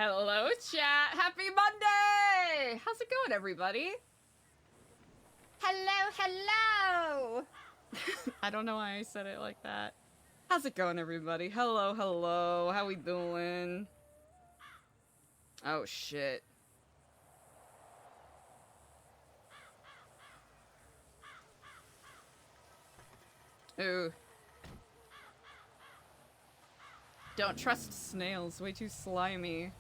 Hello, chat. Happy Monday. How's it going, everybody? Hello, hello. I don't know why I said it like that. How's it going, everybody? Hello, hello. How we doing? Oh, shit. Ooh. Don't trust snails. Way too slimy.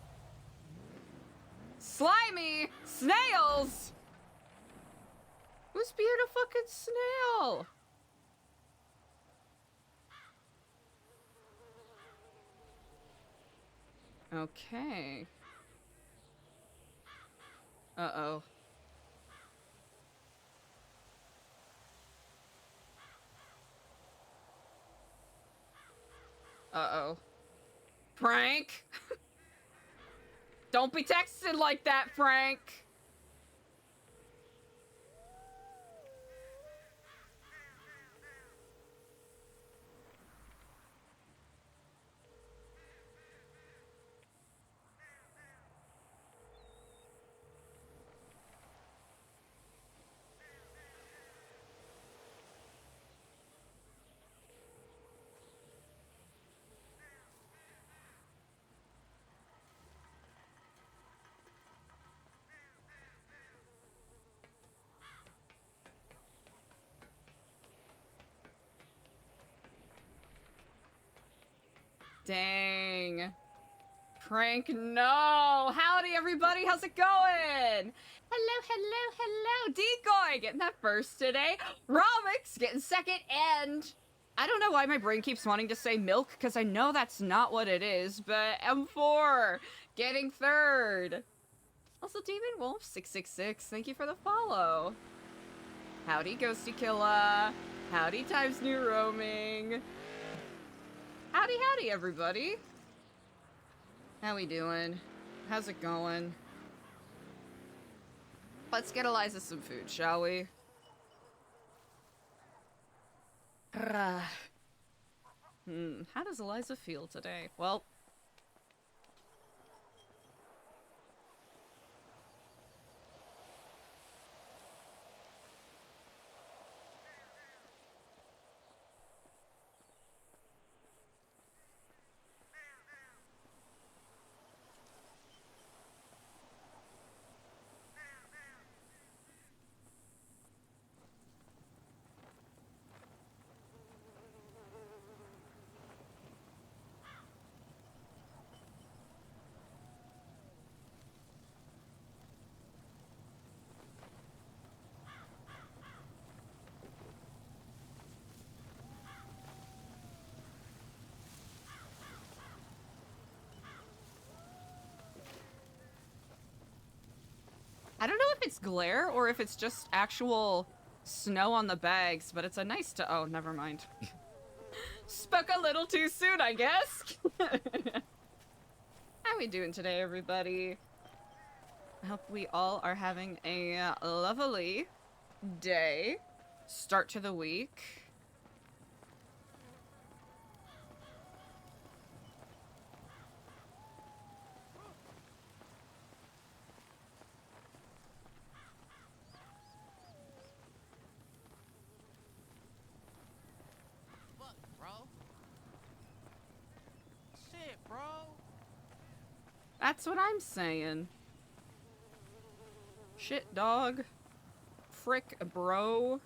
Slimy? Snails? Who's being a fucking snail? Okay. Uh-oh. Uh-oh. Frank? Don't be texting like that, Frank! Dang. Frank, no! Howdy, everybody! How's it going? Hello, hello, hello! Decoy getting that first today. Romix getting second, and I don't know why my brain keeps wanting to say milk, because I know that's not what it is, but M4 getting third. Also, Demon Wolf 666, thank you for the follow. Howdy, Ghosty Killa. Howdy, Times New Roaming. Howdy, howdy, everybody. How we doing? How's it going? Let's get Eliza some food, shall we? How does Eliza feel today? Well... I don't know if it's glare or if it's just actual snow on the bags, but it's a nice to- oh, never mind. Spoke a little too soon, I guess. How we doing today, everybody? I hope we all are having a lovely day. Start to the week. Fuck, bro. Shit, bro. That's what I'm saying. Shit, dog. Frick, bro.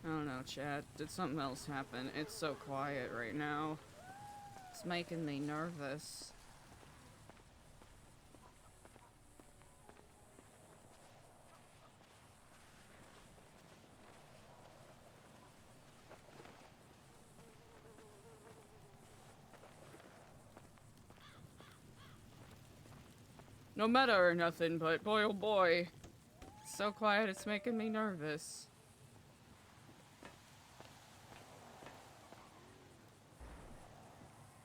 I don't know, chat. Did something else happen? It's so quiet right now. It's making me nervous. No meta or nothing, but boy oh boy. It's so quiet, it's making me nervous.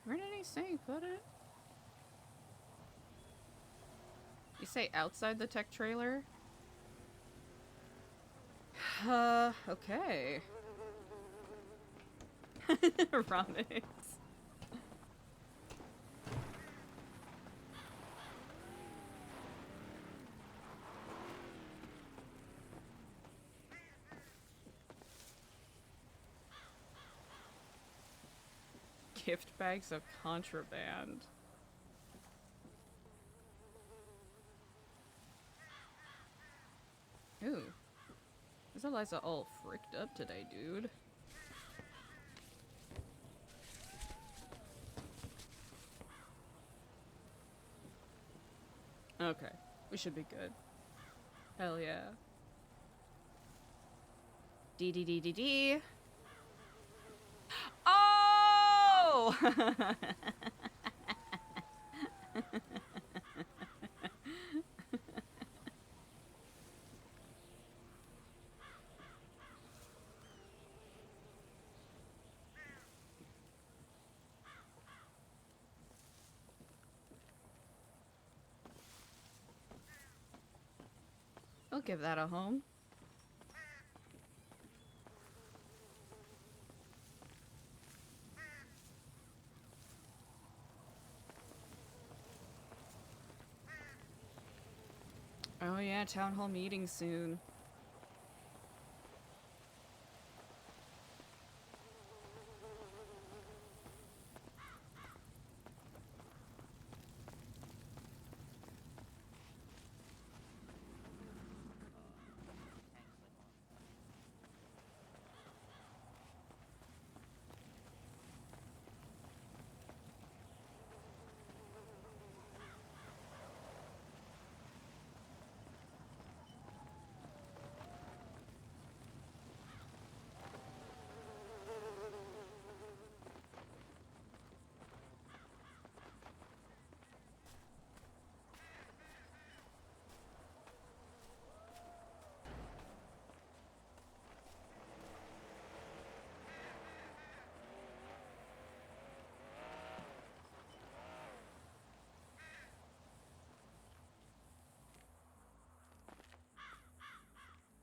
Where did he say he put it? You say outside the tech trailer? Okay. Ronix. Gift bags of contraband. Ooh. Is Eliza all fricked up today, dude? Okay. We should be good. Hell yeah. D. Oh! I'll give that a home. Oh yeah, town hall meeting soon.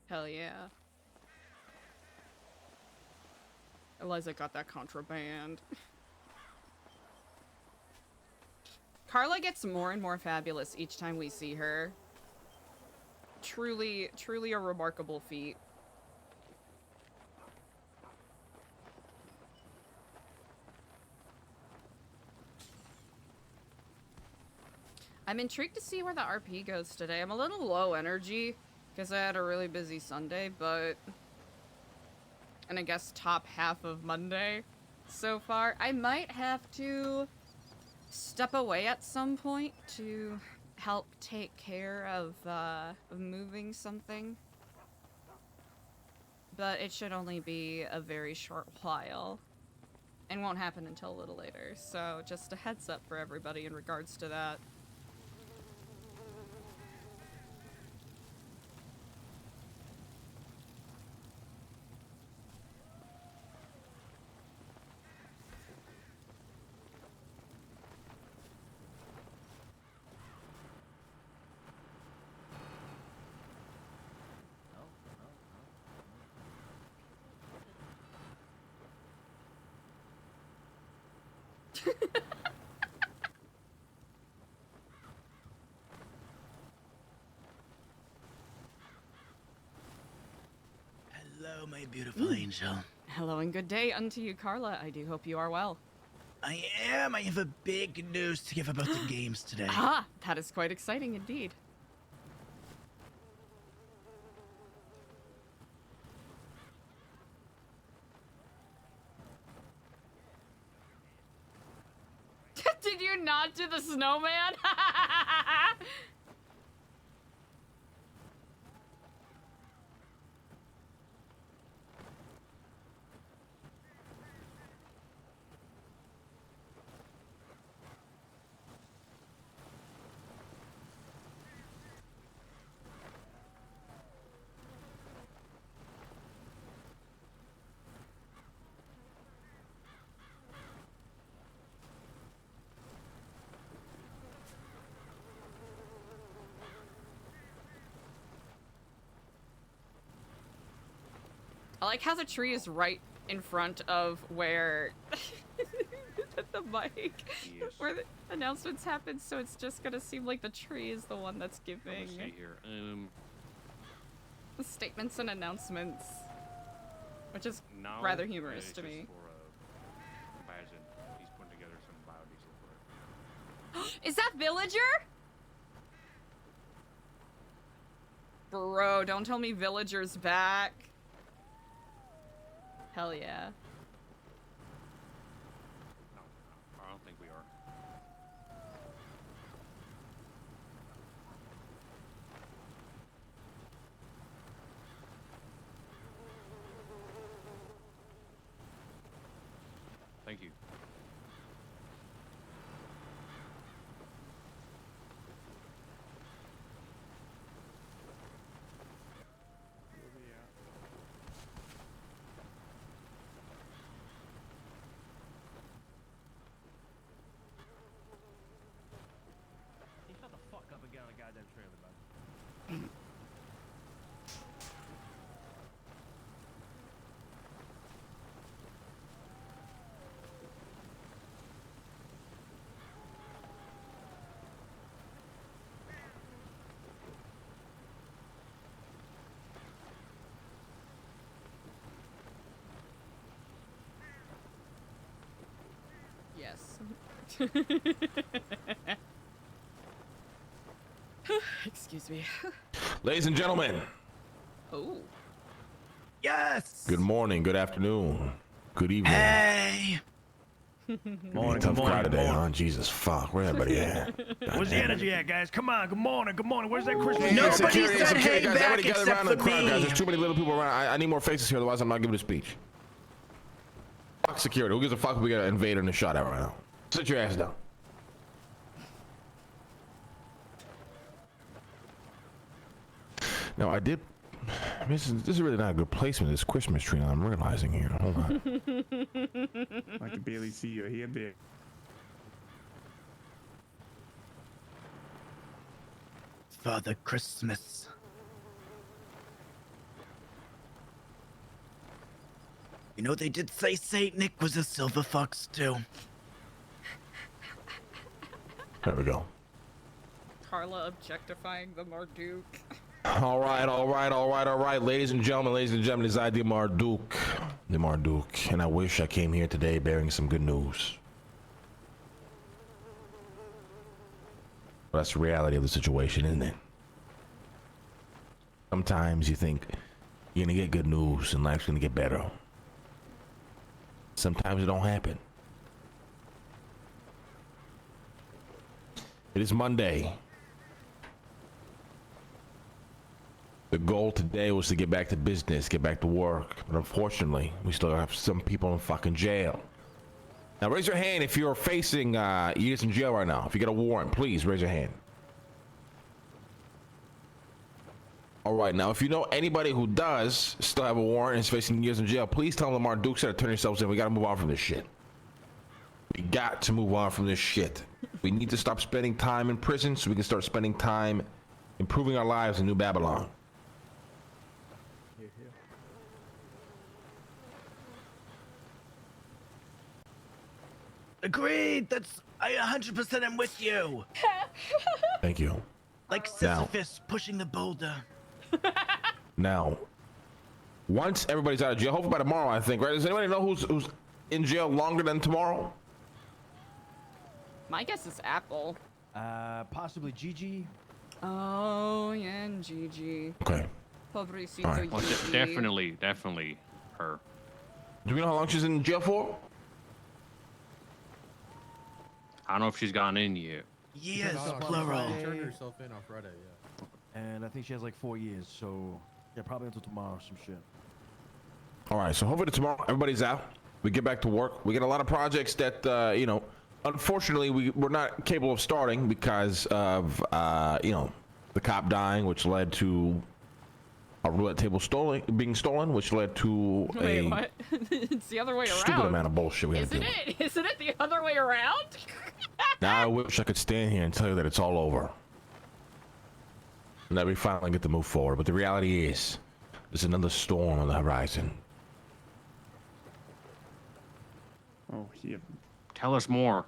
Hell yeah. Eliza got that contraband. Carla gets more and more fabulous each time we see her. Truly a remarkable feat. I'm intrigued to see where the RP goes today. I'm a little low energy because I had a really busy Sunday, but... and I guess top half of Monday so far. I might have to step away at some point to help take care of moving something. But it should only be a very short while. And won't happen until a little later. So just a heads up for everybody in regards to that. Hello, my beautiful angel. Hello and good day unto you, Carla. I do hope you are well. I am. I have a big news to give about the games today. Ah, that is quite exciting indeed. Did you not do the snowman? I like how the tree is right in front of where the mic, Yes. where the announcements happen, so it's just gonna seem like the tree is the one that's Let me giving see here. the statements and announcements, which is Now rather humorous it's to just me. For comparison, he's putting together some biodiesel for it. Is that Villager? Bro, don't tell me Villager's back. Hell yeah. No, I don't think we are. Thank you. Shut the fuck up and get on a goddamn trailer, bud. Yes. Excuse me. Ladies and gentlemen, Oh. Yes. good morning, good afternoon, good evening. Hey. Morning. Tough Good crowd morning. today, huh? Jesus, fuck, where everybody at? Where's the energy at, guys? Come on. Good morning. Good morning. Where's that Christmas? Hey, tree? security, said security, hey guys, back everybody gather except around for in the crowd, me. guys. There's too many little people around. I need more faces here, otherwise I'm not giving a speech. Fuck security. Who gives a fuck if we got an invader in the shot at right now? Sit your ass down. Now I did. This is really not a good placement of this Christmas tree. I'm realizing here. Hold on. I can barely see your hand there. Father Christmas. You know, they did say Saint Nick was a silver fox, too. There we go. Carla objectifying the Marduk. All right, ladies and gentlemen, it's I, the Marduk, and I wish I came here today bearing some good news. Well, that's the reality of the situation, isn't it? Sometimes you think you're gonna get good news and life's gonna get better. Sometimes it don't happen. It is Monday. The goal today was to get back to business, get back to work, but unfortunately, we still have some people in fucking jail. Now, raise your hand if you're facing years in jail right now. If you get a warrant, please raise your hand. All right, now, if you know anybody who does still have a warrant and is facing years in jail, please tell them our Duke said to turn yourselves in. We got to move on from this shit. We got to move on from this shit. We need to stop spending time in prison so we can start spending time improving our lives in New Babylon. Agreed. I 100% am with you. Thank you. Like Now- Sisyphus pushing the boulder. Now, once everybody's out of jail, hopefully by tomorrow, I think, right? Does anybody know who's in jail longer than tomorrow? My guess is Apple. Possibly Gigi. Oh, yeah, and Gigi. Okay. Pobrecito All right. Well, Gigi. definitely her. Do we know how long she's in jail for? I don't know if she's gotten in yet. Years, No, plural. She turned herself in on Friday, yeah. And I think she has like 4 years, so yeah, probably until tomorrow, some shit. All right, so hopefully tomorrow everybody's out. We get back to work. We get a lot of projects that, you know, unfortunately we're not capable of starting because of, you know, the cop dying, which led to a roulette table being stolen, which led to Wait, a what? It's the other way around. stupid amount of bullshit we had to Isn't deal with. it? Isn't it the other way around? Now I wish I could stand here and tell you that it's all over. And that we finally get to move forward. But the reality is, there's another storm on the horizon. Oh, yeah. Tell us more.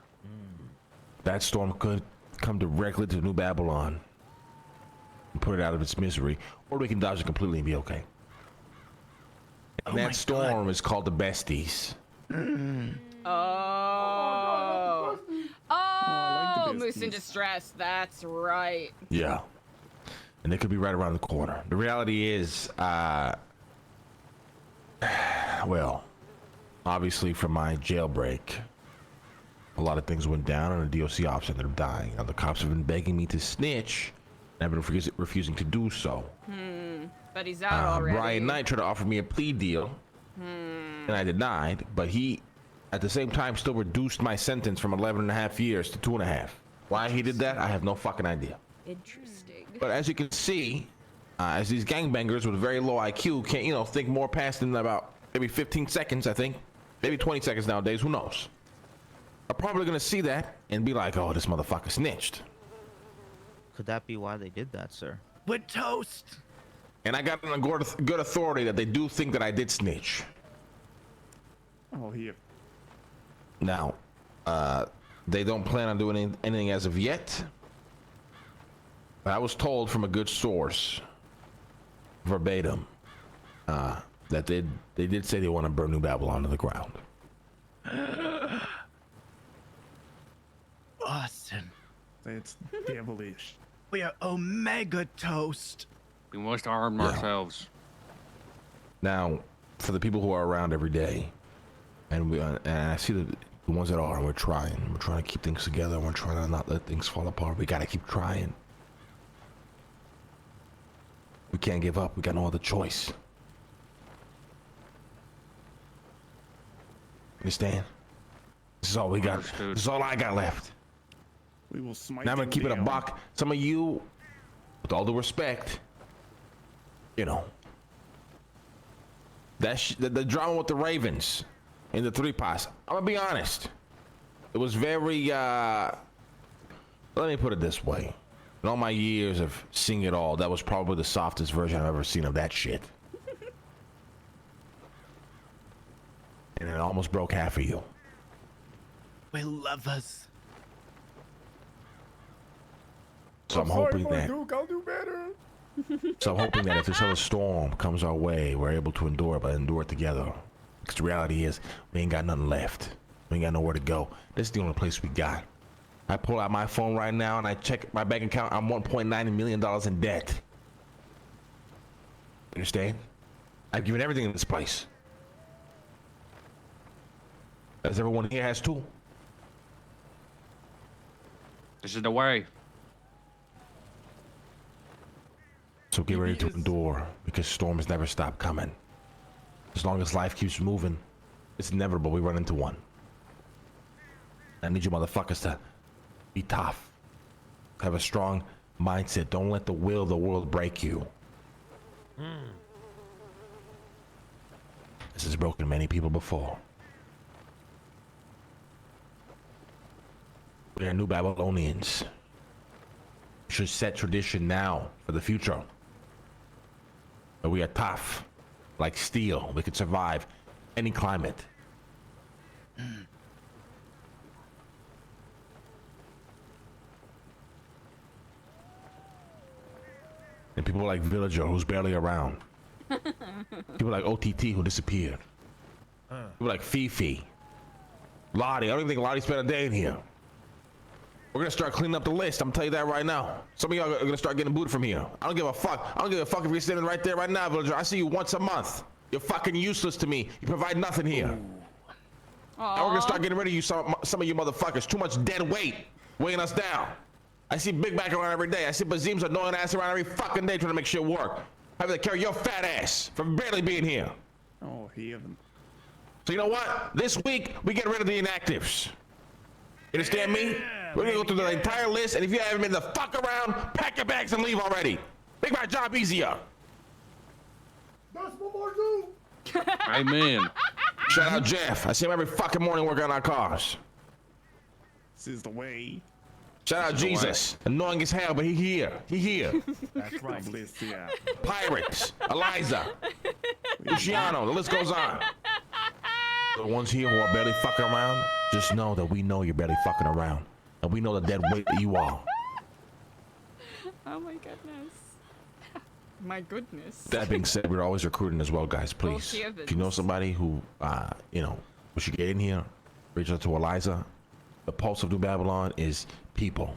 That storm could come directly to New Babylon and put it out of its misery, or we can dodge it completely and be okay. And that storm is called the Besties. Oh. I like the Moose in business. distress. That's right. Yeah. And it could be right around the corner. The reality is, well, obviously from my jailbreak, a lot of things went down and the DOC officer ended up dying. Now the cops have been begging me to snitch, and I've been refusing to do so. But he's out already. Brian Knight tried to offer me a plea deal, and I denied, but he, at the same time, still reduced my sentence from 11.5 years to 2.5. Why he did that, I have no fucking idea. Interesting. But as you can see, as these gangbangers with very low IQ can't, think more past in about maybe 15 seconds, I think. Maybe 20 seconds nowadays, who knows? I'm probably gonna see that and be like, oh, this motherfucker snitched. Could that be why they did that, sir? We're toast. And I got on good authority that they do think that I did snitch. Oh, yeah. Now, they don't plan on doing anything as of yet. But I was told from a good source, verbatim, that they did say they want to burn New Babylon to the ground. Awesome. That's devilish. We are Omega toast. We must arm Yeah. ourselves. Now, for the people who are around every day, and I see the ones that are, and we're trying to keep things together, and we're trying to not let things fall apart. We gotta keep trying. We can't give up. We got no other choice. Understand? This is all we got. Understood. This is all I got left. We will smite Now I'm gonna them keep it a down. buck. Some of you, with all due respect, the drama with the Ravens and the 3-pass. I'm gonna be honest. It was very. Let me put it this way. In all my years of seeing it all, that was probably the softest version I've ever seen of that shit. And it almost broke half of you. We're lovers. So I'm hoping that. Duke, I'll do better. So I'm hoping that if this other storm comes our way, we're able to endure it, but endure it together. Because the reality is, we ain't got nothing left. We ain't got nowhere to go. This is the only place we got. I pull out my phone right now and I check my bank account. I'm $1.9 million in debt. Understand? I've given everything in this place. As everyone here has too. This is the way. So get ready to endure, because storms never stop coming. As long as life keeps moving, it's inevitable we run into one. I need you motherfuckers to be tough. Have a strong mindset. Don't let the will of the world break you. This has broken many people before. We are New Babylonians. We should set tradition now for the future. But we are tough, like steel. We could survive any climate. And people like Villager, who's barely around. People like OTT, who disappeared. People like Fifi. Lottie, I don't even think Lottie spent a day in here. We're gonna start cleaning up the list. I'm telling you that right now. Some of y'all are gonna start getting booted from here. I don't give a fuck. I don't give a fuck if you're standing right there right now, Villager. I see you once a month. You're fucking useless to me. You provide nothing here. Now we're gonna start getting rid of you, some of you motherfuckers. Too much dead weight weighing us down. I see Big Back around every day. I see Bazim's annoying ass around every fucking day trying to make shit work. Having to carry your fat ass from barely being here. Oh, heaven. So you know what? This week we get rid of the inactives. You understand me? We're gonna go through the entire list, and if you haven't been the fuck around, pack your bags and leave already. Make my job easier. Amen. Shout out Jeff. I see him every fucking morning working on our cars. This is the way. Shout out This is the way. Jesus. Annoying as hell, but he here. He here. That's right. Bliss, yeah. Pirates. Eliza. Luciano. The list goes on. The ones here who are barely fucking around, just know that we know you're barely fucking around. And we know the dead weight that you are. Oh my goodness. My goodness. That being said, we're always recruiting as well, guys. Please, if you know somebody who, you know, we should get in here, reach out to Eliza. The pulse of New Babylon is people.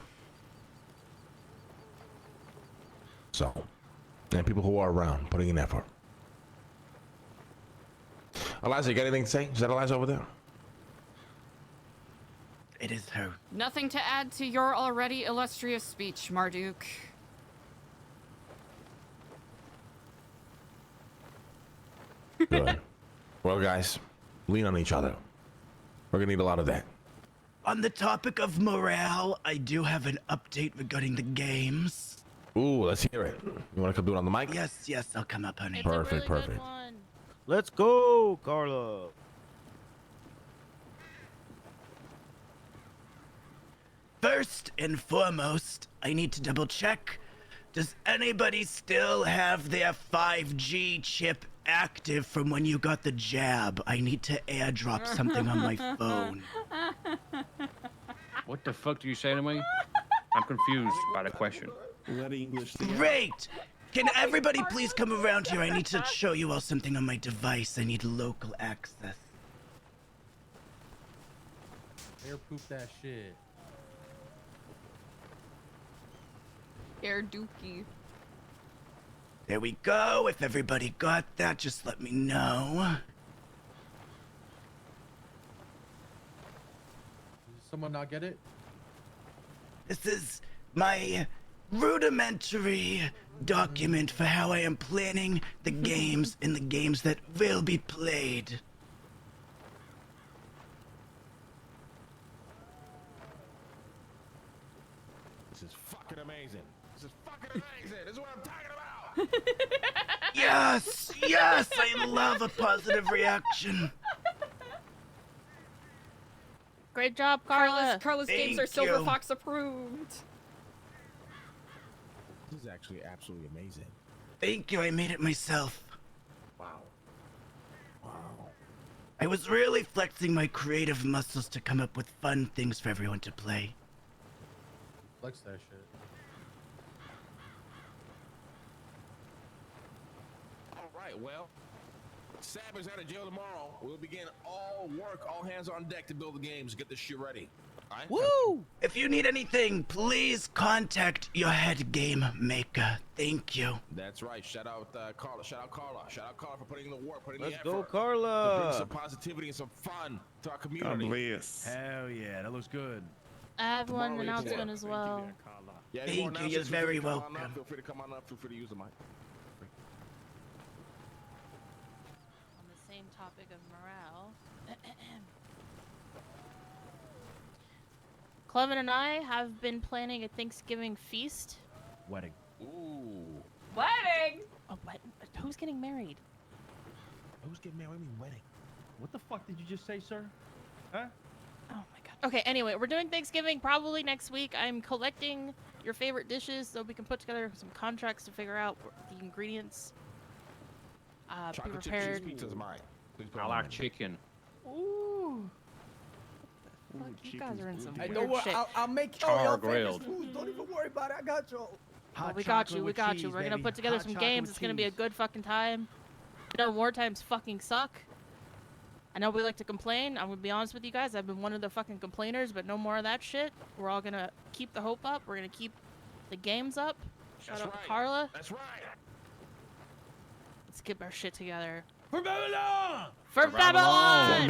So, and people who are around, putting in effort. Eliza, you got anything to say? Is that Eliza over there? It is her. Nothing to add to your already illustrious speech, Marduk. Good. Well, guys, lean on each other. We're gonna need a lot of that. On the topic of morale, I do have an update regarding the games. Ooh, let's hear it. You wanna come do it on the mic? Yes, I'll come up, honey. Perfect, perfect. Let's go, Carla. First and foremost, I need to double check. Does anybody still have their 5G chip active from when you got the jab? I need to airdrop something on my phone. What the fuck do you say to me? I'm confused by the question. Let English say Great! Can everybody please come around here? I need to show you all something on my device. I need local access. Air poop that shit. Air Dookie. There we go. If everybody got that, just let me know. Does someone not get it? This is my rudimentary document for how I am planning the games and the games that will be played. This is fucking amazing. This is fucking amazing. This is what I'm talking about. Yes, I love a positive reaction. Great job, Carla. Carla's games Thank are Silver you. Fox approved. This is actually absolutely amazing. Thank you, I made it myself. Wow. Wow. I was really flexing my creative muscles to come up with fun things for everyone to play. Flex that shit. All right, well, Sab is out of jail tomorrow. We'll begin all work, all hands on deck to build the games, get this shit ready. All right? Woo! If you need anything, please contact your head game maker. Thank you. That's right. Shout out Carla. Shout out Carla. Shout out Carla for putting in the work, putting Let's the go, effort. To bring Carla. some positivity and some fun to our God community. bless. Hell yeah, that looks good. I have one Tomorrow we have announcement work. as well. Yeah, any more Thank you. You're announcements, feel free very to come on up. welcome. Feel free to come on up. Feel free to use the mic. On the same topic of morale. Clevin and I have been planning a Thanksgiving feast. Wedding. Ooh. Wedding! Oh, what? Who's getting married? Who's getting married? I mean, wedding. What the fuck did you just say, sir? Huh? Oh my god. Okay, anyway, we're doing Thanksgiving probably next week. I'm collecting your favorite dishes so we can put together some contracts to figure out the ingredients. Be Chocolate chip prepared. cheese pizza is mine. Please put it I on like the menu. chicken. Ooh. Ooh, Fuck, you guys chicken's are in good. some Hey, weird don't worry. shit. I'll make Char all your grilled. favorite foods. Don't even worry about it. I got you. Well, we got you. We got you. We're gonna put together some games. It's gonna be a good fucking time. I know war times fucking suck. I know we like to complain. I'm gonna be honest with you guys. I've been one of the fucking complainers, but no more of that shit. We're all gonna keep the hope up. We're gonna keep the games up. Shout That's out right. to Carla. That's right. Let's get our shit together. For Babylon! For Babylon!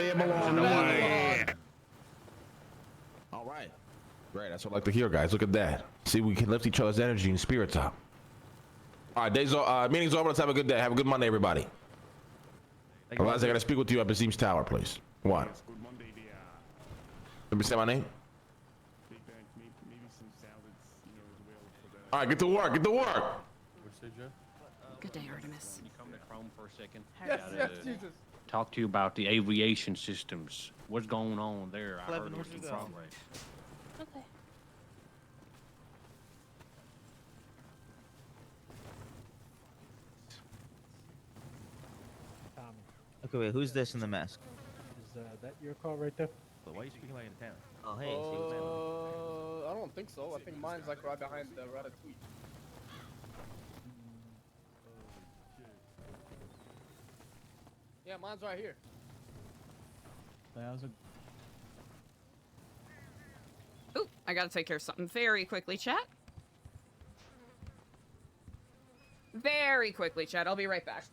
All right. Great. That's what I like to hear, guys. Look at that. See, we can lift each other's energy and spirits up. All right, meeting's over. Let's have a good day. Have a good Monday, everybody. Eliza, I gotta speak with you up at Zeem's Tower, please. Come on. Yes, good Monday, dear. Let me say my name. Big bag, maybe some salads, you know, as well for the. All right, get to work. Get to work. What'd you say, Jeff? Good day, Artemis. Can you come to Chrome for a second? Yes, Gotta yes, Jesus. Talk to you about the aviation systems. What's going on there? I heard Clevin, there was where'd you some go? progress. Okay. Okay, wait, who's this in the mask? that your car right there? But why are you speaking like an Italian? Oh, hey, see what's happening. I don't think so. I think mine's like right behind the Ratatouille. Yeah, mine's right here. Ooh, I gotta take care of something very quickly, chat. Very quickly, chat. I'll be right back.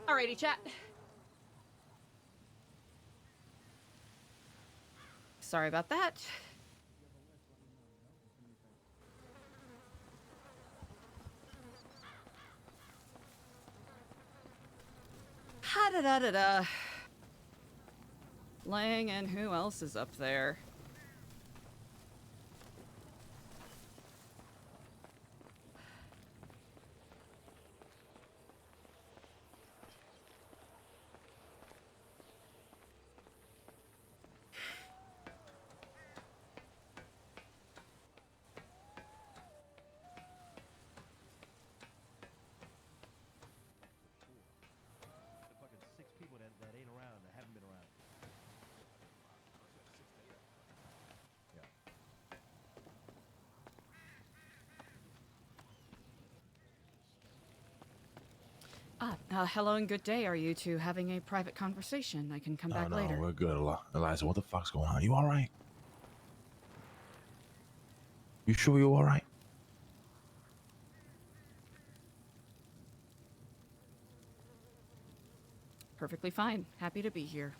Alrighty, chat. Sorry about that. Ha da da da da. Lang, and who else is up there? The fucking 6 people that ain't around, that haven't been around. Hello and good day. Are you two having a private conversation? I can come back later. We're good, Eliza. What the fuck's going on? You all right? You sure you all right? Perfectly fine. Happy to be here.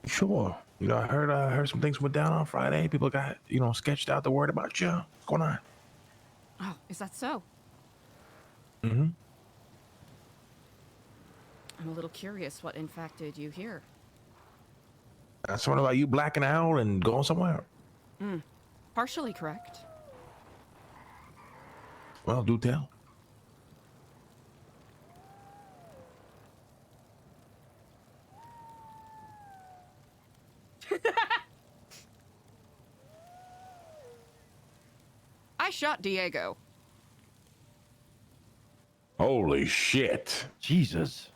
Sure. You know, I heard some things went down on Friday. People got, sketched out. They're worried about you. What's going on? Oh, is that so? Mm-hmm. I'm a little curious what in fact did you hear? That's something about you blacking out and going somewhere. Partially correct. Well, do tell. I shot Diego. Holy shit. Jesus.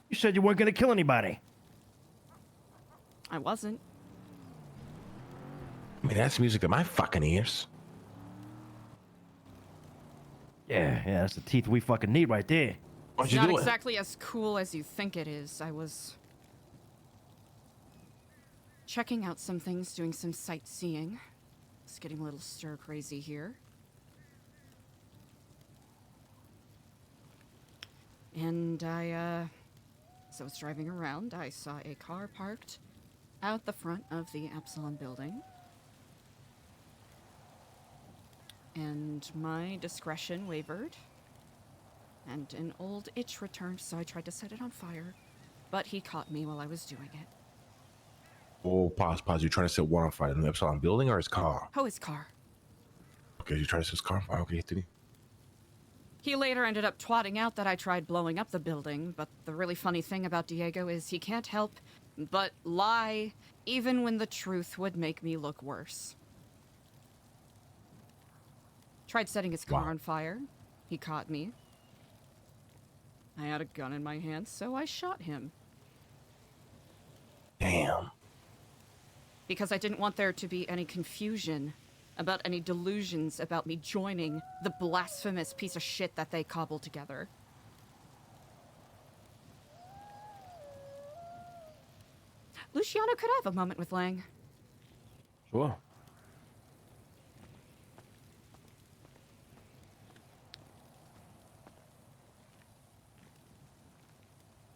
You said you weren't gonna kill anybody. I wasn't. I mean, that's music to my fucking ears. Yeah, that's the teeth we fucking need right there. Why'd It's you not do it? exactly as cool as you think it is. I was checking out some things, doing some sightseeing. It's getting a little stir crazy here. And as I was driving around, I saw a car parked out the front of the Epsilon building. And my discretion wavered. And an old itch returned, so I tried to set it on fire. But he caught me while I was doing it. Oh, pause. You're trying to set one on fire in the Epsilon building or his car? Oh, his car. Okay, you trying to set his car on fire? Okay, did he? He later ended up twatting out that I tried blowing up the building, but the really funny thing about Diego is he can't help but lie, even when the truth would make me look worse. Tried setting his car on fire. He caught me. I had a gun in my hand, so I shot him. Damn. Because I didn't want there to be any confusion about any delusions about me joining the blasphemous piece of shit that they cobbled together. Luciano, could I have a moment with Lang? Sure.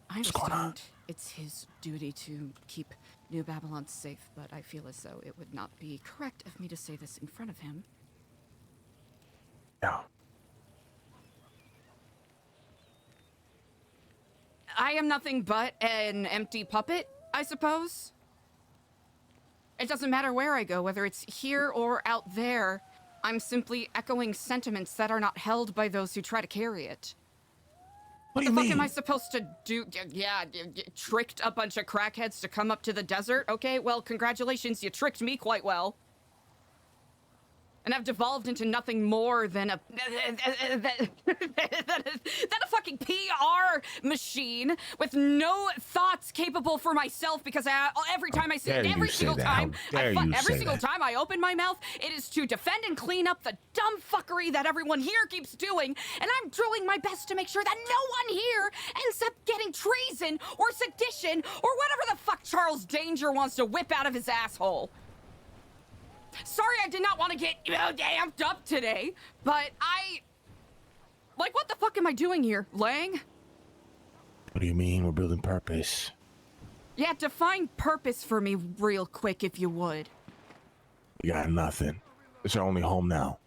I understand it's his duty to keep New Babylon safe, but I feel as though it would not be correct of me to say this in front of him. Yeah. I am nothing but an empty puppet, I suppose. It doesn't matter where I go, whether it's here or out there. I'm simply echoing sentiments that are not held by those who try to carry it. What do you mean? What the fuck mean? am I supposed to do? Yeah, tricked a bunch of crackheads to come up to the desert? Okay, well, congratulations, you tricked me quite well. And I've devolved into nothing more than a fucking PR machine with no thoughts capable for myself, because every time I say every single time I open my mouth, it is to defend and clean up the dumb fuckery that everyone here keeps doing, and I'm doing my best to make sure that no one here ends up getting treason or sedition or whatever the fuck Charles Danger wants to whip out of his asshole. Sorry, I did not want to get amped up today, but what the fuck am I doing here, Lang? What do you mean? We're building purpose. Yeah, define purpose for me real quick, if you would. We got nothing. It's our only home now.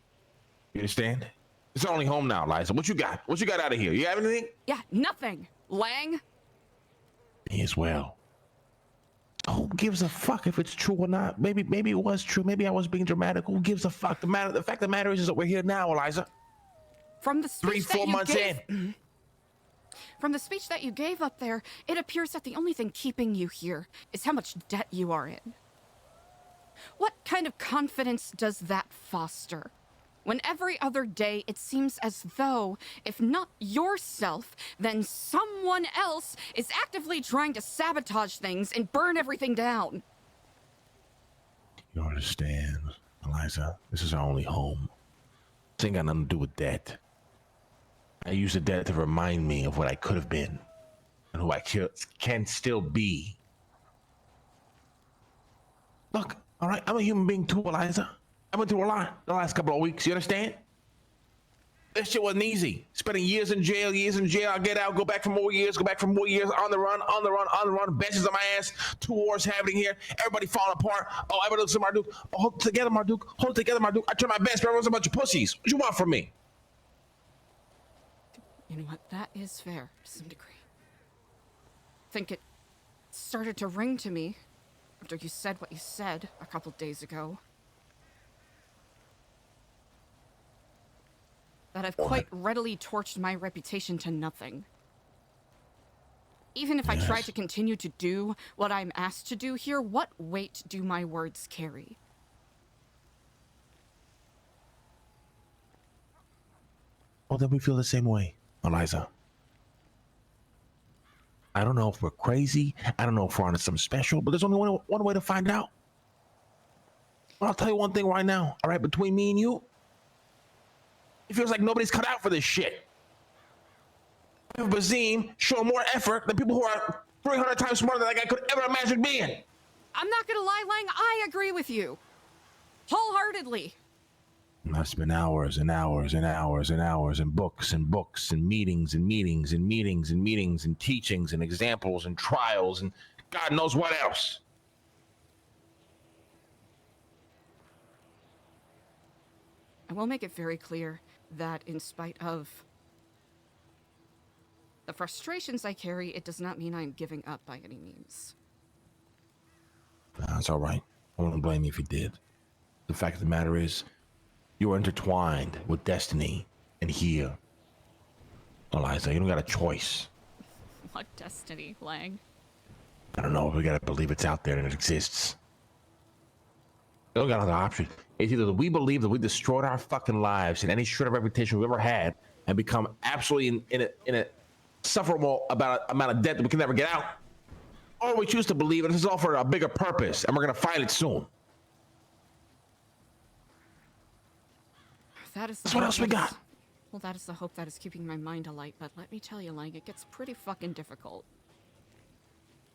You understand? It's our only home now, Eliza. What you got? What you got out of here? You have anything? Yeah, nothing, Lang. Me as well. Who gives a fuck if it's true or not? Maybe it was true. Maybe I was being dramatic. Who gives a fuck? The fact of the matter is that we're here now, Eliza. From the speech 3-4 months in. From the speech that you gave up there, it appears that the only thing keeping you here is how much debt you are in. What kind of confidence does that foster? When every other day it seems as though, if not yourself, then someone else is actively trying to sabotage things and burn everything down. You don't understand, Eliza. This is our only home. This ain't got nothing to do with debt. I use the debt to remind me of what I could have been and who I can still be. Look, all right, I'm a human being too, Eliza. I went through a lot the last couple of weeks, you understand? This shit wasn't easy. Spending years in jail, I get out, go back for more years, on the run, benches on my ass, 2 wars happening here, everybody falling apart. Oh, everybody looks at Marduk. Oh, hold together, Marduk. I try my best, but everyone's a bunch of pussies. What you want from me? You know what? That is fair to some degree. I think it started to ring to me after you said what you said a couple days ago. That I've quite readily torched my reputation to nothing. Even if I try to continue to do what I'm asked to do here, what weight do my words carry? Well, then we feel the same way, Eliza. I don't know if we're crazy. I don't know if we're on something special, but there's only one way to find out. Well, I'll tell you one thing right now, all right? Between me and you, it feels like nobody's cut out for this shit. Bazim show more effort than people who are 300 times smarter than I could ever imagine being. I'm not gonna lie, Lang, I agree with you. Wholeheartedly. I spent hours and hours and hours and hours and books and books and meetings and meetings and meetings and meetings and teachings and examples and trials and God knows what else. I will make it very clear that in spite of the frustrations I carry, it does not mean I'm giving up by any means. That's all right. I wouldn't blame you if you did. The fact of the matter is, you are intertwined with destiny, and here, Eliza, you don't got a choice. What destiny, Lang? I don't know. We gotta believe it's out there and it exists. You don't got another option. It's either that we believe that we destroyed our fucking lives and any shred of reputation we've ever had and become absolutely in a sufferable amount of debt that we can never get out, or we choose to believe that this is all for a bigger purpose and we're gonna find it soon. That's what else we got. Well, that is the hope that is keeping my mind alight, but let me tell you, Lang, it gets pretty fucking difficult.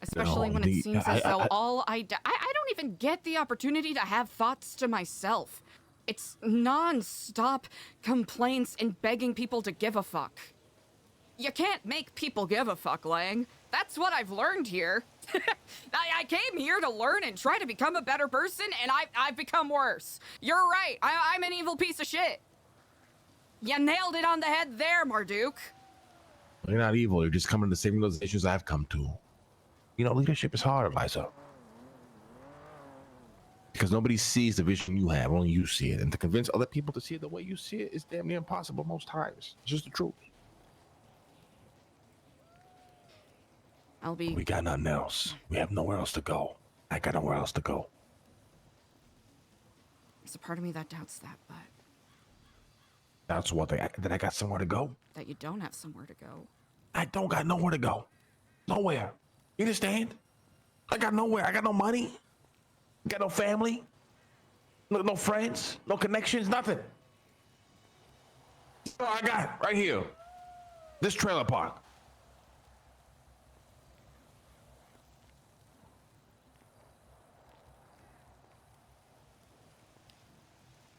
Especially when it seems as though I don't even get the opportunity to have thoughts to myself. It's non-stop complaints and begging people to give a fuck. You can't make people give a fuck, Lang. That's what I've learned here. I came here to learn and try to become a better person, and I've become worse. You're right. I'm an evil piece of shit. You nailed it on the head there, Marduk. You're not evil. You're just coming to the same realizations I've come to. You know, leadership is hard, Eliza. Because nobody sees the vision you have. Only you see it. And to convince other people to see it the way you see it is damn near impossible most times. It's just the truth. We got nothing else. We have nowhere else to go. I got nowhere else to go. There's a part of me that doubts that, but... That's what that I got somewhere to go. That you don't have somewhere to go. I don't got nowhere to go. Nowhere. You understand? I got nowhere. I got no money. Got no family. No friends. No connections. Nothing. All I got right here. This trailer park.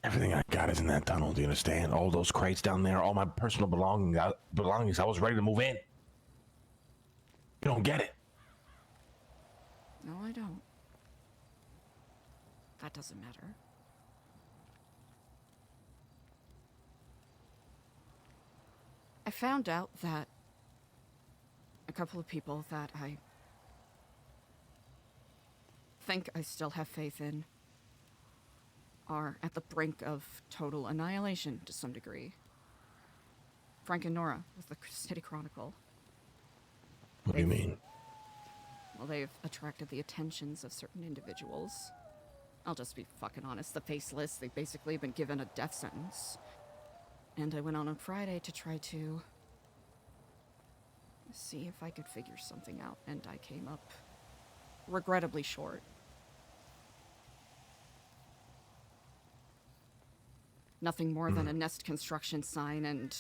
Everything I got is in that tunnel. Do you understand? All those crates down there, all my personal belongings. I was ready to move in. You don't get it. No, I don't. That doesn't matter. I found out that a couple of people that I think I still have faith in are at the brink of total annihilation to some degree. Frank and Nora with the City Chronicle. What do you mean? Well, they've attracted the attentions of certain individuals. I'll just be fucking honest, the faceless, they've basically been given a death sentence. And I went on Friday to try to see if I could figure something out, and I came up regrettably short. Nothing more than a Nest construction sign and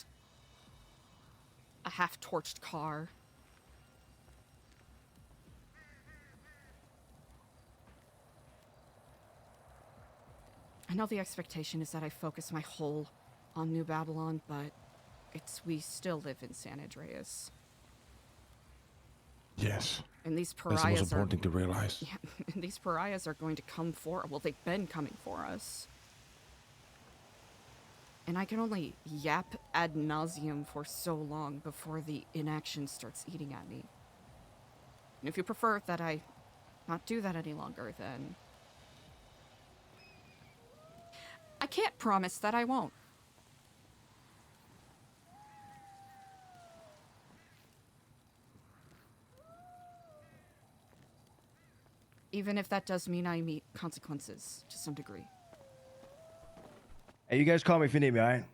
a half-torched car. I know the expectation is that I focus my whole on New Babylon, but we still live in San Andreas. Yes. And these That's the pariahs most important thing to realize. Yeah, and these pariahs are going to come for, well, they've been coming for us. And I can only yap ad nauseum for so long before the inaction starts eating at me. And if you prefer that I not do that any longer, then I can't promise that I won't. Even if that does mean I meet consequences to some degree. Hey, you guys call me if you need me, alright?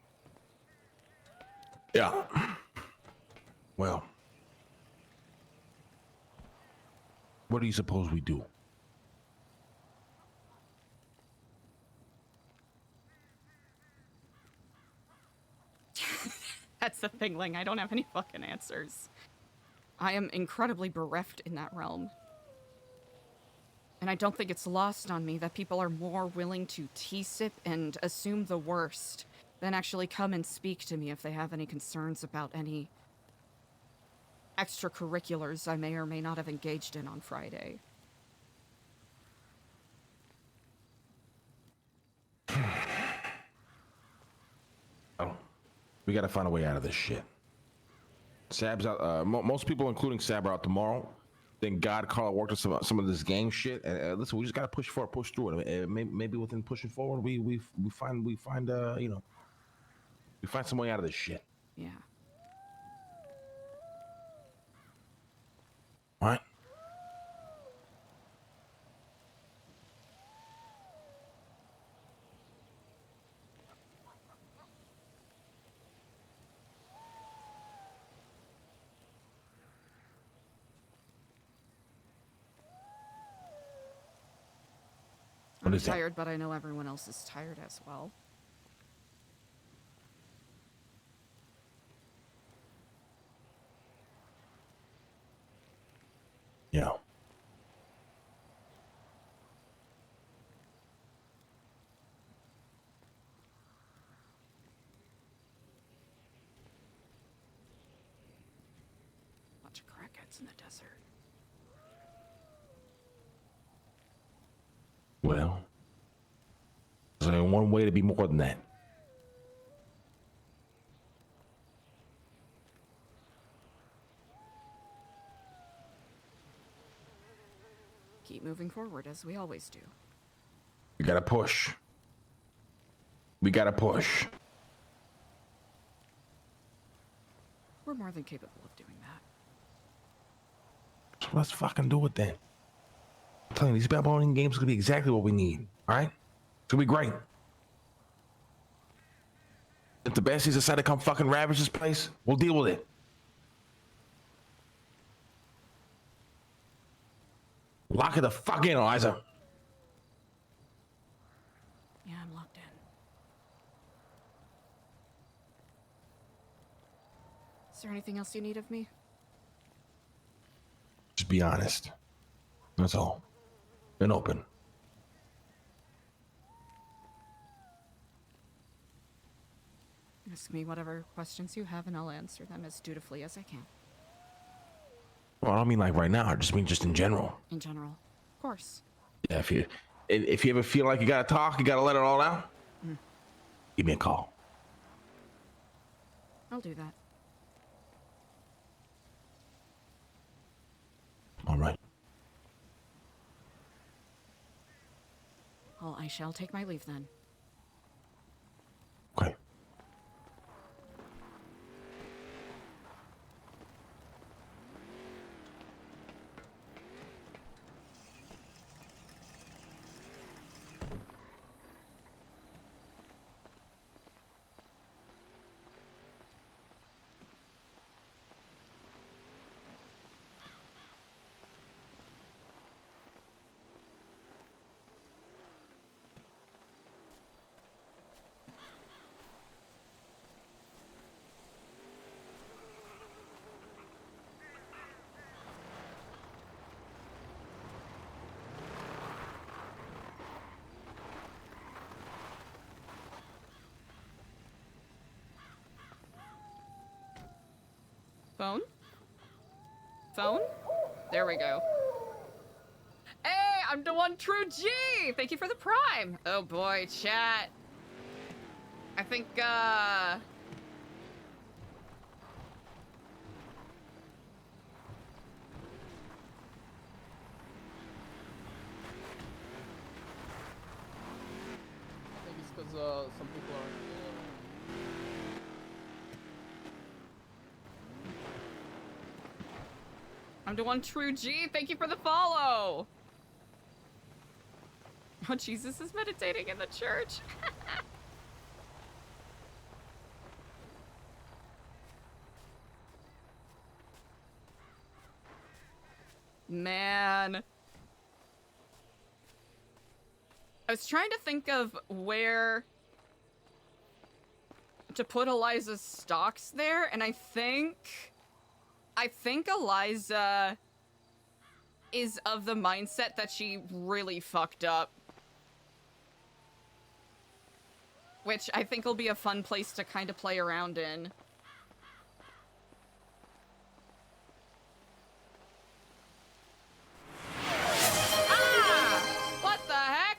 Yeah. Well, what do you suppose we do? That's the thing, Ling. I don't have any fucking answers. I am incredibly bereft in that realm. And I don't think it's lost on me that people are more willing to tea-sip and assume the worst than actually come and speak to me if they have any concerns about any extracurriculars I may or may not have engaged in on Friday. Oh, we gotta find a way out of this shit. Sab's out. Most people, including Sab, are out tomorrow. Thank God Carl worked on some of this gang shit. And listen, we just gotta push through it. Maybe within pushing forward, we find we find some way out of this shit. Yeah. What? I'm tired, but I know everyone else is tired as well. Yeah. Bunch of crackheads in the desert. Well, there's only one way to be more than that. Keep moving forward as we always do. We gotta push. We gotta push. We're more than capable of doing that. So let's fucking do it then. I'm telling you, these Babylonian games are gonna be exactly what we need. All right? It's gonna be great. If the Banshees decide to come fucking ravage this place, we'll deal with it. Lock it the fuck in, Eliza. Yeah, I'm locked in. Is there anything else you need of me? Just be honest. That's all. And open. Ask me whatever questions you have and I'll answer them as dutifully as I can. Well, I don't mean like right now. I just mean just in general. In general. Of course. Yeah, if you ever feel like you gotta talk, you gotta let it all out, give me a call. I'll do that. All right. Well, I shall take my leave then. Okay. Phone? Phone? There we go. Hey, I'm the one true G! Thank you for the prime! Oh boy, chat. I think, it's because some people are. I'm the one true G. Thank you for the follow. Oh, Jesus is meditating in the church. Man. I was trying to think of where to put Eliza's stocks there, and I think Eliza is of the mindset that she really fucked up. Which I think will be a fun place to kind of play around in. Ah! What the heck?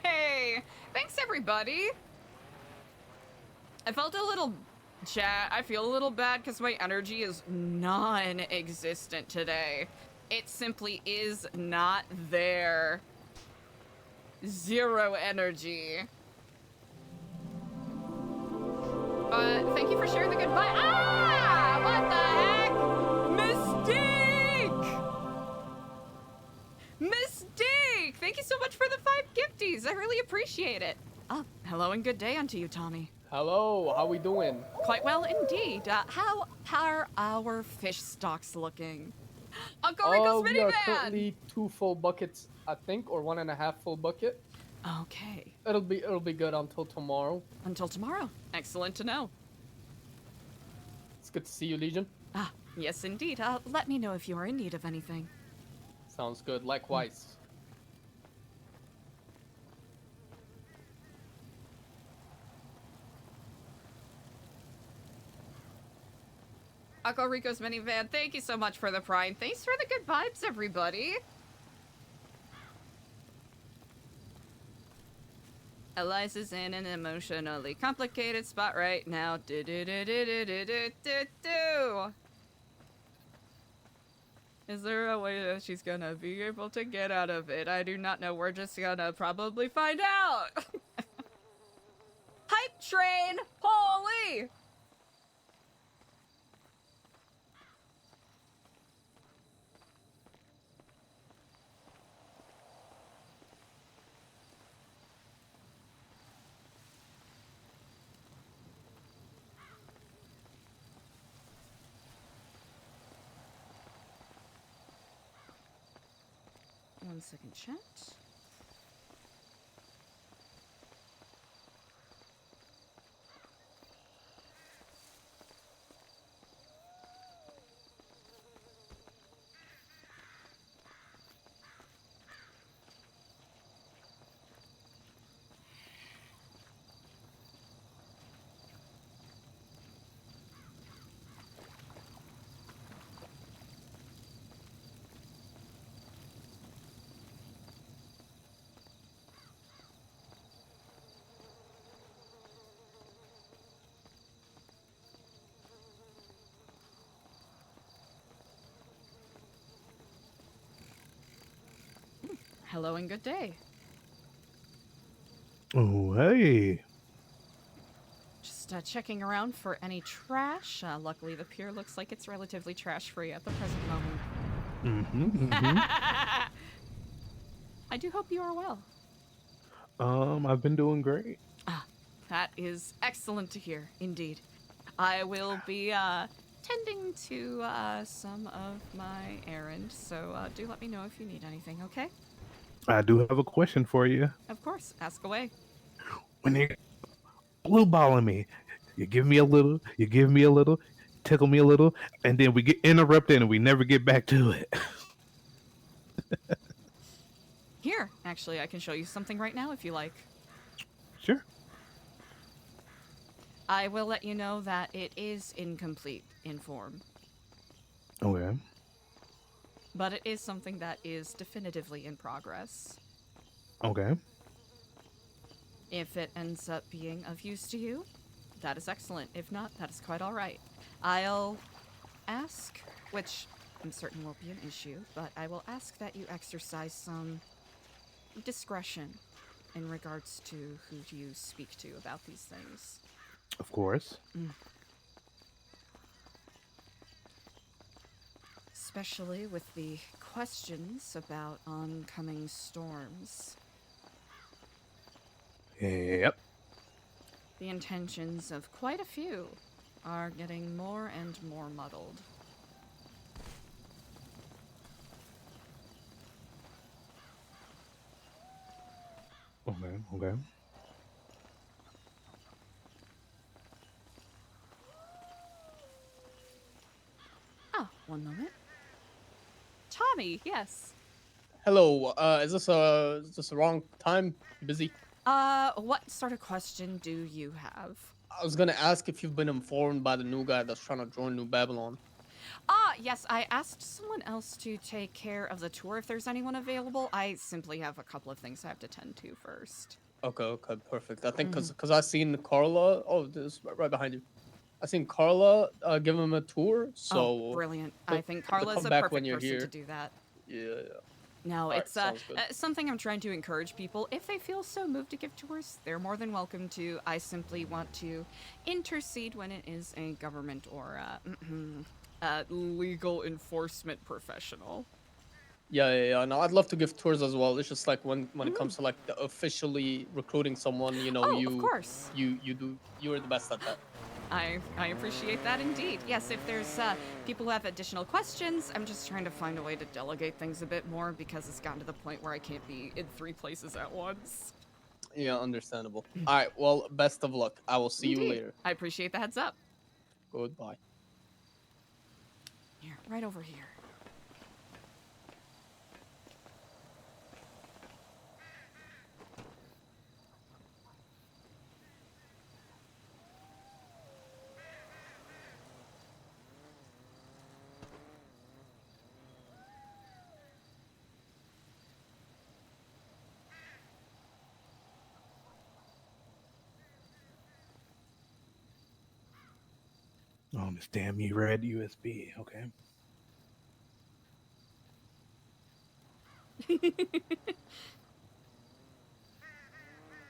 Hey! Thanks, everybody! I felt a little... Chat, I feel a little bad because my energy is non-existent today. It simply is not there. Zero energy. But thank you for sharing the good vibe. Ah! What the heck? Mystique! Mystique! Thank you so much for the 5 gifties. I really appreciate it. Oh, hello and good day unto you, Tommy. Hello, how we doing? Quite well indeed. How are our fish stocks looking? Uncle Rico's we are minivan! currently 2 full buckets, I think, or 1.5 full bucket. Okay. It'll be good until tomorrow. Until tomorrow. Excellent to know. It's good to see you, Legion. Ah, yes indeed. Let me know if you are in need of anything. Sounds good. Likewise. Uncle Rico's minivan, thank you so much for the prime. Thanks for the good vibes, everybody. Eliza's in an emotionally complicated spot right now. Do-do-do-do-do-do-do-do. Is there a way that she's gonna be able to get out of it? I do not know. We're just gonna probably find out. Hype train! Holy! One second, chat. Hello and good day. Oh, hey. Just checking around for any trash. Luckily, the pier looks like it's relatively trash-free at the present moment. I do hope you are well. I've been doing great. Ah, that is excellent to hear, indeed. I will be tending to some of my errands, so do let me know if you need anything, okay? I do have a question for you. Of course, ask away. When you blue balling me, you give me a little, you give me a little, tickle me a little, and then we get interrupted and we never get back to it. Here, actually, I can show you something right now if you like. Sure. I will let you know that it is incomplete in form. Okay. But it is something that is definitively in progress. Okay. If it ends up being of use to you, that is excellent. If not, that is quite all right. I'll ask, which I'm certain won't be an issue, but I will ask that you exercise some discretion in regards to who you speak to about these things. Of course. Especially with the questions about oncoming storms. Yep. The intentions of quite a few are getting more and more muddled. Okay. Okay. Oh, one moment. Tommy, yes. Hello. Is this the wrong time? You busy? What sort of question do you have? I was gonna ask if you've been informed by the new guy that's trying to join New Babylon. Yes, I asked someone else to take care of the tour if there's anyone available. I simply have a couple of things I have to tend to first. Okay, okay, perfect. I think because I seen Carla. Oh, this right behind you. I seen Carla give him a tour. So Oh, brilliant. he'll- I think he'll Carla's come a back when perfect you're person here. to do that. Yeah. No, Alright, it's sounds good. something I'm trying to encourage people. If they feel so moved to give tours, they're more than welcome to. I simply want to intercede when it is a government or legal enforcement professional. Yeah. No, I'd love to give tours as well. It's just like when it comes to like the officially recruiting someone, you know, Oh, of course. you're the best at that. I appreciate that indeed. Yes, if there's people who have additional questions, I'm just trying to find a way to delegate things a bit more because it's gotten to the point where I can't be in 3 places at once. Yeah, understandable. All right. Well, best of luck. I will see you Indeed. later. I appreciate the heads up. Goodbye. Here, right over here. Oh, this damn red USB. Okay.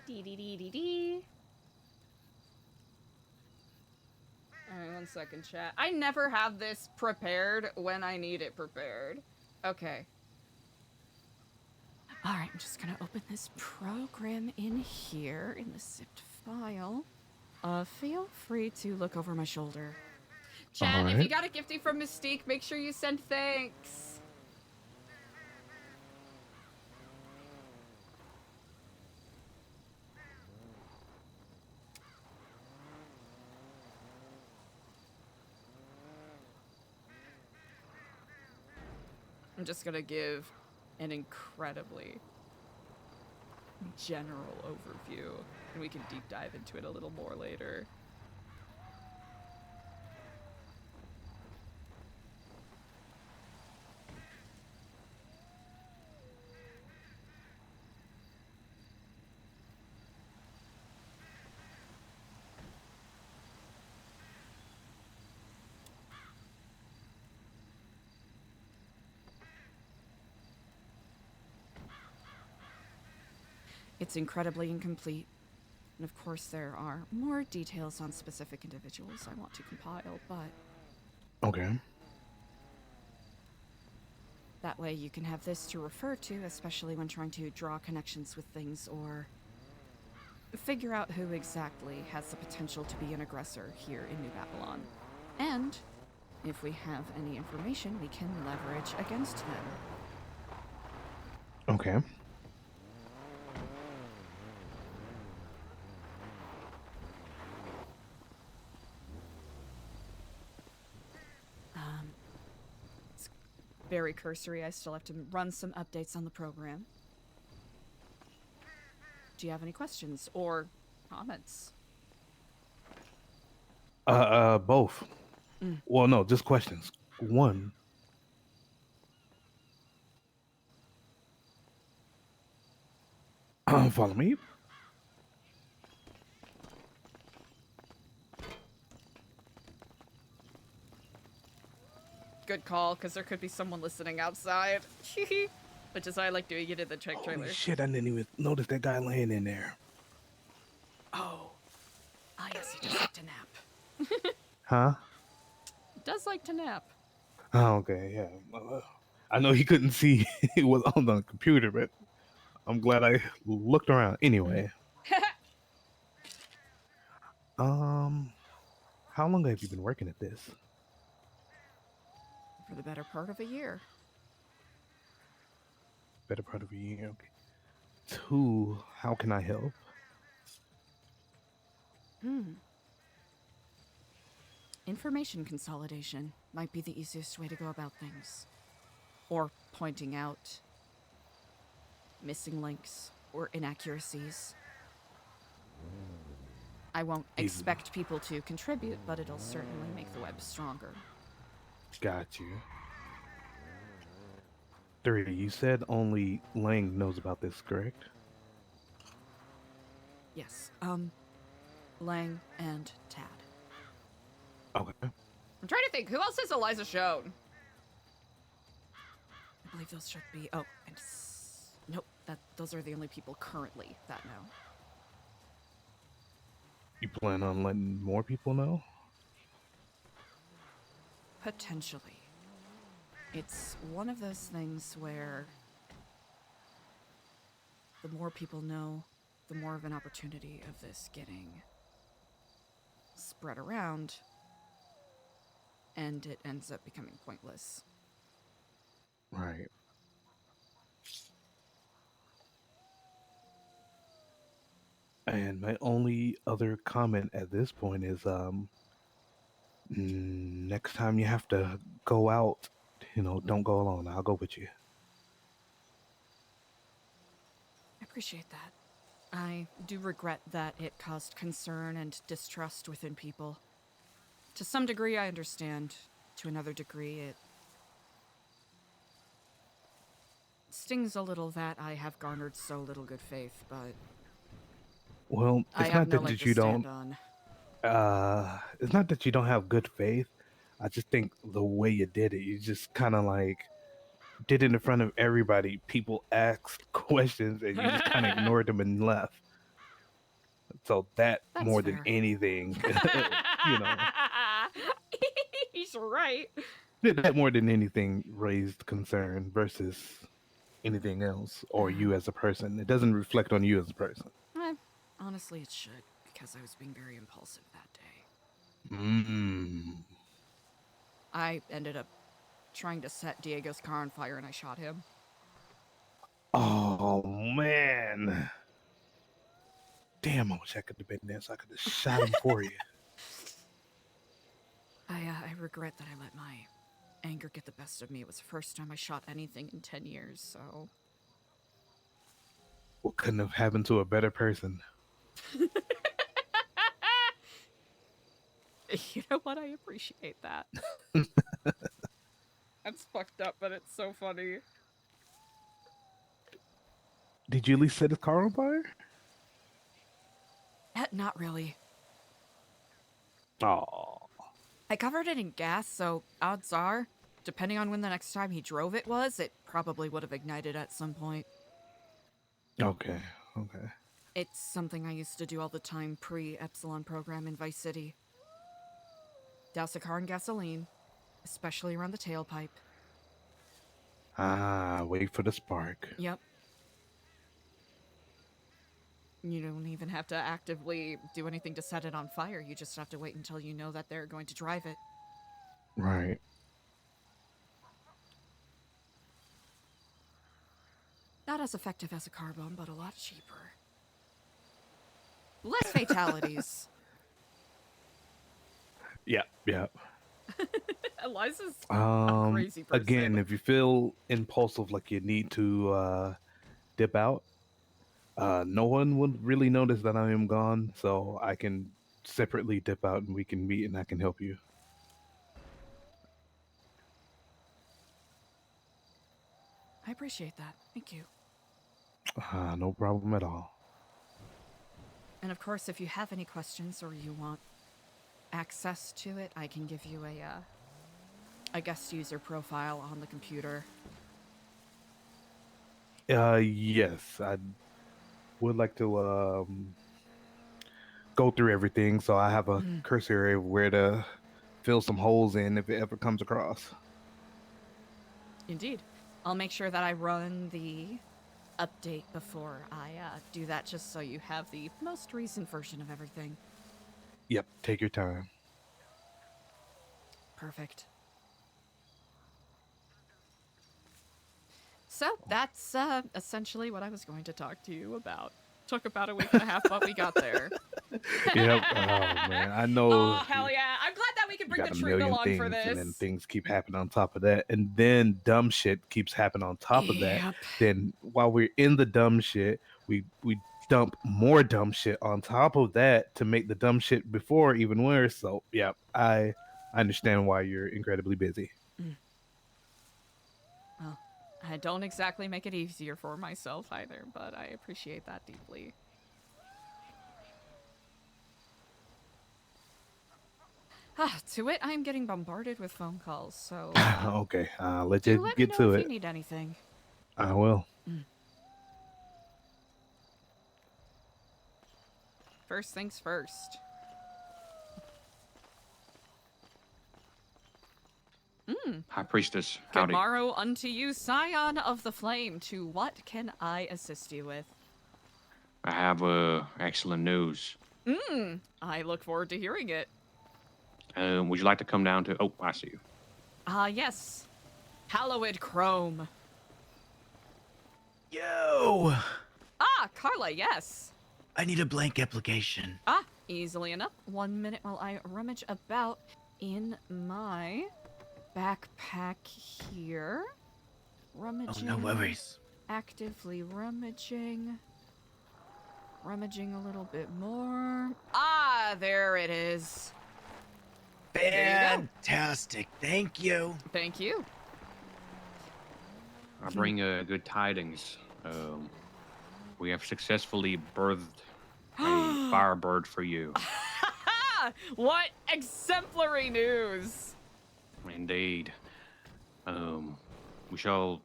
Dee. Alright, 1 second, chat. I never have this prepared when I need it prepared. Okay. Alright, I'm just gonna open this program in here in the zipped file. Feel free to look over my shoulder. Chat, if you got a gifting from Mystique, make sure you send thanks. I'm just gonna give an incredibly general overview, and we can deep dive into it a little more later. It's incredibly incomplete. And of course, there are more details on specific individuals I want to compile, but Okay. that way you can have this to refer to, especially when trying to draw connections with things or figure out who exactly has the potential to be an aggressor here in New Babylon. And if we have any information we can leverage against them. Okay. It's very cursory. I still have to run some updates on the program. Do you have any questions or comments? Both. Well, no, just questions. One. Follow me. Good call, because there could be someone listening outside. Which is why I like doing it in the trailer. Holy shit! I didn't even notice that guy laying in there. Oh. Ah, yes, he does like to nap. Huh? Does like to nap. Oh, okay. Yeah. I know he couldn't see it was on the computer, but I'm glad I looked around anyway. How long have you been working at this? For the better part of a year. Better part of a year. Okay. 2, how can I help? Information consolidation might be the easiest way to go about things. Or pointing out missing links or inaccuracies. I won't expect people to contribute, but it'll certainly make the web stronger. Got you. 3, you said only Lang knows about this, correct? Yes, Lang and Tad. Okay. I'm trying to think, who else has Eliza shown? I believe those should be, oh, and nope, those are the only people currently that know. You plan on letting more people know? Potentially. It's one of those things where the more people know, the more of an opportunity of this getting spread around, and it ends up becoming pointless. Right. And my only other comment at this point is, next time you have to go out, don't go alone. I'll go with you. I appreciate that. I do regret that it caused concern and distrust within people. To some degree, I understand. To another degree, it stings a little that I have garnered so little good faith, but Well, I it's have not no that, leg that to you stand don't. on. It's not that you don't have good faith. I just think the way you did it, you just kind of like did it in front of everybody. People asked questions and you just kind of ignored them and left. So that That's more fair. than anything, He's right. that more than anything raised concern versus anything else or you as a person. It doesn't reflect on you as a person. Honestly, it should, because I was being very impulsive that day. I ended up trying to set Diego's car on fire and I shot him. Oh, man. Damn, I wish I could have been there so I could have shot him for you. I regret that I let my anger get the best of me. It was the first time I shot anything in 10 years, so... What couldn't have happened to a better person? You know what? I appreciate that. That's fucked up, but it's so funny. Did you at least set his car on fire? Not really. Oh. I covered it in gas, so odds are, depending on when the next time he drove it was, it probably would have ignited at some point. Okay. It's something I used to do all the time pre-Epsilon program in Vice City. Douse a car in gasoline, especially around the tailpipe. Wait for the spark. Yep. You don't even have to actively do anything to set it on fire. You just have to wait until you know that they're going to drive it. Right. Not as effective as a car bomb, but a lot cheaper. Less fatalities. Yep. Eliza's a crazy person. Again, if you feel impulsive, like you need to dip out, no one would really notice that I am gone, so I can separately dip out and we can meet and I can help you. I appreciate that. Thank you. No problem at all. And of course, if you have any questions or you want access to it, I can give you a guest user profile on the computer. Yes, I would like to go through everything, so I have a cursory of where to fill some holes in if it ever comes across. Indeed. I'll make sure that I run the update before I do that, just so you have the most recent version of everything. Yep, take your time. Perfect. So that's essentially what I was going to talk to you about. Took about a week and a half, but we got there. Yep. Oh man, I know. Oh hell yeah! I'm glad that we can You bring got the a truth million along things, for this. and then things keep happening on top of that, and then dumb shit keeps happening on top of that. Yep. Then while we're in the dumb shit, we dump more dumb shit on top of that to make the dumb shit before even worse. So yeah, I understand why you're incredibly busy. Well, I don't exactly make it easier for myself either, but I appreciate that deeply. To it, I am getting bombarded with phone calls, so Okay, let's do just let me get know to if it. you need anything. I will. First things first. High Priestess, Good howdy. morrow unto you, Scion of the Flame. To what can I assist you with? I have excellent news. I look forward to hearing it. Would you like to come down to... Oh, I see you. Yes. Hallowed Chrome. Yo! Carla, yes. I need a blank application. Easily enough. 1 minute while I rummage about in my backpack here. Rummaging. Oh, no worries. Actively rummaging. Rummaging a little bit more. There it is. There you go. Fantastic. Thank you. Thank you. I bring good tidings. We have successfully birthed a firebird for you. What exemplary news! Indeed. We shall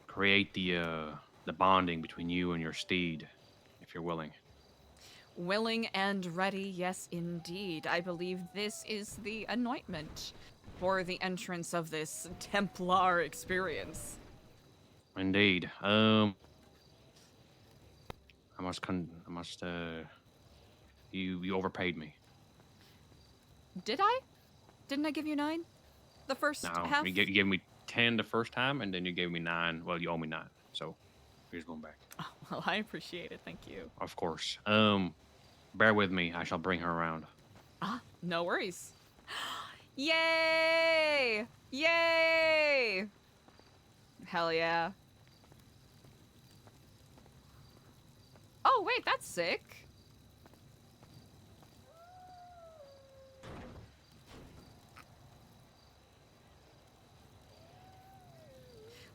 create the bonding between you and your steed, if you're willing. Willing and ready, yes indeed. I believe this is the anointment for the entrance of this Templar experience. Indeed. You overpaid me. Did I? Didn't I give you 9? The first No, half? you gave me 10 the first time, and then you gave me 9. Well, you owe me 9, so here's going back. Oh, well, I appreciate it. Thank you. Of course. Bear with me. I shall bring her around. No worries. Yay! Yay! Hell yeah. Oh, wait, that's sick.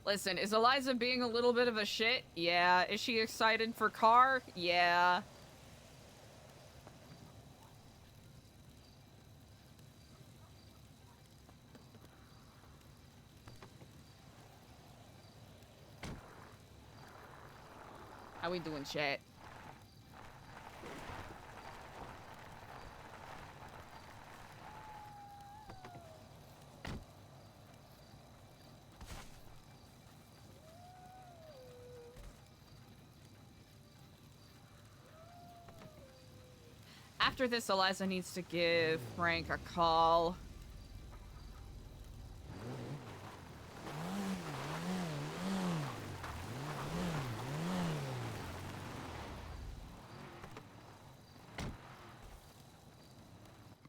Listen, is Eliza being a little bit of a shit? Yeah. Is she excited for Car? Yeah. How we doing, chat? After this, Eliza needs to give Frank a call.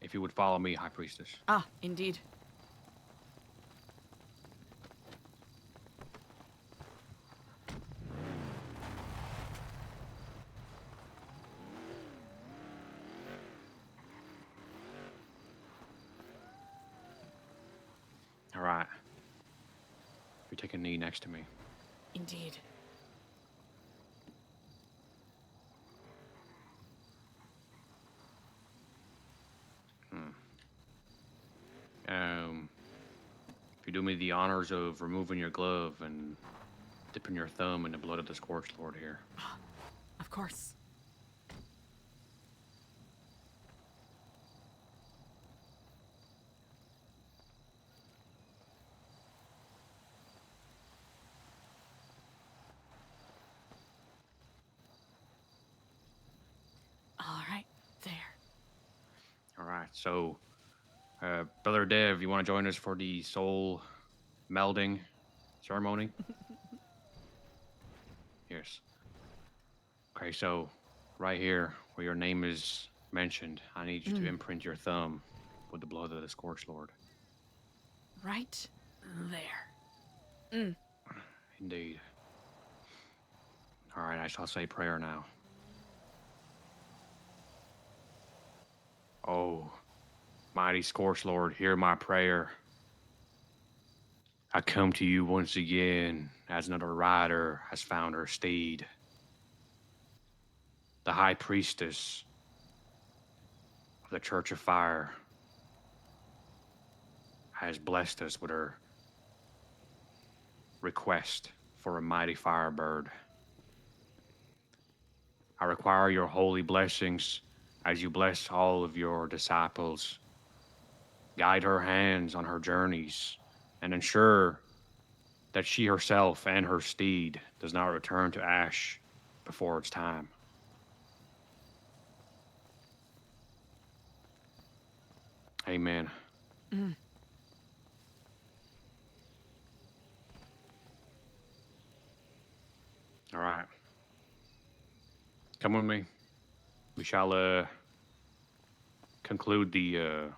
If you would follow me, High Priestess. Indeed. All right. You take a knee next to me. Indeed. If you do me the honors of removing your glove and dipping your thumb in the blood of the Scorched Lord here. Of course. All right, there. All right, so, Brother Dev, you want to join us for the soul melding ceremony? Okay, so right here where your name is mentioned, I need you to imprint your thumb with the blood of the Scorch Lord. Right there. Indeed. All right, I shall say prayer now. Oh, mighty Scorch Lord, hear my prayer. I come to you once again as another rider has found her steed. The High Priestess of the Church of Fire has blessed us with her request for a mighty firebird. I require your holy blessings as you bless all of your disciples. Guide her hands on her journeys and ensure that she herself and her steed does not return to ash before its time. Amen. All right. Come with me. We shall conclude the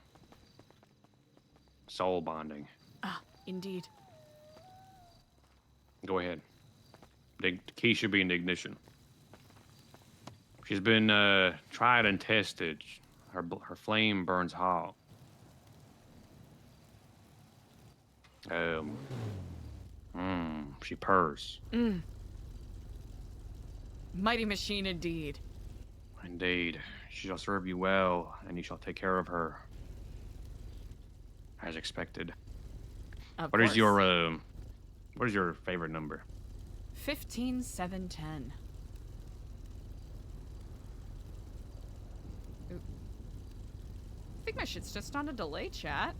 soul bonding. Ah, indeed. Go ahead. The key should be in the ignition. She's been tried and tested. Her flame burns hot. She purrs. Mighty machine indeed. Indeed. She shall serve you well, and you shall take care of her. As expected. Of What course. is your favorite number? 15710. Ooh. I think my shit's just on a delay, chat.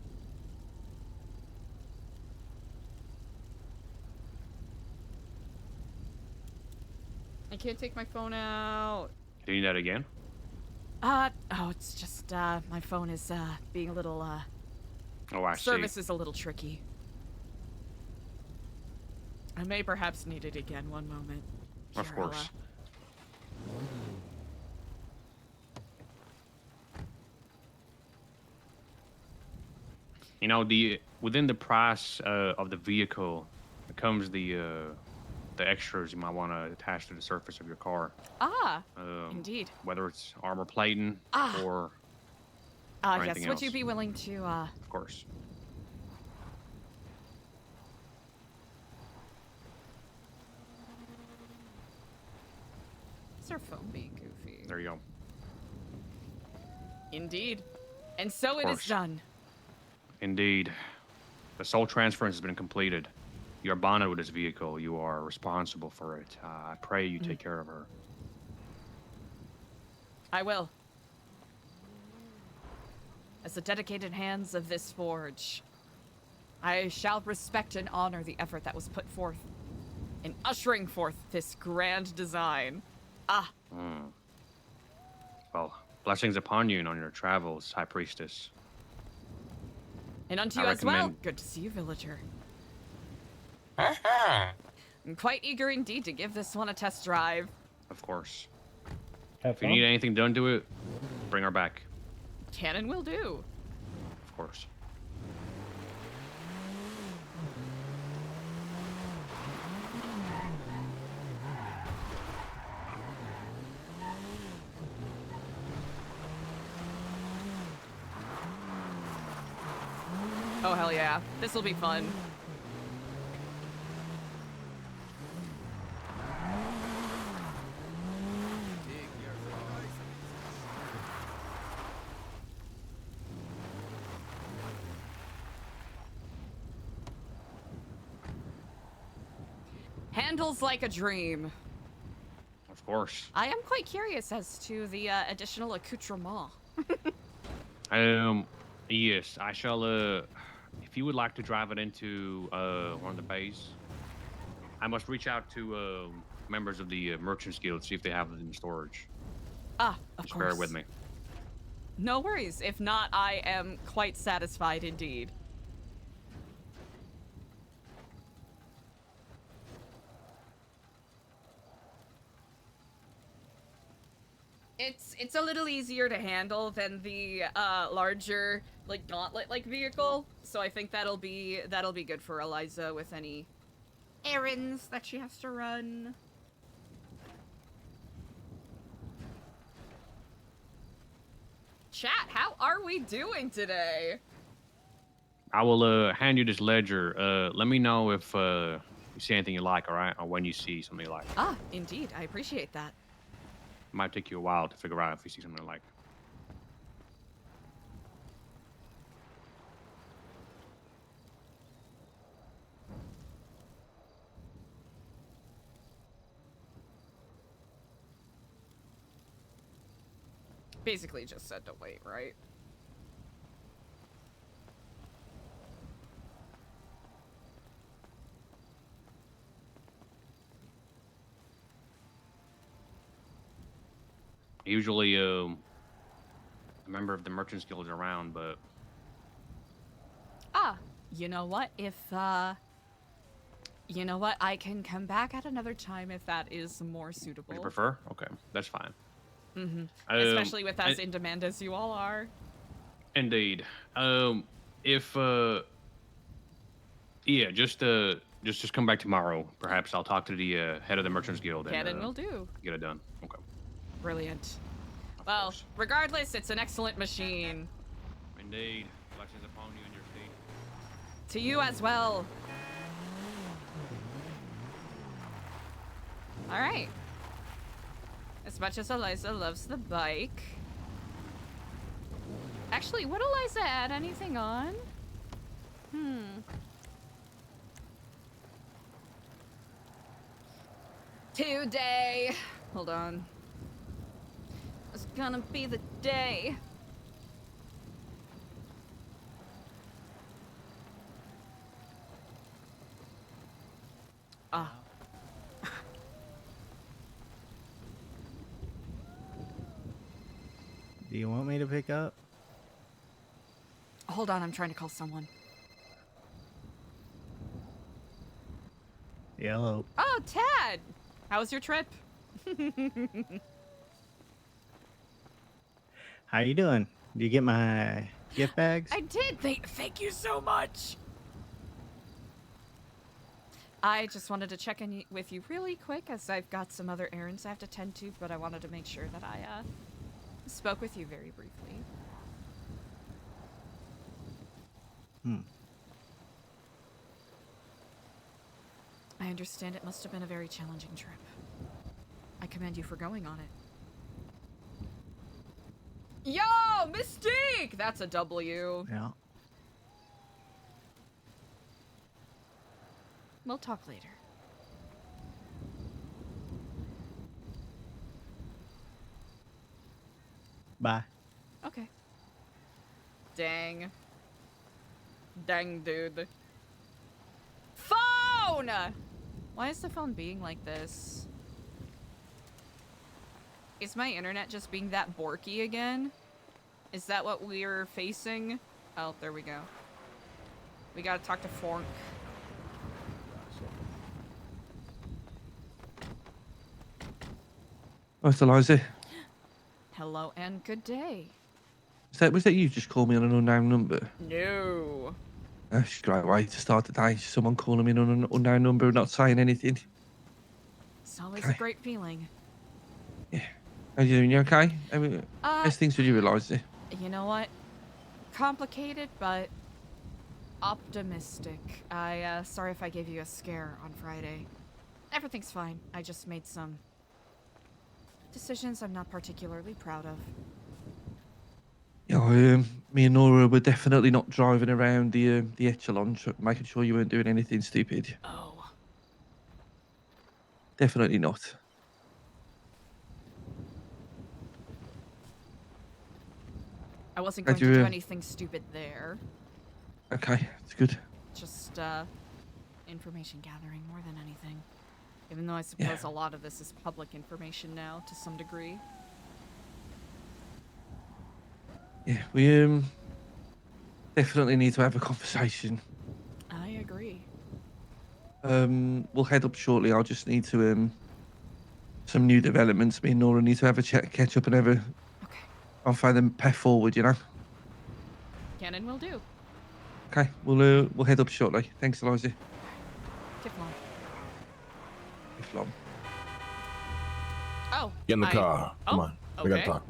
I can't take my phone out. Do you need that again? Oh, it's just, my phone is, being a little, Oh, I see. service is a little tricky. I may perhaps need it again. One moment. Of Here, I'll, course. You know, within the price of the vehicle comes the extras you might want to attach to the surface of your car. Indeed. Whether it's armor plating or Yes. anything Would you else. be willing to, Of course. Is our phone being goofy? There you go. Indeed. And so it is course. done. Indeed. The soul transference has been completed. You are bonded with this vehicle. You are responsible for it. I pray you take care of her. I will. As the dedicated hands of this forge, I shall respect and honor the effort that was put forth in ushering forth this grand design. Well, blessings upon you and on your travels, High Priestess. And unto I you as well. recommend- Good to see you, villager. I'm quite eager indeed to give this one a test drive. Of course. Have If you need anything done to it, bring her back. Can and will do. Of course. Oh, hell yeah. This will be fun. Handles like a dream. Of course. I am quite curious as to the additional accoutrement. Yes, I shall, if you would like to drive it into, one of the bays, I must reach out to, members of the Merchants Guild, see if they have it in storage. Of Just course. bear with me. No worries. If not, I am quite satisfied indeed. It's a little easier to handle than the larger like gauntlet-like vehicle, so I think that'll be good for Eliza with any errands that she has to run. Chat, how are we doing today? I will hand you this ledger. Let me know if you see anything you like, all right? Or when you see something you like. Ah, indeed. I appreciate that. It might take you a while to figure out if you see something you like. Basically just said to wait, right? Usually, a member of the Merchants Guild is around, but... Ah, you know what? You know what? I can come back at another time if that is more suitable. Would you prefer? Okay, that's fine. Mm-hmm. Especially with as in demand as you all are. Indeed. If yeah, just come back tomorrow. Perhaps I'll talk to the head of the Merchants Guild Cannon will do. Get it done. Okay. Brilliant. Well, regardless, it's an excellent machine. Indeed. Blessings upon you and your feet. To you as well. All right. As much as Eliza loves the bike. Actually, would Eliza add anything on? Today. Hold on. It's gonna be the day. Ah. Do you want me to pick up? Hold on, I'm trying to call someone. Hello. Oh, Tad! How was your trip? How you doing? Did you get my gift bags? I did! Thank you so much! I just wanted to check in with you really quick as I've got some other errands I have to tend to, but I wanted to make sure that I spoke with you very briefly. I understand it must have been a very challenging trip. I commend you for going on it. Yo, Mystique! That's a W. Yeah. We'll talk later. Bye. Okay. Dang. Dang, dude. Phone! Why is the phone being like this? Is my internet just being that borky again? Is that what we're facing? Oh, there we go. We gotta talk to Fork. Oh, it's Eliza. Hello and good day. Was that you just called me on an unknown number? No. That's a great way to start the day. Someone calling me on an unknown number and not saying anything. It's always a great feeling. Yeah. How you doing? You okay? I mean, best things with you, Eliza. You know what? Complicated, but optimistic. Sorry if I gave you a scare on Friday. Everything's fine. I just made some decisions I'm not particularly proud of. Yeah, me and Nora were definitely not driving around the echelon, making sure you weren't doing anything stupid. Oh. Definitely not. I wasn't going to do anything stupid there. Okay, it's good. Just, information gathering more than anything. Even though I suppose a lot of this is public information now, to some degree. Yeah, we definitely need to have a conversation. I agree. We'll head up shortly. I'll just need to some new developments. Me and Nora need to have a catch up and have a. Okay. I'll find a path forward. You know. Cannon will do. Okay, we'll head up shortly. Thanks, Eliza. Tiflon. Tiflon. Oh. Get in the car. Come on. We gotta talk.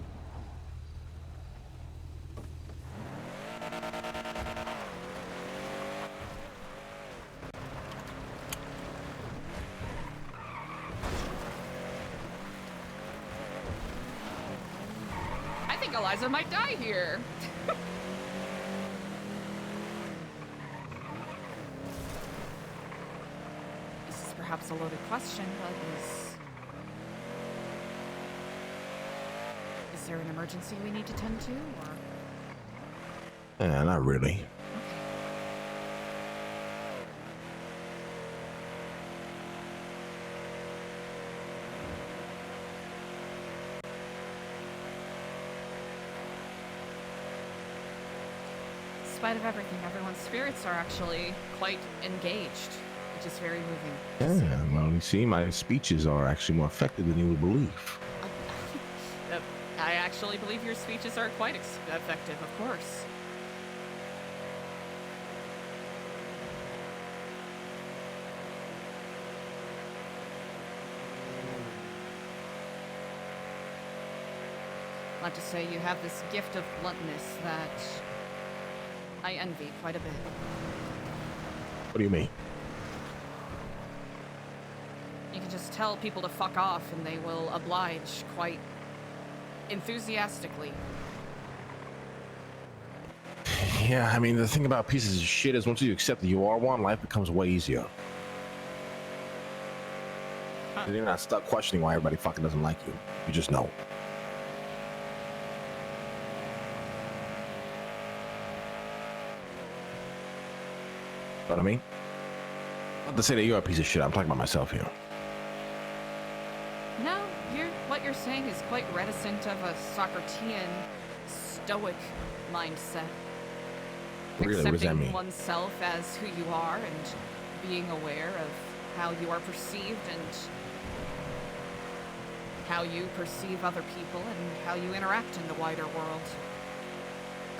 I think Eliza might die here. This is perhaps a loaded question, but is there an emergency we need to tend to, or? Not really. In spite of everything, everyone's spirits are actually quite engaged, which is very moving. Yeah, well, you see, my speeches are actually more effective than you would believe. I actually believe your speeches are quite effective, of course. Not to say you have this gift of bluntness that I envy quite a bit. What do you mean? You can just tell people to fuck off and they will oblige quite enthusiastically. Yeah, I mean, the thing about pieces of shit is once you accept that you are one, life becomes way easier. You're not stuck questioning why everybody fucking doesn't like you. You just know. Know what I mean? Not to say that you're a piece of shit. I'm talking about myself here. No, what you're saying is quite reticent of a Socratean, stoic mindset. Really, what does that mean? Accepting oneself as who you are and being aware of how you are perceived and how you perceive other people and how you interact in the wider world.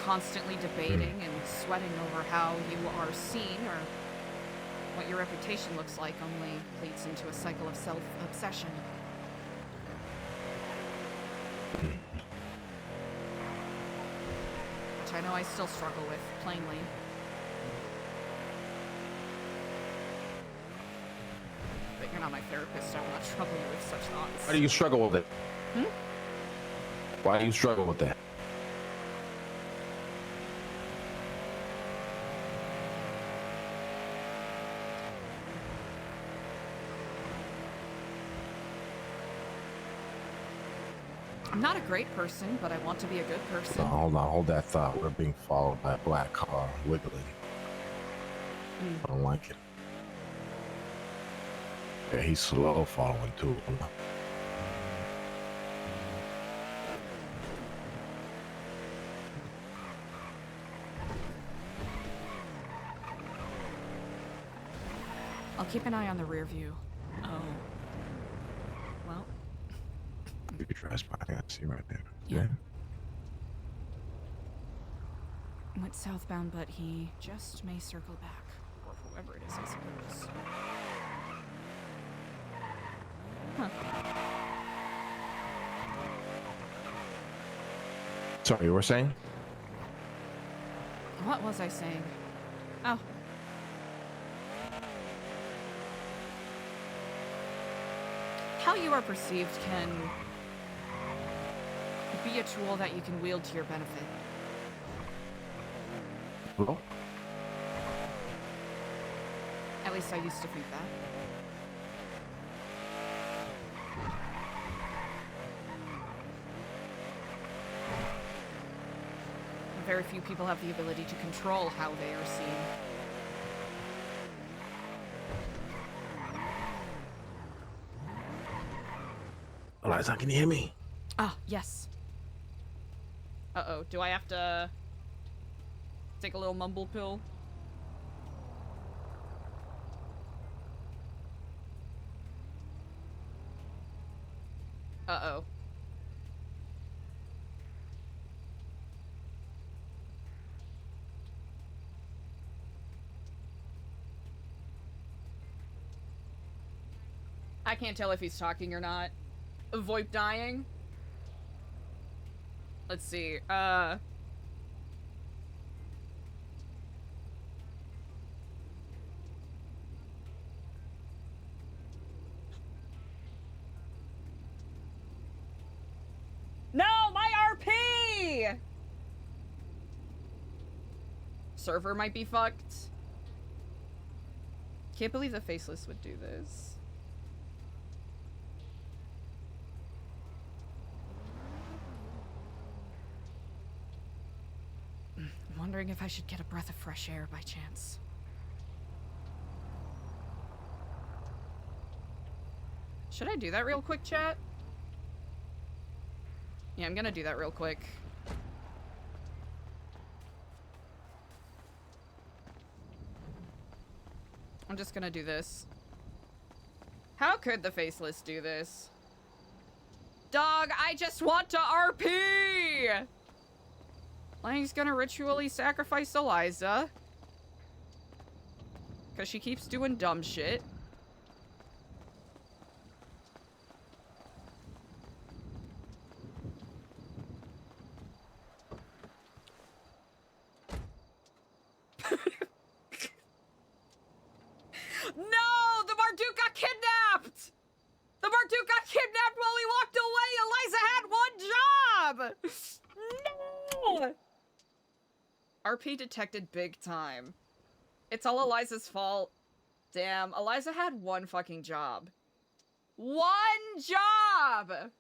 Constantly debating and sweating over how you are seen or what your reputation looks like only leads into a cycle of self-obsession. Which I know I still struggle with, plainly. But you're not my therapist, I will not trouble you with such thoughts. Why do you struggle with it? Hmm? Why do you struggle with that? I'm not a great person, but I want to be a good person. No, hold on, hold that thought. We're being followed by a black car, wiggling. I don't like it. Yeah, he's slow following too. I'll keep an eye on the rear view. Oh. Well. You can try spotting. I see right there. Yeah. Went southbound, but he just may circle back. Or whoever it is, I suppose. Huh. Sorry, you were saying? What was I saying? Oh. How you are perceived can be a tool that you can wield to your benefit. Hello? At least I used to think that. Very few people have the ability to control how they are seen. Eliza, can you hear me? Ah, yes. Uh-oh, do I have to take a little mumble pill? Uh-oh. I can't tell if he's talking or not. VoIP dying? Let's see, No, my RP! Server might be fucked. Can't believe the Faceless would do this. I'm wondering if I should get a breath of fresh air by chance. Should I do that real quick, chat? Yeah, I'm gonna do that real quick. I'm just gonna do this. How could the Faceless do this? Dog, I just want to RP! Lang's gonna ritually sacrifice Eliza. Because she keeps doing dumb shit. No! The Marduk got kidnapped! The Marduk got kidnapped while he walked away! Eliza had one job! No! RP detected big time. It's all Eliza's fault. Damn, Eliza had one fucking job. One job!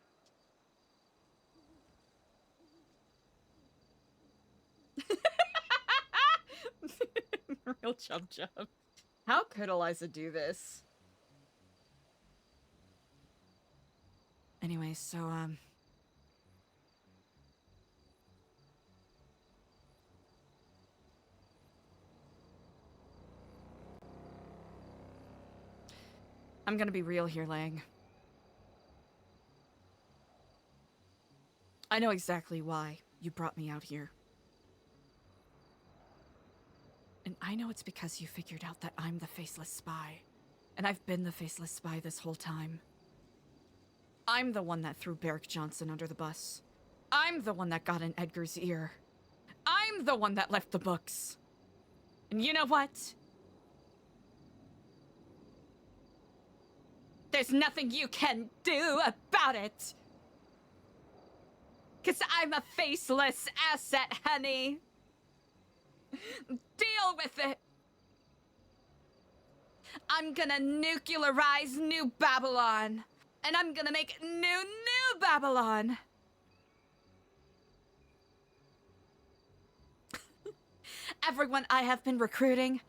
Real chub chub. How could Eliza do this? Anyway, so, I'm gonna be real here, Lang. I know exactly why you brought me out here. And I know it's because you figured out that I'm the Faceless Spy. And I've been the Faceless Spy this whole time. I'm the one that threw Barrick Johnson under the bus. I'm the one that got in Edgar's ear. I'm the one that left the books. And you know what? There's nothing you can do about it. 'Cause I'm a faceless asset, honey. Deal with it. I'm gonna nuclearize New Babylon. And I'm gonna make new Babylon. Everyone I have been recruiting,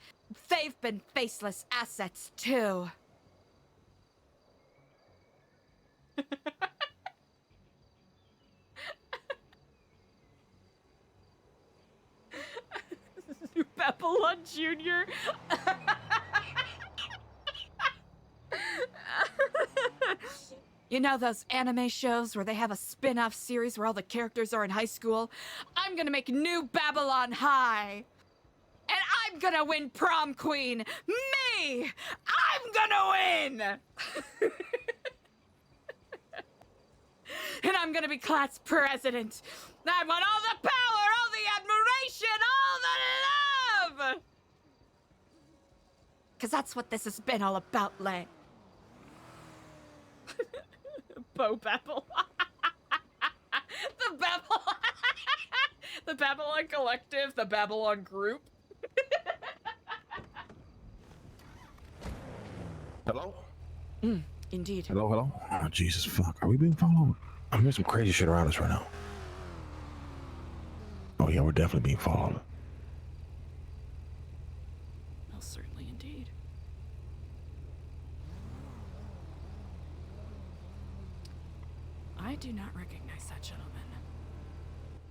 they've been faceless assets too. New Babylon Jr. You know those anime shows where they have a spin-off series where all the characters are in high school? I'm gonna make New Babylon High. And I'm gonna win prom queen. Me! I'm gonna win! And I'm gonna be class president. I want all the power, all the admiration, all the love! 'Cause that's what this has been all about, Lay. Bo Babylon. The Babylon. The Babylon Collective, the Babylon Group. Hello? Indeed. Hello, hello? Oh, Jesus, fuck. Are we being followed? I'm hearing some crazy shit around us right now. Oh, yeah, we're definitely being followed. Well, certainly indeed. I do not recognize that gentleman.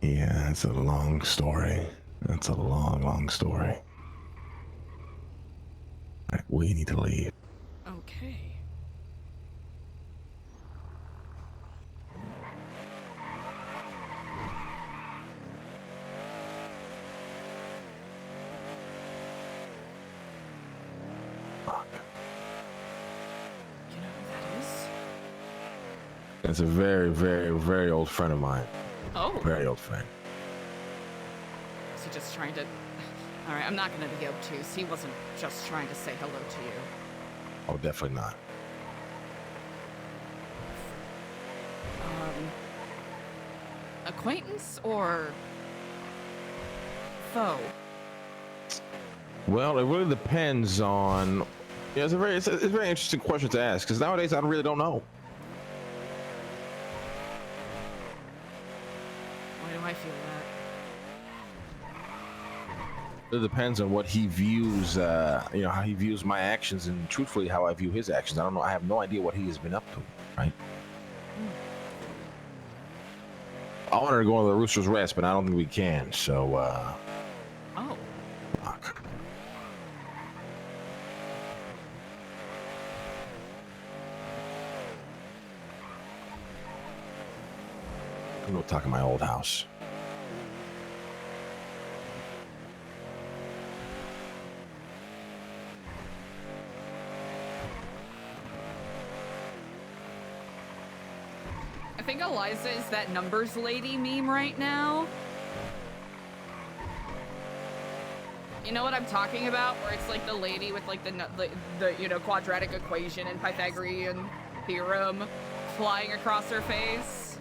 Yeah, it's a long story. That's a long, long story. All right, we need to leave. Okay. It's a very, very, very old friend of mine. Oh. Very old friend. Is he just trying to... All right, I'm not going to be obtuse. He wasn't just trying to say hello to you. Oh, definitely not. Acquaintance or foe? Well, it really depends on. Yeah, it's a very interesting question to ask because nowadays I really don't know. Why do I feel that? It depends on what he views, you know, how he views my actions, and truthfully, how I view his actions. I don't know. I have no idea what he has been up to, right? I wanted to go on the Rooster's Rest, but I don't think we can. So, Oh. Fuck. I'm gonna talk in my old house. I think Eliza is that numbers lady meme right now. You know what I'm talking about? Where it's like the lady with like the you know, quadratic equation and Pythagorean theorem flying across her face.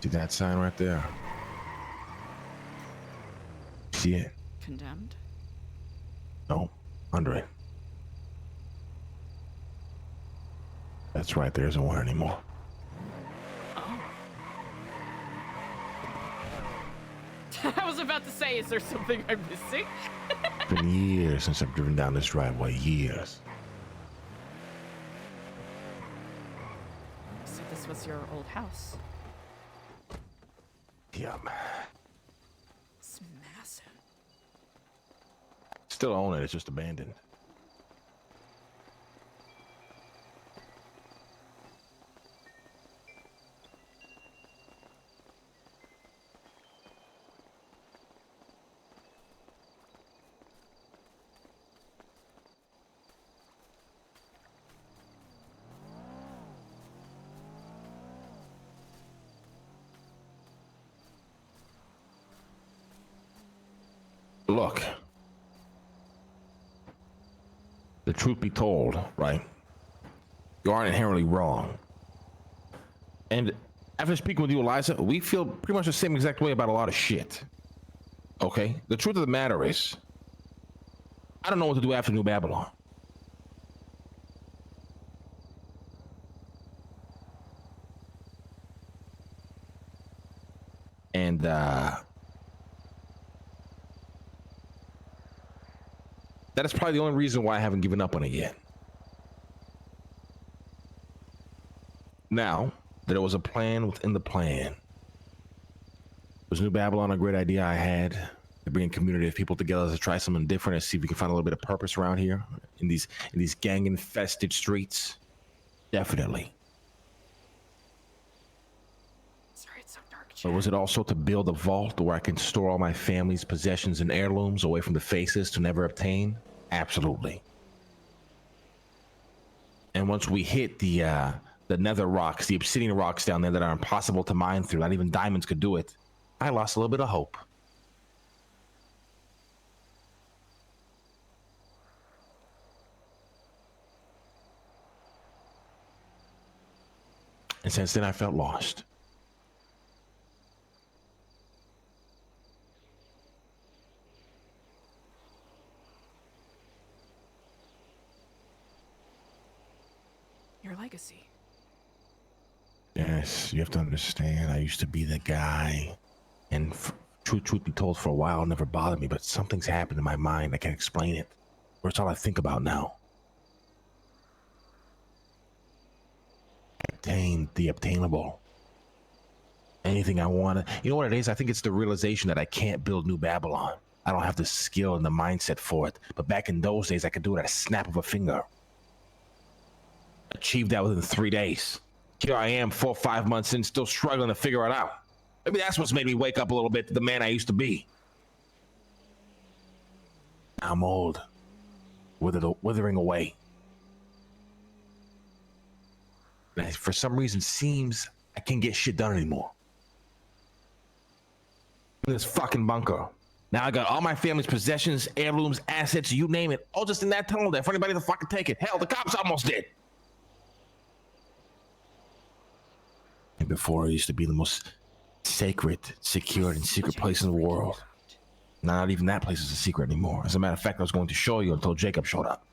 See that sign right there? See it? Condemned? No, under it. That's right, there isn't one anymore. Oh. I was about to say, is there something I'm missing? It's been years since I've driven down this driveway, years. So this was your old house? Yep. It's massive. Still own it, it's just abandoned. Look, the truth be told, right? You aren't inherently wrong. And after speaking with you, Eliza, we feel pretty much the same exact way about a lot of shit. Okay? The truth of the matter is, I don't know what to do after New Babylon. And, that is probably the only reason why I haven't given up on it yet. Now, there was a plan within the plan. Was New Babylon a great idea I had to bring a community of people together to try something different and see if we can find a little bit of purpose around here in these gang-infested streets? Definitely. Sorry, it's so dark. Or was it also to build a vault where I can store all my family's possessions and heirlooms away from the faces to never obtain? Absolutely. And once we hit the nether rocks, the obsidian rocks down there that are impossible to mine through, not even diamonds could do it, I lost a little bit of hope. And since then, I felt lost. Your legacy. Yes, you have to understand, I used to be the guy, and truth be told, for a while, it never bothered me, but something's happened in my mind, I can't explain it, or it's all I think about now. I obtained the obtainable. Anything I want. You know what it is? I think it's the realization that I can't build New Babylon. I don't have the skill and the mindset for it, but back in those days, I could do it at a snap of a finger. Achieved that within 3 days. Here I am 4 or 5 months in, still struggling to figure it out. Maybe that's what's made me wake up a little bit to the man I used to be. I'm old. withering away. And for some reason, seems I can't get shit done anymore. This fucking bunker. Now I got all my family's possessions, heirlooms, assets, you name it, all just in that tunnel there for anybody to fucking take it. Hell, the cops almost did. And before, it used to be the most sacred, secured, and secret place in the world. Not even that place is a secret anymore. As a matter of fact, I was going to show you until Jacob showed up.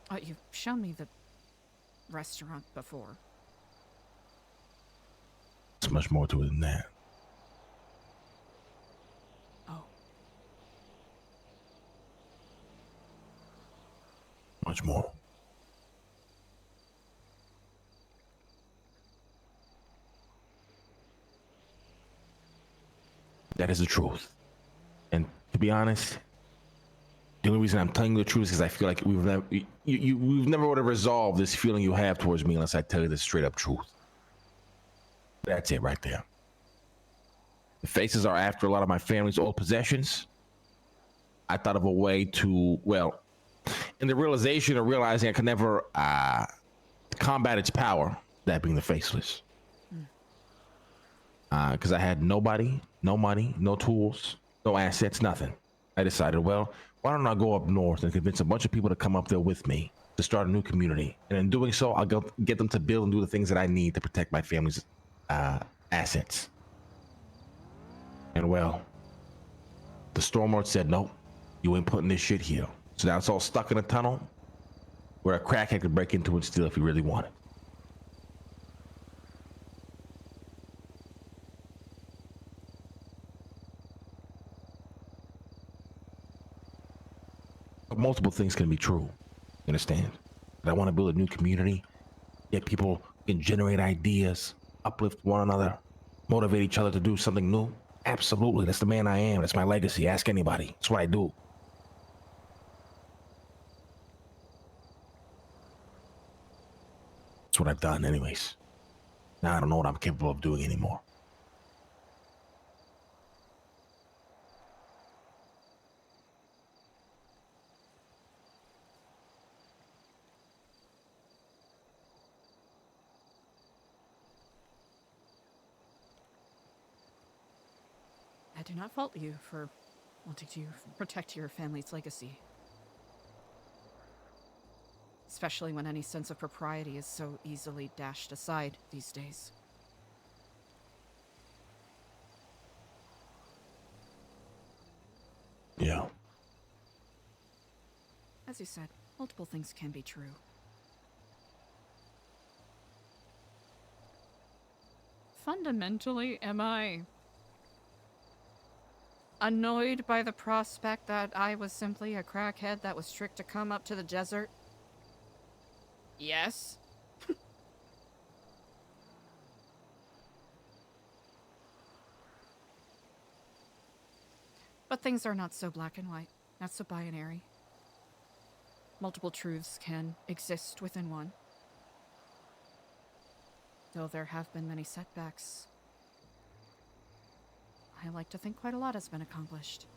Oh, you've shown me the restaurant before. There's much more to it than that. Oh. Much more. That is the truth. And to be honest, the only reason I'm telling you the truth is because I feel like we've never would have resolved this feeling you have towards me unless I tell you the straight up truth. That's it right there. The faces are after a lot of my family's old possessions. I thought of a way to, well, in the realization of realizing I could never combat its power, that being the faceless. Because I had nobody, no money, no tools, no assets, nothing. I decided, well, why don't I go up north and convince a bunch of people to come up there with me to start a new community? And in doing so, I'll get them to build and do the things that I need to protect my family's assets. And well, the Stormlord said, nope, you ain't putting this shit here. So now it's all stuck in a tunnel where a crackhead could break into and steal if he really wanted. Multiple things can be true, you understand? But I want to build a new community, get people can generate ideas, uplift one another, motivate each other to do something new. Absolutely, that's the man I am. That's my legacy. Ask anybody. That's what I do. That's what I've done anyways. Now I don't know what I'm capable of doing anymore. I do not fault you for wanting to protect your family's legacy. Especially when any sense of propriety is so easily dashed aside these days. Yeah. As you said, multiple things can be true. Fundamentally, am I annoyed by the prospect that I was simply a crackhead that was tricked to come up to the desert? Yes. But things are not so black and white, not so binary. Multiple truths can exist within one. Though there have been many setbacks, I like to think quite a lot has been accomplished.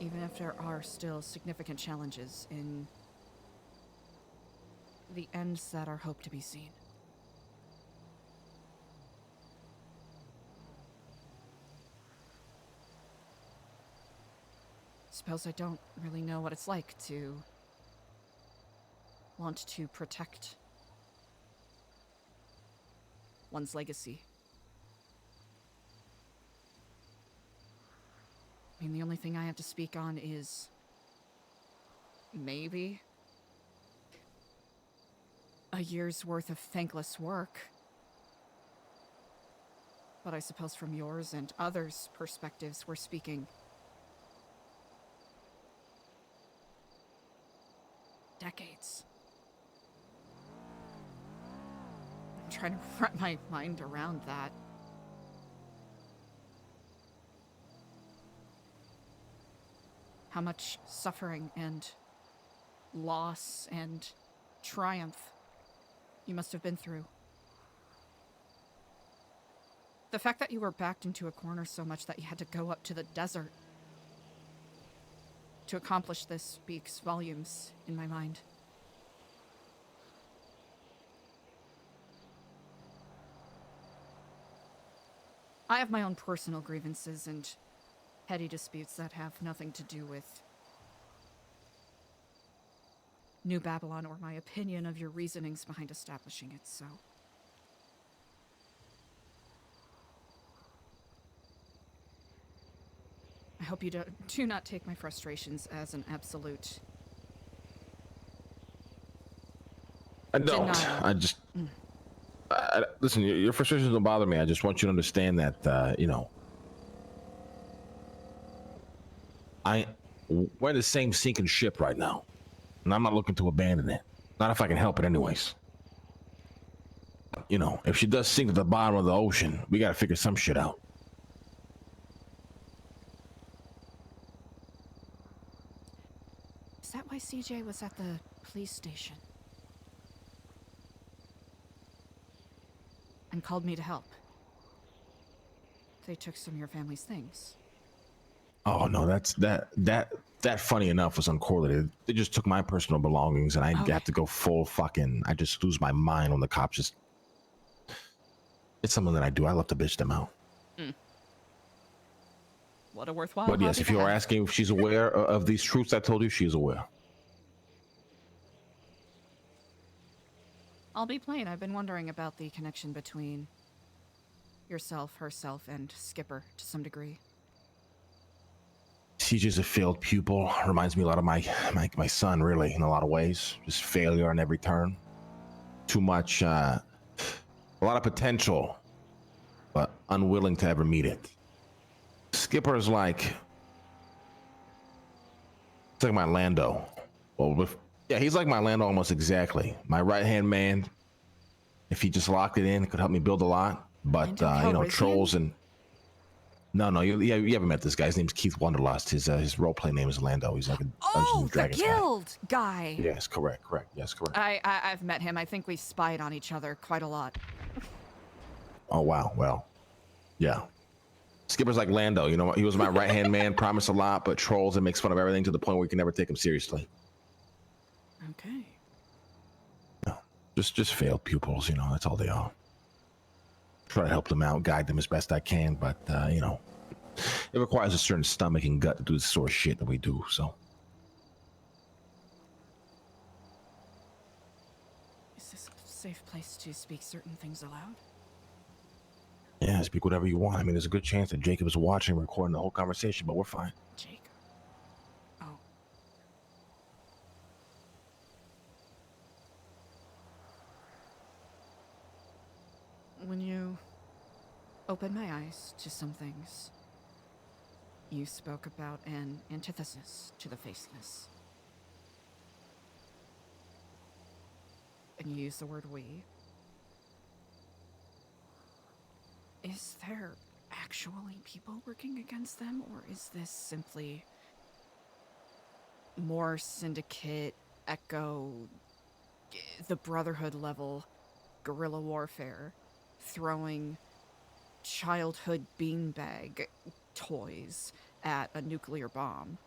Even if there are still significant challenges in the ends that are hoped to be seen. Suppose I don't really know what it's like to want to protect one's legacy. I mean, the only thing I have to speak on is maybe a year's worth of thankless work. But I suppose from yours and others' perspectives, we're speaking decades. I'm trying to wrap my mind around that. How much suffering and loss and triumph you must have been through. The fact that you were backed into a corner so much that you had to go up to the desert to accomplish this speaks volumes in my mind. I have my own personal grievances and petty disputes that have nothing to do with New Babylon or my opinion of your reasonings behind establishing it, so... I hope you do not take my frustrations as an absolute... I don't. denial. I just... listen, your frustrations don't bother me. I just want you to understand that, you know... we're in the same sinking ship right now. And I'm not looking to abandon it. Not if I can help it anyways. You know, if she does sink to the bottom of the ocean, we gotta figure some shit out. Is that why CJ was at the police station? And called me to help? They took some of your family's things. Oh no, that funny enough was uncorrelated. They just took my personal belongings and I have to go full fucking, I just lose my mind when the cops just... It's something that I do. I love to bitch them out. What a worthwhile But yes, hobby if to you are have. asking if she's aware of these truths I told you, she's aware. I'll be plain, I've been wondering about the connection between yourself, herself, and Skipper to some degree. CJ's a failed pupil. Reminds me a lot of my son, really, in a lot of ways. Just failure on every turn. Too much, a lot of potential, but unwilling to ever meet it. Skipper's like, it's like my Lando. Well, yeah, he's like my Lando almost exactly. My right-hand man. If he just locked it in, it could help me build a lot. But, you know, trolls and... No, you haven't met this guy. His name's Keith Wonderlust. His roleplay name is Lando. He's like a Dungeons and The Dragons guild guy. Yes, correct. Yes, correct. I've met him. I think we spied on each other quite a lot. Oh, wow. Well, yeah. Skipper's like Lando. You know, he was my right-hand man, promised a lot, but trolls and makes fun of everything to the point where you can never take him seriously. Okay. No, just failed pupils, you know, that's all they are. Try to help them out, guide them as best I can, but, you know, it requires a certain stomach and gut to do the sort of shit that we do, so. Is this a safe place to speak certain things aloud? Yeah, speak whatever you want. I mean, there's a good chance that Jacob is watching and recording the whole conversation, but we're fine. Jacob. Oh. When you opened my eyes to some things, you spoke about an antithesis to the faceless. And you used the word we. Is there actually people working against them, or is this simply more syndicate, echo, the Brotherhood level guerrilla warfare, throwing childhood beanbag toys at a nuclear bomb?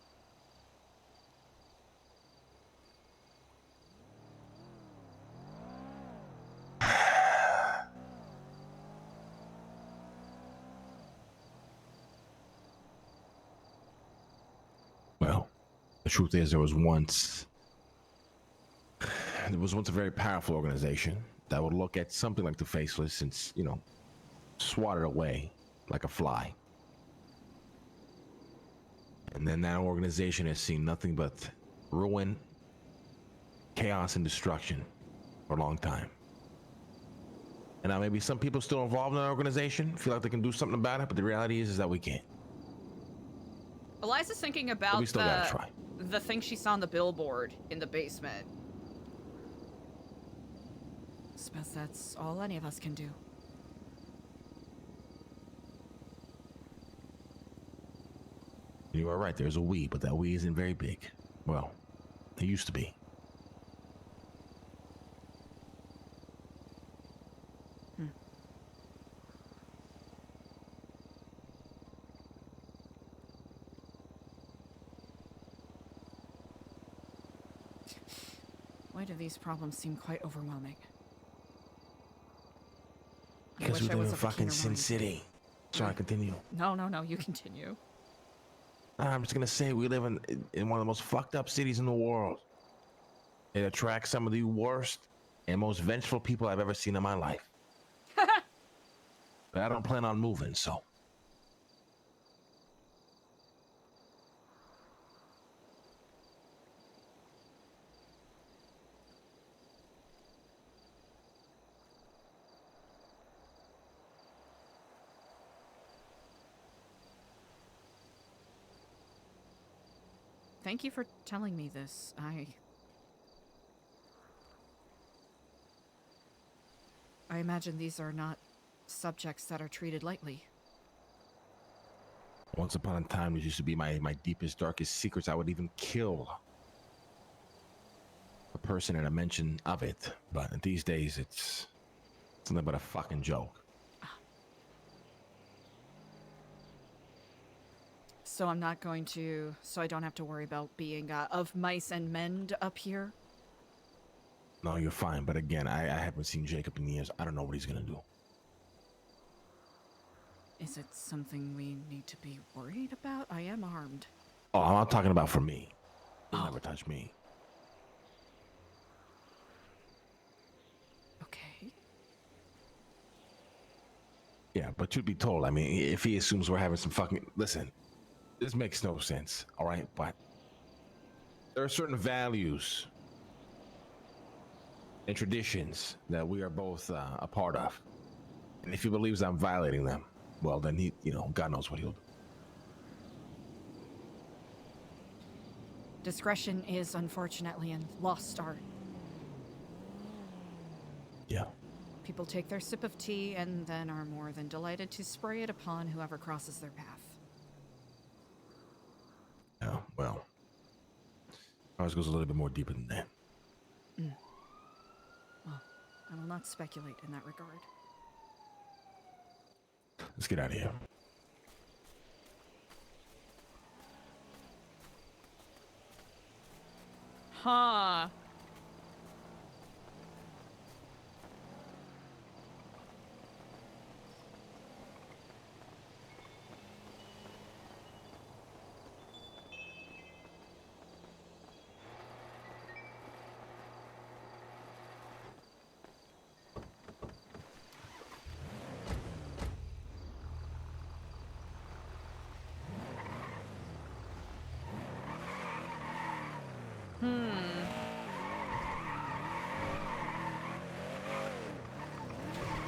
Well, the truth is there was once a very powerful organization that would look at something like the Faceless and, you know, swat it away like a fly. And then that organization has seen nothing but ruin, chaos, and destruction for a long time. And now maybe some people still involved in that organization feel like they can do something about it, but the reality is that we can't. Eliza's thinking But about we still gotta try. the thing she saw on the billboard in the basement. Suppose that's all any of us can do. You are right, there's a we, but that we isn't very big. Well, it used to be. Why do these problems seem quite overwhelming? I Because we wish I live was in of a fucking keener Sin mind. City. Sorry, continue. No, you continue. I'm just gonna say we live in one of the most fucked up cities in the world. It attracts some of the worst and most vengeful people I've ever seen in my life. But I don't plan on moving, so. Thank you for telling me this. I imagine these are not subjects that are treated lightly. Once upon a time, this used to be my deepest, darkest secrets. I would even kill a person at a mention of it. But these days, it's nothing but a fucking joke. So I'm not going to... So I don't have to worry about being of mice and men up here? No, you're fine. But again, I haven't seen Jacob in years. I don't know what he's gonna do. Is it something we need to be worried about? I am armed. Oh, I'm not talking about for me. He'll never touch me. Okay. Yeah, but truth be told, I mean, if he assumes we're having some fucking... Listen, this makes no sense, all right? But there are certain values and traditions that we are both a part of. And if he believes I'm violating them, well, then he, God knows what he'll do. Discretion is unfortunately a lost art. Yeah. People take their sip of tea and then are more than delighted to spray it upon whoever crosses their path. Yeah, well, ours goes a little bit more deeper than that. Well, I will not speculate in that regard. Let's get out of here. Huh.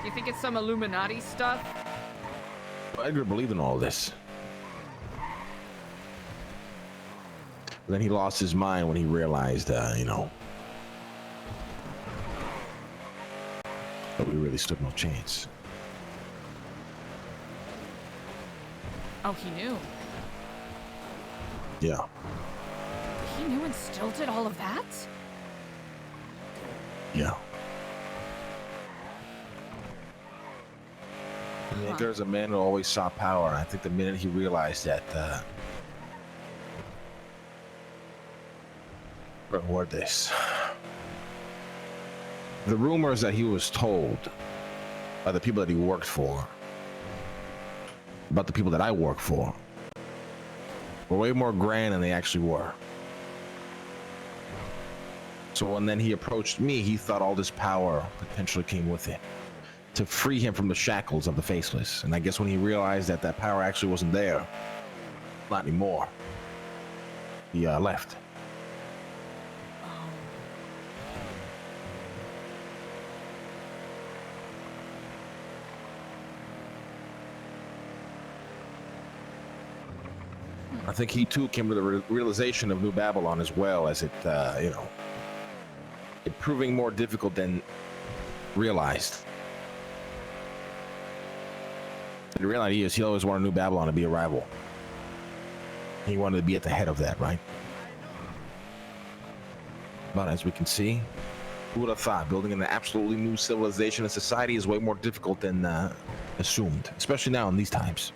You think it's some Illuminati stuff? Edgar believed in all this. Then he lost his mind when he realized, that we really stood no chance. Oh, he knew. Yeah. He knew and still did all of that? Yeah. There's a man who always saw power. I think the minute he realized that, reward this. The rumors that he was told by the people that he worked for, about the people that I work for, were way more grand than they actually were. So when then he approached me, he thought all this power potentially came with it, to free him from the shackles of the Faceless. And I guess when he realized that that power actually wasn't there, not anymore, he left. I think he too came to the realization of New Babylon as well, as it, it proving more difficult than realized. The reality is he always wanted New Babylon to be a rival. He wanted to be at the head of that, right? But as we can see, who would have thought building an absolutely new civilization and society is way more difficult than assumed, especially now in these times.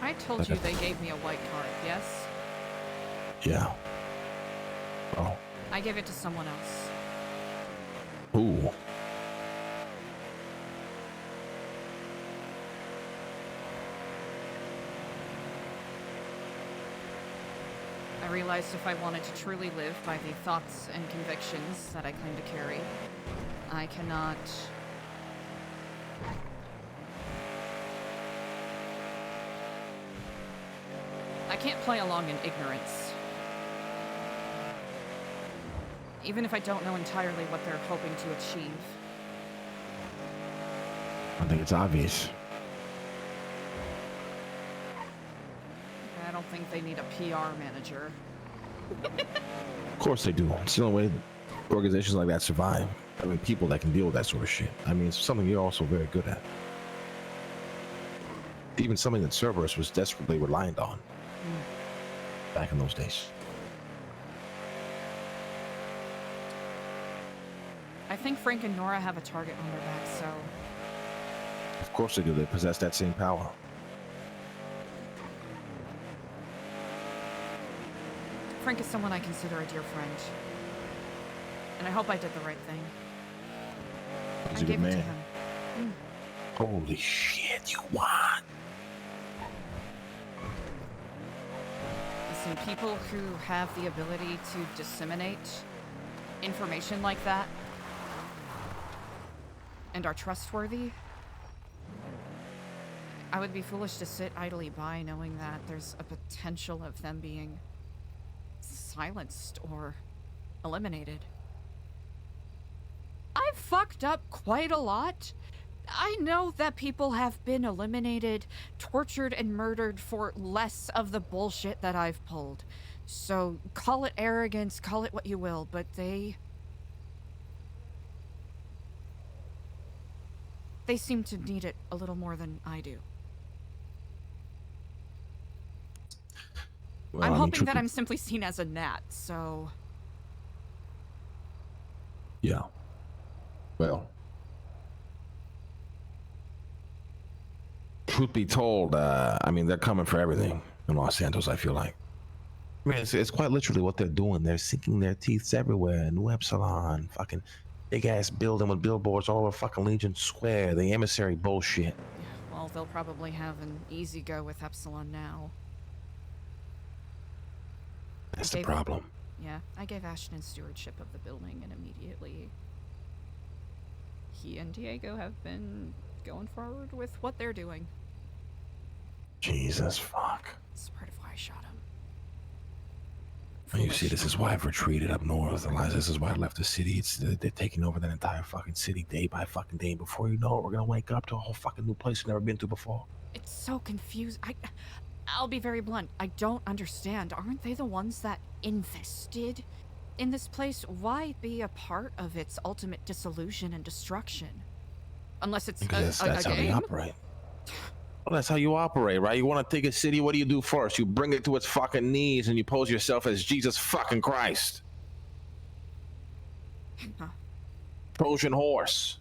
I told you they gave me a white card, yes? Yeah. Oh. I gave it to someone else. Ooh. I realized if I wanted to truly live by the thoughts and convictions that I claim to carry, I cannot... I can't play along in ignorance. Even if I don't know entirely what they're hoping to achieve. I think it's obvious. I don't think they need a PR manager. Of course they do. It's the only way organizations like that survive. I mean, people that can deal with that sort of shit. I mean, it's something you're also very good at. Even something that Cerberus was desperately reliant on back in those days. I think Frank and Nora have a target on their back, so... Of course they do. They possess that same power. Frank is someone I consider a dear friend. And I hope I did the right thing. He's I a good gave it to man. him. Holy shit, you won! Listen, people who have the ability to disseminate information like that and are trustworthy, I would be foolish to sit idly by knowing that there's a potential of them being silenced or eliminated. I've fucked up quite a lot. I know that people have been eliminated, tortured, and murdered for less of the bullshit that I've pulled. So call it arrogance, call it what you will, but they seem to need it a little more than I do. Well, I'm I mean, hoping that I'm simply seen as a gnat, so... Yeah. Well. Truth be told, I mean, they're coming for everything in Los Santos, I feel like. I mean, it's quite literally what they're doing. They're sinking their teeth everywhere. New Epsilon, fucking big-ass building with billboards all over fucking Legion Square. The emissary bullshit. Well, they'll probably have an easy go with Epsilon now. That's the problem. Yeah, I gave Ashton stewardship of the building, and immediately he and Diego have been going forward with what they're doing. Jesus, fuck. That's part of why I shot him. You see, this is why I've retreated up north, Eliza. This is why I left the city. They're taking over that entire fucking city day by fucking day. Before you know it, we're gonna wake up to a whole fucking new place we've never been to before. It's so confused. I'll be very blunt. I don't understand. Aren't they the ones that invested in this place? Why be a part of its ultimate dissolution and destruction? Unless it's because that's a how game? they operate. Well, that's how you operate, right? You want to take a city, what do you do first? You bring it to its fucking knees and you pose yourself as Jesus fucking Christ. Trojan horse.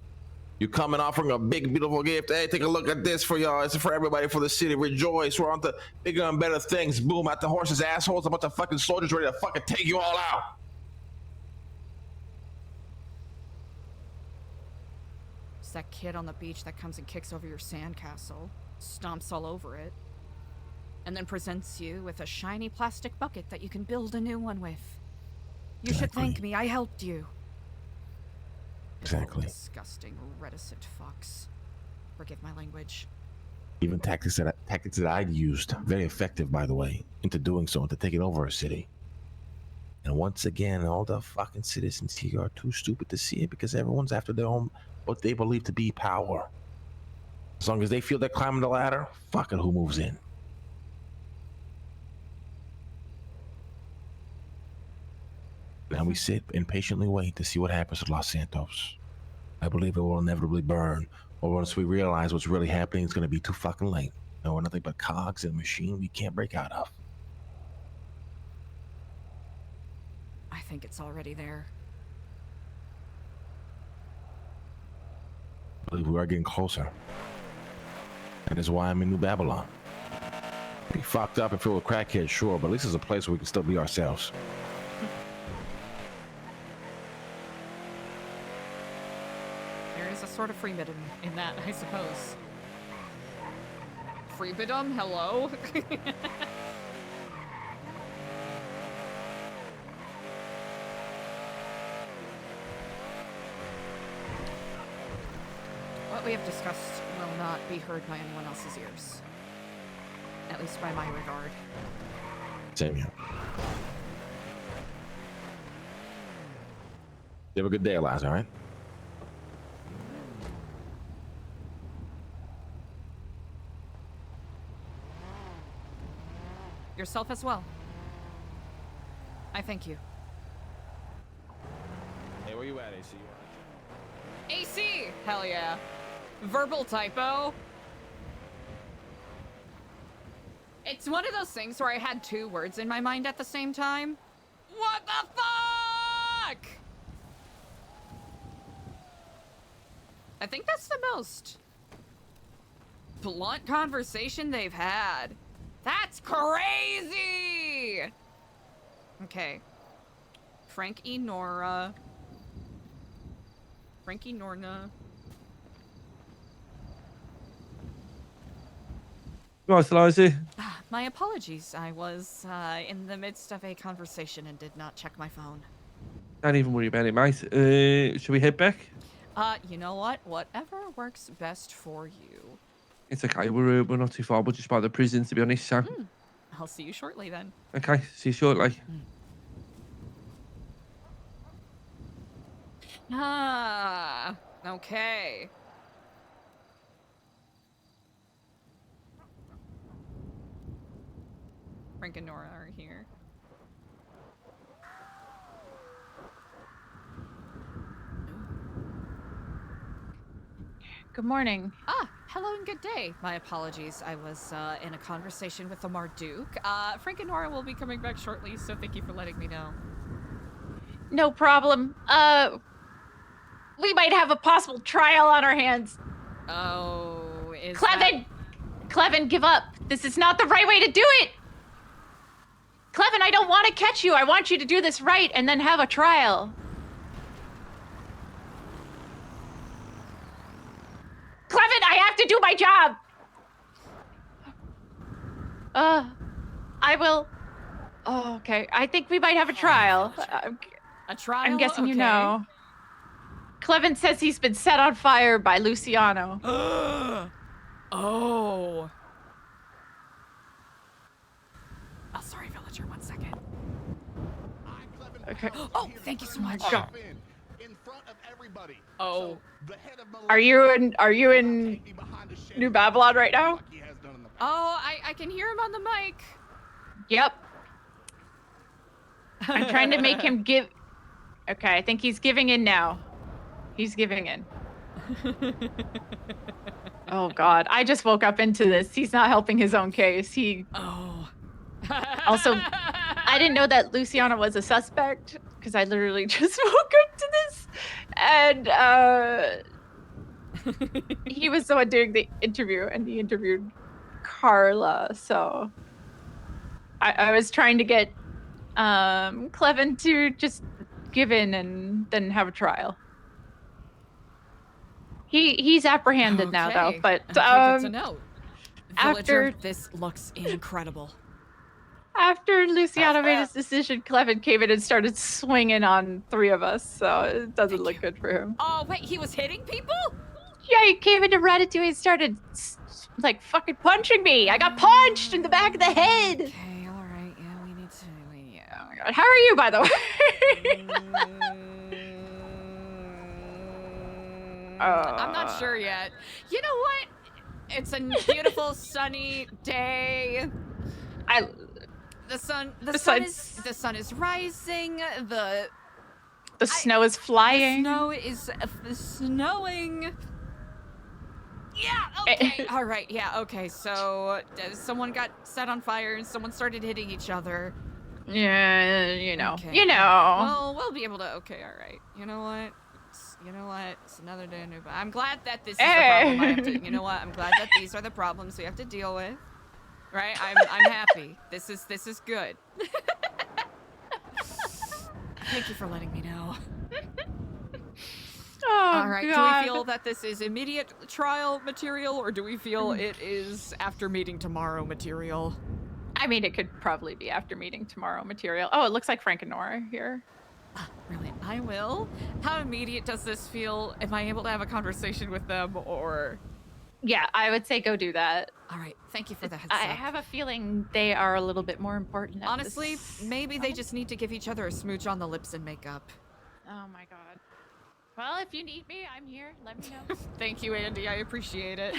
You come and offering a big, beautiful gift. Hey, take a look at this for y'all. It's for everybody, for the city. Rejoice. We're on to bigger and better things. Boom, at the horse's assholes. A bunch of fucking soldiers ready to fucking take you all out. It's that kid on the beach that comes and kicks over your sandcastle, stomps all over it, and then presents you with a shiny plastic bucket that you can build a new one with. You should thank me. I helped you. Exactly. Disgusting, reticent fucks. Forgive my language. Even tactics that I'd used, very effective, by the way, into doing so, into taking over a city. And once again, all the fucking citizens here are too stupid to see it because everyone's after their own, what they believe to be power. As long as they feel they're climbing the ladder, fuck it, who moves in? Now we sit and patiently wait to see what happens to Los Santos. I believe it will inevitably burn, or once we realize what's really happening, it's going to be too fucking late. No, we're nothing but cogs in a machine we can't break out of. I think it's already there. I believe we are getting closer. That is why I'm in New Babylon. Be fucked up and filled with crackheads, sure, but at least it's a place where we can still be ourselves. There is a sort of freedom in that, I suppose. Freedom? Hello? What we have discussed will not be heard by anyone else's ears. At least by my regard. Same here. You have a good day, Eliza, all right? Yourself as well. I thank you. Hey, where you at, AC? AC! Hell yeah. Verbal typo. It's one of those things where I had two words in my mind at the same time. What the fuck? I think that's the most blunt conversation they've had. That's crazy! Okay. Frankie Nora. Frankie Norna. Right, Eliza. My apologies. I was in the midst of a conversation and did not check my phone. Don't even worry about it, mate. Should we head back? You know what? Whatever works best for you. It's okay. We're not too far. We're just by the prison, to be honest. So. I'll see you shortly then. Okay. See you shortly. Ah. Okay. Frank and Nora are here. Good morning. Ah, hello and good day. My apologies. I was in a conversation with the Marduk. Frank and Nora will be coming back shortly, so thank you for letting me know. No problem. We might have a possible trial on our hands. Oh, is Clevin! Clevin, give up. This is not the right way to do it! Clevin, I don't want to catch you. I want you to do this right and then have a trial. Clevin, I have to do my job! I will... Oh, okay. I think we might have a trial. A trial? I'm guessing you Okay. know. Clevin says he's been set on fire by Luciano. Oh. Oh, sorry, villager. 1 second. Okay. Oh, thank you so much. God. Oh. Are you in New Babylon right now? Oh, I can hear him on the mic. Yep. I'm trying to make him give... Okay, I think he's giving in now. He's giving in. Oh, God. I just woke up into this. He's not helping his own case. Oh. Also, I didn't know that Luciano was a suspect because I literally just woke up to this. And he was the one doing the interview, and he interviewed Carla. So I was trying to get Clevin to just give in and then have a trial. He's apprehended now, though. But good to know. Villager, after this looks incredible. After Luciano made his decision, Clevin came in and started swinging on 3 of us. So it doesn't look good for him. Oh wait, he was hitting people? Yeah, he came into Ratatouille and started like fucking punching me. I got punched in the back of the head. Okay, all right. Yeah, we need to. Oh my God, how are you, by the way? I'm not sure yet. You know what? It's a beautiful sunny day. The sun is rising. The snow is flying. The snow is snowing. Yeah. Okay. All right. Yeah. Okay. So someone got set on fire and someone started hitting each other. Yeah. You know. Okay. You know. Well, we'll be able to. Okay. All right. You know what? It's another day. I'm glad that this is the problem I have to. You know what? I'm glad that these are the problems we have to deal with. right? I'm happy. This is good. Thank you for letting me know. Oh, All right. God. Do we feel that this is immediate trial material, or do we feel it is after meeting tomorrow material? I mean, it could probably be after meeting tomorrow material. Oh, it looks like Frank and Nora are here. Brilliant. I will. How immediate does this feel? Am I able to have a conversation with them, or? Yeah, I would say go do that. All right. Thank you for the heads I up. have a feeling they are a little bit more important. Honestly, maybe they just need to give each other a smooch on the lips and make up. Oh my God. Well, if you need me, I'm here. Let me know. Thank you, Andy. I appreciate it.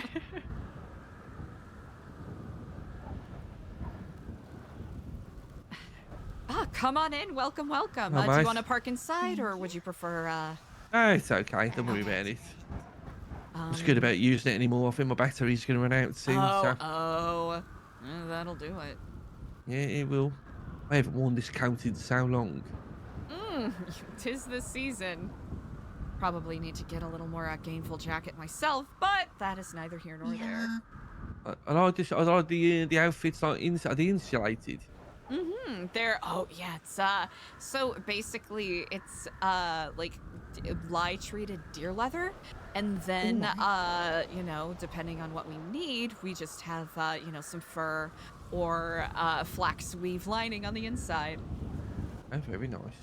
Come on in. Welcome, welcome. Do you want to park inside, or would you prefer? Oh, it's okay. Don't worry about it. What's good about using it anymore? I think my battery's going to run out soon. That'll do it. Yeah, it will. I haven't worn this coat in so long. 'Tis the season. Probably need to get a little more gainful jacket myself, but that is neither here nor there. I like this. I like the outfits. Like are they insulated? They're it's so basically it's like lye treated deer leather, and then you know, depending on what we need, we just have you know, some fur or flax weave lining on the inside. Oh, very nice.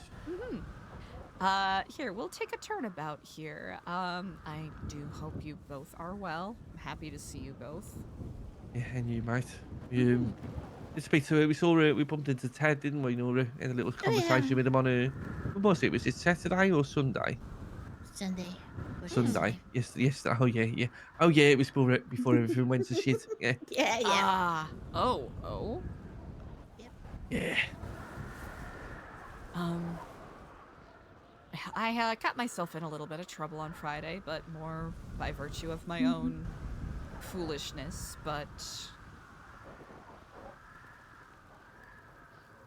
Here, we'll take a turnabout here. I do hope you both are well. I'm happy to see you both. Yeah, and you, mate. Speak to her. We bumped into Ted, didn't we, Nora? Had a little conversation with him on when was it? Was it Saturday or Sunday? Sunday. Sunday. Yes. Oh yeah. Oh yeah, it was before everything went to shit. Yeah. Yeah. Oh. Yep. Yeah. I got myself in a little bit of trouble on Friday, but more by virtue of my own foolishness, but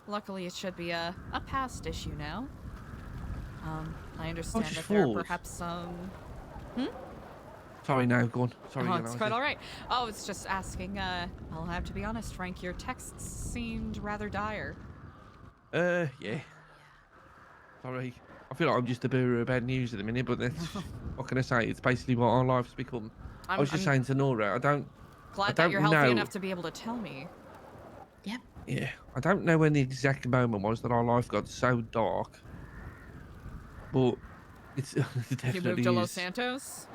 luckily it should be a past issue now. I understand that there are perhaps some... Sorry, no, go on. Sorry, it's quite all right. Oh, it's just asking, I'll have to be honest, Frank, your texts seemed rather dire. Yeah. Sorry. I feel like I'm just a bearer of bad news at the minute, but that's, what can I say? It's basically what our life's become. I was just saying to Nora, I don't that you're healthy enough to be able to tell me. Yep. Yeah, I don't know when the exact moment was that our life got so dark, but it definitely You moved to Los Santos?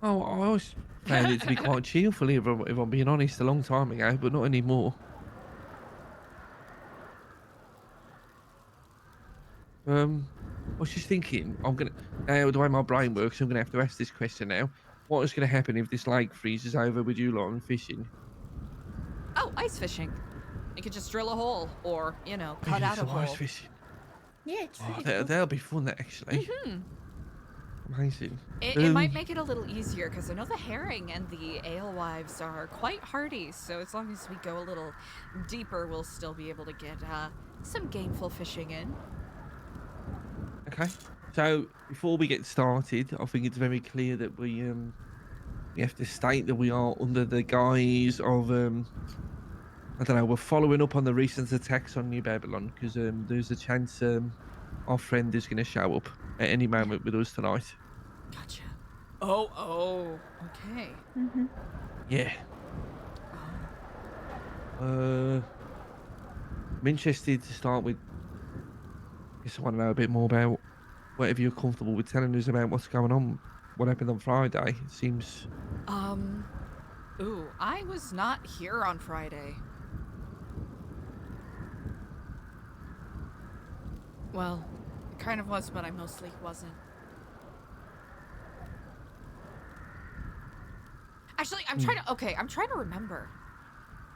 Oh, I always found it to be quite cheerful, if I'm being honest, a long time ago, but not anymore. I was just thinking, the way my brain works, I'm gonna have to ask this question now. What is gonna happen if this lake freezes over with you lot and fishing? Oh, ice fishing. You could just drill a hole, or, you know, cut out a hole. Ice fishing. Yeah, it's That'll be fun, actually. Amazing. It might make it a little easier, because I know the herring and the alewives are quite hardy, so as long as we go a little deeper, we'll still be able to get some gameful fishing in. Okay. So before we get started, I think it's very clear that we have to state that we are under the guise of I don't know, we're following up on the recent attacks on New Babylon, because there's a chance our friend is going to show up at any moment with us tonight. Gotcha. Oh, okay. Yeah. I'm interested to start with. I guess I want to know a bit more about whatever you're comfortable with telling us about what's going on. What happened on Friday? It seems. I was not here on Friday. Well, it kind of was, but I mostly wasn't. Actually, I'm trying to remember.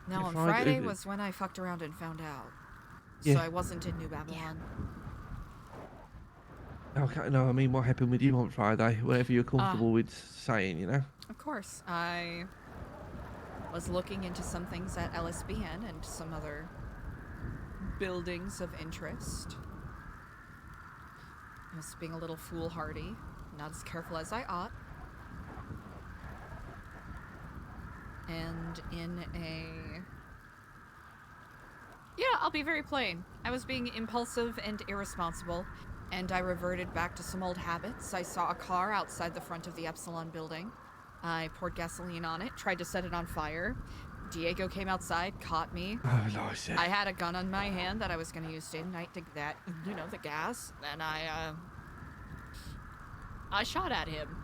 No, Yeah, on Friday- Friday was when I fucked around and found out. So Yeah. I wasn't in New Babylon. Okay, no, I mean, what happened with you on Friday? Whatever you're comfortable with saying, you know? Of course, I was looking into some things at LSBN and some other buildings of interest. I was being a little foolhardy, not as careful as I ought. and in a... Yeah, I'll be very plain. I was being impulsive and irresponsible, and I reverted back to some old habits. I saw a car outside the front of the Epsilon building. I poured gasoline on it, tried to set it on fire. Diego came outside, caught me. Oh, Eliza. I had a gun on my hand that I was going to use to ignite the gas. Then I shot at him.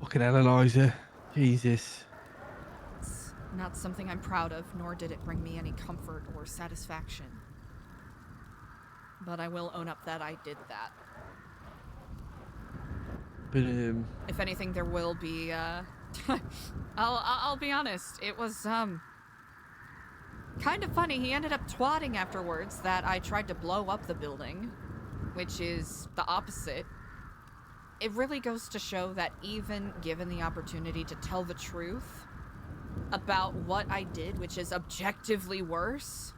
Fucking hell, Eliza. Jesus. It's not something I'm proud of, nor did it bring me any comfort or satisfaction. But I will own up that I did that. But, If anything, there will be, I'll be honest, it was, kind of funny. He ended up twatting afterwards that I tried to blow up the building, which is the opposite. It really goes to show that even given the opportunity to tell the truth about what I did, which is objectively worse,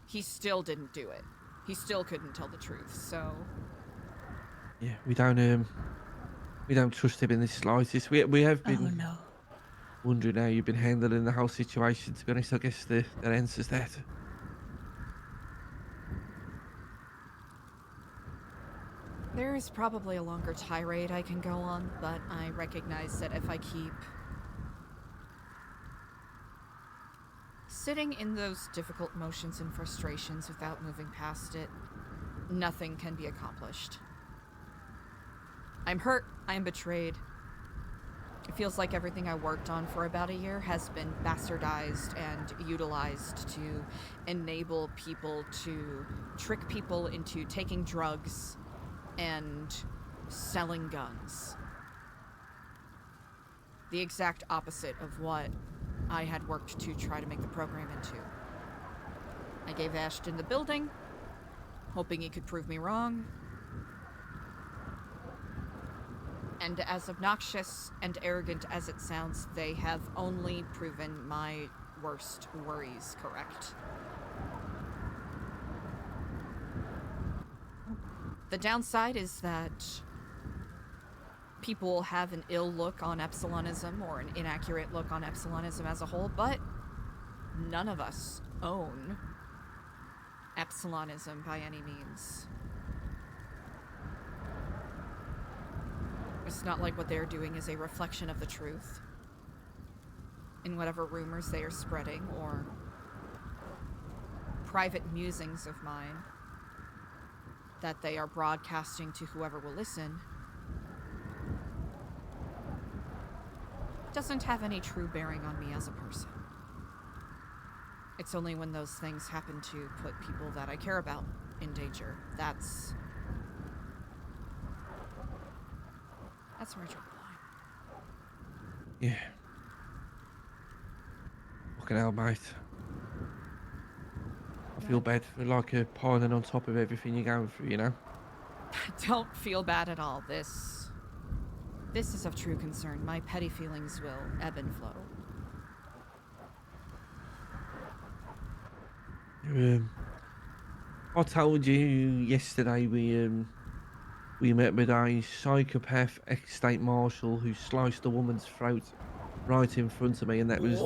he still didn't do it. He still couldn't tell the truth, so... yeah, we don't trust him in the slightest. We have been wondering how you've been handling the whole situation. To be honest, I guess the answer's that. There is probably a longer tirade I can go on, but I recognize that if I keep sitting in those difficult emotions and frustrations without moving past it, nothing can be accomplished. I'm hurt, I am betrayed. It feels like everything I worked on for about a year has been bastardized and utilized to enable people to trick people into taking drugs and selling guns. The exact opposite of what I had worked to try to make the program into. I gave Ashton the building, hoping he could prove me wrong. And as obnoxious and arrogant as it sounds, they have only proven my worst worries correct. The downside is that people have an ill look on Epsilonism or an inaccurate look on Epsilonism as a whole, but none of us own Epsilonism by any means. It's not like what they're doing is a reflection of the truth in whatever rumors they are spreading or private musings of mine that they are broadcasting to whoever will listen. Doesn't have any true bearing on me as a person. It's only when those things happen to put people that I care about in danger. That's where I draw the line. Yeah. Fucking hell, mate. I feel bad for piling on top of everything you're going through, you know? Don't feel bad at all. This is of true concern. My petty feelings will ebb and flow. I told you yesterday we met with a psychopath ex-state marshal who sliced a woman's throat right in front of me, and that was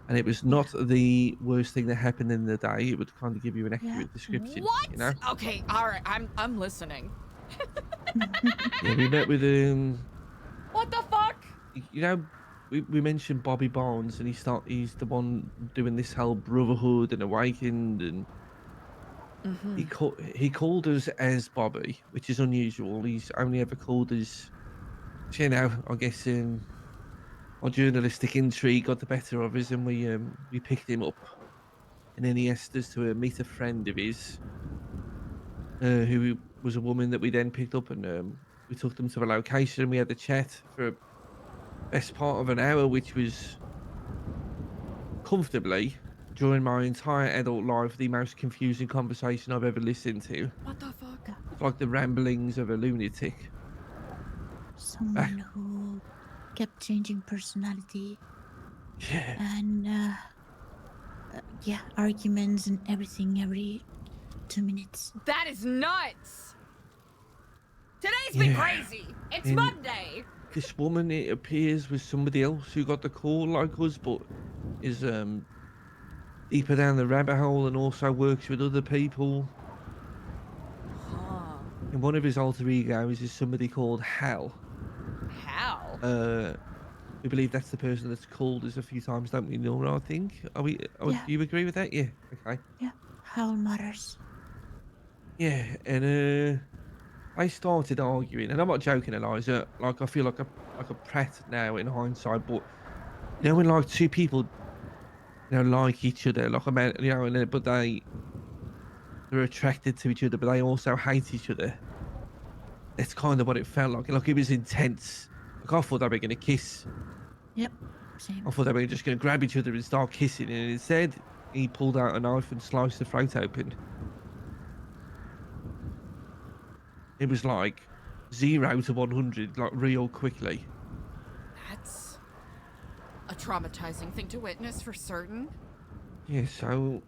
and it was not the worst thing that happened in the day. It would kind of give you an accurate description. What? You know? Okay, all right. I'm listening. Yeah, we met with What the fuck? you know, we mentioned Bobby Barnes, and he's the one doing this whole Brotherhood and Awakened, and he called us as Bobby, which is unusual. He's only ever called us, you know, I guess our journalistic intrigue got the better of us, and we picked him up, and then he asked us to meet a friend of his, who was a woman that we then picked up, and we took them to a location, and we had a chat for best part of an hour, which was comfortably, during my entire adult life, the most confusing conversation I've ever listened to. What the fuck? It's like the ramblings of a lunatic. Someone who kept changing personality. Yeah. And, yeah, arguments and everything every 2 minutes. That is nuts! Today's been crazy! It's Monday! this woman, it appears, was somebody else who got the call like us, but is deeper down the rabbit hole and also works with other people. Huh. And one of his alter egos is somebody called Hal. How? We believe that's the person that's called us a few times, don't we, Nora? I think. Yeah. Do you agree with that? Yeah. Okay. Yeah. Howl matters. Yeah, and I started arguing, and I'm not joking, Eliza. Like, I feel like a prat now in hindsight, but you know when like two people, like each other, like a man, but they're attracted to each other, but they also hate each other. That's kind of what it felt like. Like it was intense. Like I thought they were gonna kiss. Yep. Same. I thought they were just gonna grab each other and start kissing, and instead he pulled out a knife and sliced the throat open. It was like 0 to 100, like real quickly. That's a traumatizing thing to witness for certain. Yeah, so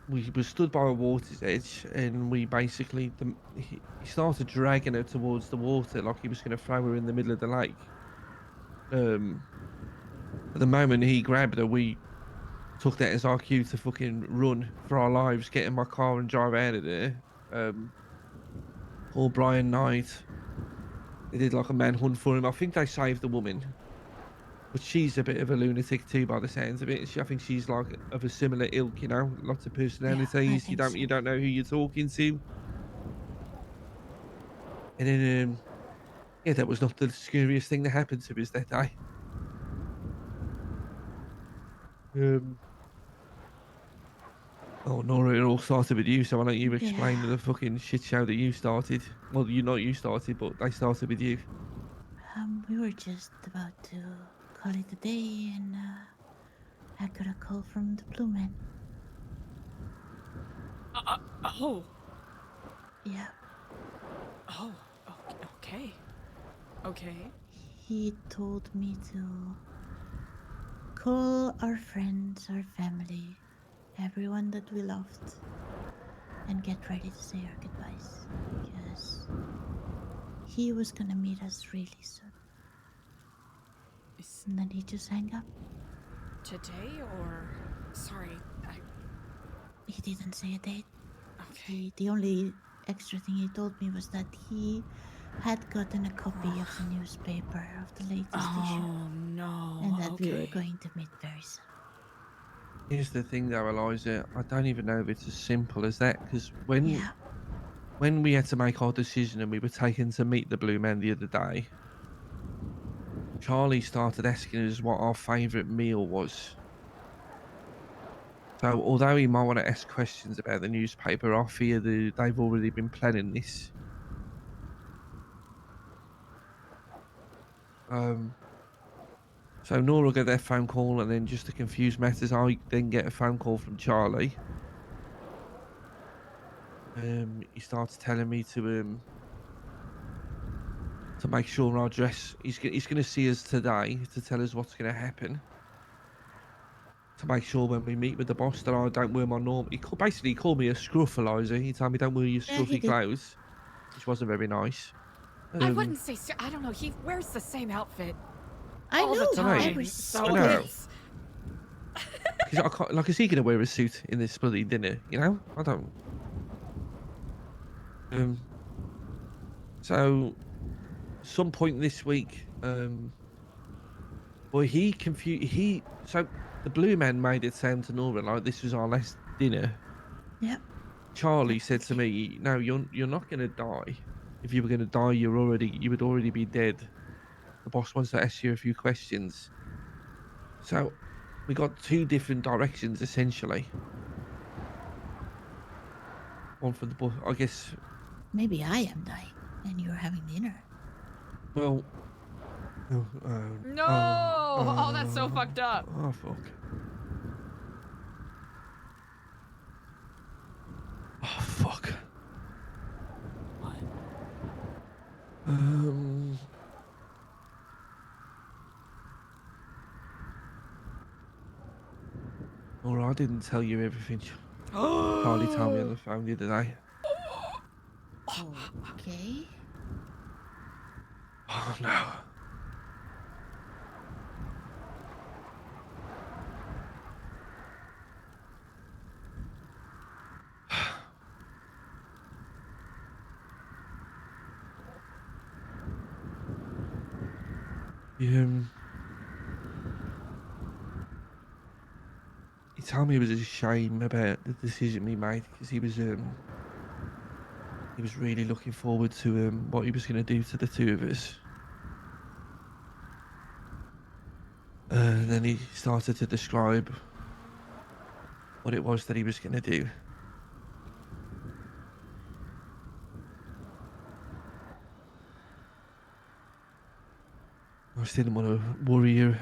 we were stood by a water's edge, and we basically he started dragging her towards the water like he was going to throw her in the middle of the lake. At the moment he grabbed her, we took that as our cue to fucking run for our lives, get in my car and drive out of there. Poor Brian Knight. They did like a manhunt for him. I think they saved the woman, but she's a bit of a lunatic too, by the sounds of it. I think she's like of a similar ilk, lots of personalities. You don't know who you're talking to. And then, yeah, that was not the scariest thing that happened to us that day. Oh, Nora, it all started with you, so why don't you explain the fucking shit show that you started? Well, you started, but they started with you. We were just about to call it a day, and I got a call from the Blue Man. Oh. Yeah. Oh. Okay. Okay. He told me to call our friends, our family, everyone that we loved, and get ready to say our goodbyes, because he was gonna meet us really soon. And then he just hung up. Today or... Sorry, He didn't say a date. Okay. The only extra thing he told me was that he had gotten a copy of the newspaper of the latest issue. Oh, no. And that we were going to meet very soon. Here's the thing though, Eliza, I don't even know if it's as simple as that, because when we had to make our decision and we were taken to meet the Blue Man the other day, Charlie started asking us what our favourite meal was. So although he might want to ask questions about the newspaper, I fear that they've already been planning this. So Nora got that phone call, and then just to confuse matters, I then get a phone call from Charlie. He starts telling me to make sure our dress. He's going to see us today to tell us what's going to happen. To make sure when we meet with the boss that I don't wear my normal. He basically called me a scruff, Eliza. He told me don't wear your scruffy clothes, which wasn't very nice. I wouldn't say... I don't know. He wears the same outfit all know, the time. every So single day. it's... Because I can't, like, is he going to wear a suit in this bloody dinner? I don't. So, some point this week, so the Blue Man made it sound to Nora like this was our last dinner. Yep. Charlie said to me, "No, you're not going to die. If you were going to die, you would already be dead. The boss wants to ask you a few questions." So, we got two different directions essentially. One for the boss, I guess. Maybe I am dying, and you're having dinner. Well. No! Oh, that's so fucked up. Oh, fuck. Oh, fuck. What? Nora, I didn't tell you everything. Charlie told me on the phone the other day. Okay. Oh, no. he told me it was a shame about the decision we made because he was really looking forward to what he was going to do to the two of us. Then he started to describe what it was that he was going to do. I just didn't want to worry you.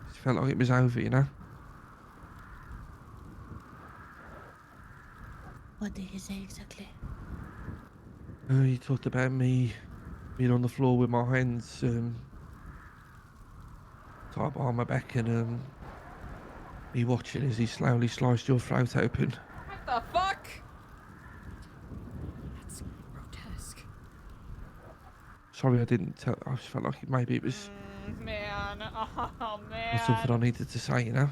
Just felt like it was over, you know? What did he say exactly? He talked about me being on the floor with my hands tied behind my back and me watching as he slowly sliced your throat open. What the fuck? That's grotesque. Sorry I didn't tell. I just felt like maybe it was Man, oh man. not something I needed to say, you know?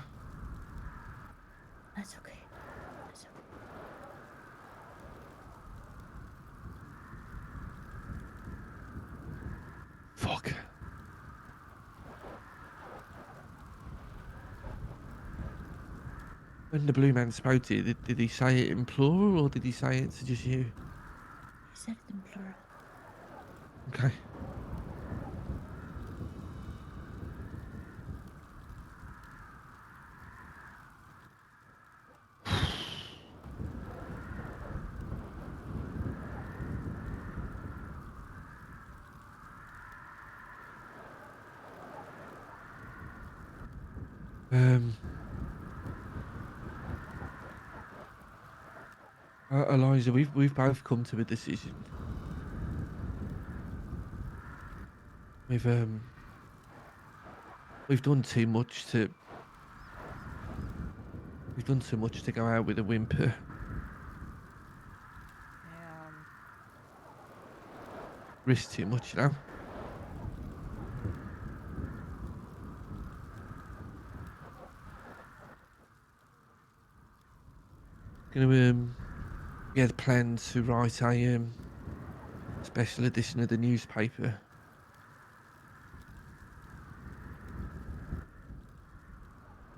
That's okay. That's okay. Fuck. When the blue man spoke to you, did he say it in plural or did he say it to just you? He said it in plural. Okay. Eliza, we've both come to a decision. We've done too much to go out with a whimper. Risk too much, you know. Gonna get plans to write a special edition of the newspaper.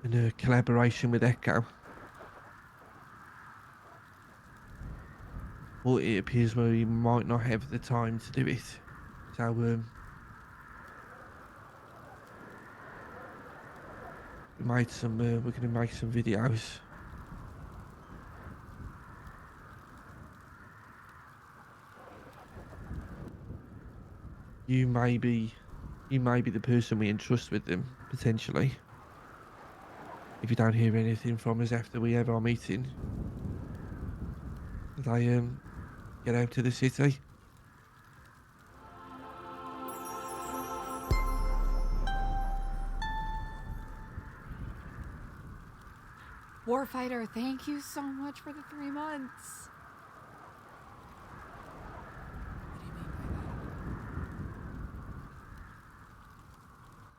In a collaboration with Echo. But it appears we might not have the time to do it. So we made some we're gonna make some videos. You may be the person we entrust with them, potentially. If you don't hear anything from us after we have our meeting. They get out to the city. Warfighter, thank you so much for the 3 months.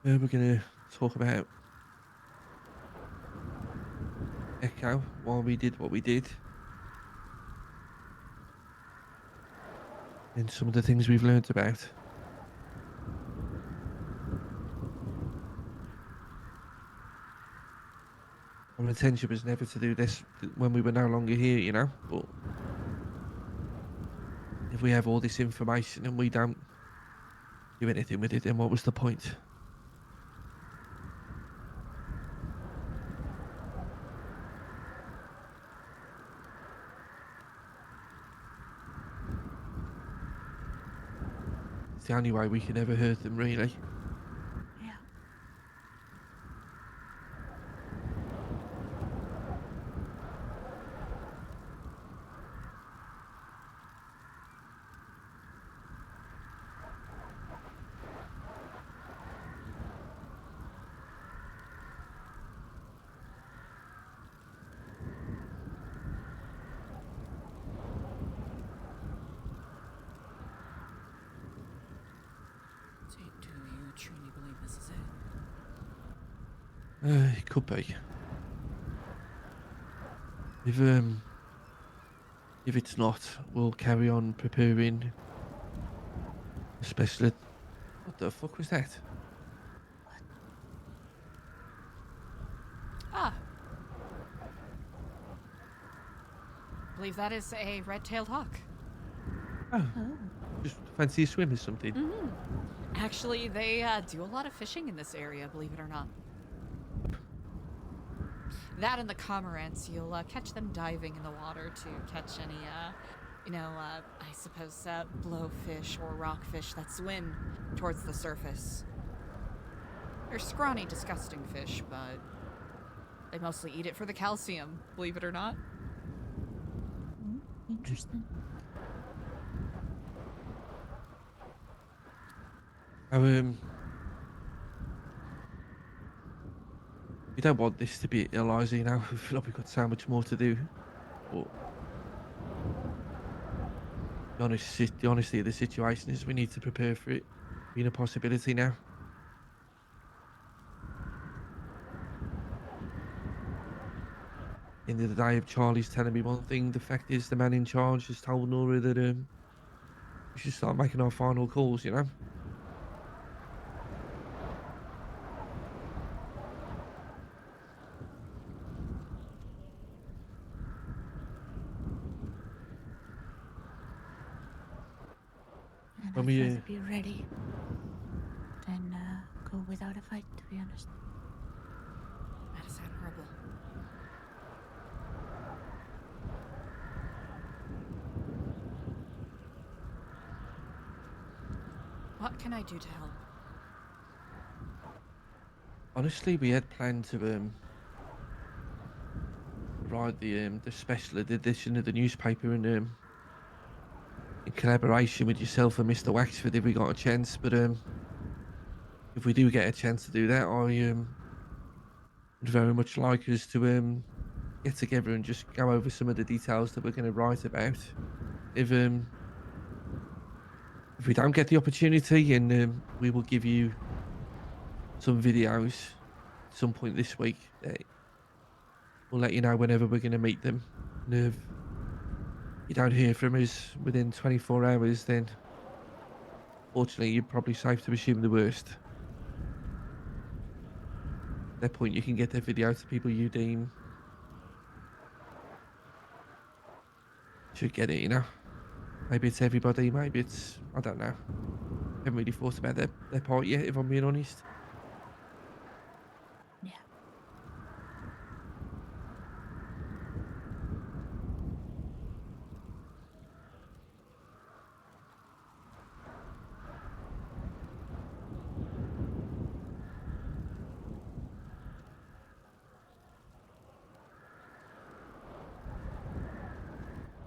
We're gonna talk about Echo, why we did what we did. And some of the things we've learned about. Our intention was never to do this when we were no longer here, you know, but if we have all this information and we don't do anything with it, then what was the point? It's the only way we can ever hurt them, really. Yeah. So do you truly believe this is it? It could be. If it's not, we'll carry on preparing a What the fuck was that? Ah. I believe that is a red-tailed hawk. Oh. Just fancy a swim or something. Mm-hmm. Actually, they do a lot of fishing in this area, believe it or not. That and the cormorants, you'll catch them diving in the water to catch any, I suppose, blowfish or rockfish that swim towards the surface. They're scrawny, disgusting fish, but they mostly eat it for the calcium, believe it or not. Interesting. You don't want this to be Eliza, you know. I feel like we've got so much more to do. But the honesty of the situation is we need to prepare for it being a possibility now. End of the day, if Charlie's telling me one thing, the fact is the man in charge has told Nora that we should start making our final calls, you know. And When I'd we, rather be ready than go without a fight, to be honest. That is admirable. What can I do to help? honestly, we had planned to write the special edition of the newspaper in collaboration with yourself and Mr. Waxford if we got a chance. But if we do get a chance to do that, I would very much like us to get together and just go over some of the details that we're going to write about. If we don't get the opportunity, and we will give you some videos at some point this week. We'll let you know whenever we're going to meet them. And if you don't hear from us within 24 hours, then fortunately you're probably safe to assume the worst. At that point, you can get that video to people you deem should get it, you know? Maybe it's everybody, maybe it's, I don't know. Haven't really thought about their part yet, if I'm being honest. Yeah.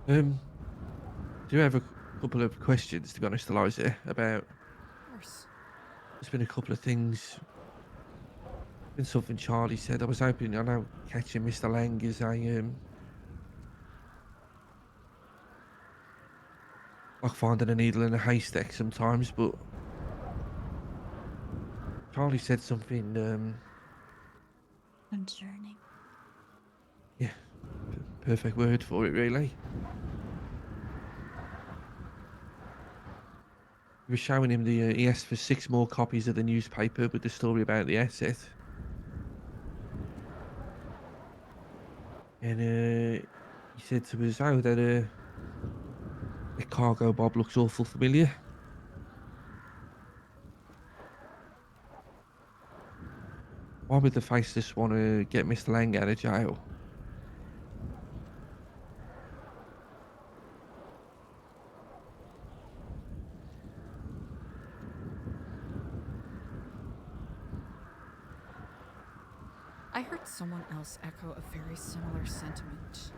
Do you have a couple of questions, to be honest, Eliza, about... Of course. There's been a couple of things. Been something Charlie said. I was hoping, I know catching Mr. Lang is a like finding a needle in a haystack sometimes, but Charlie said something Concerning. yeah, perfect word for it, really. We were showing him the he asked for 6 more copies of the newspaper with the story about the asset. And he said to us, oh, that the cargo Bob looks awful familiar. Why would the faceless want to get Mr. Lang out of jail? I heard someone else echo a very similar sentiment.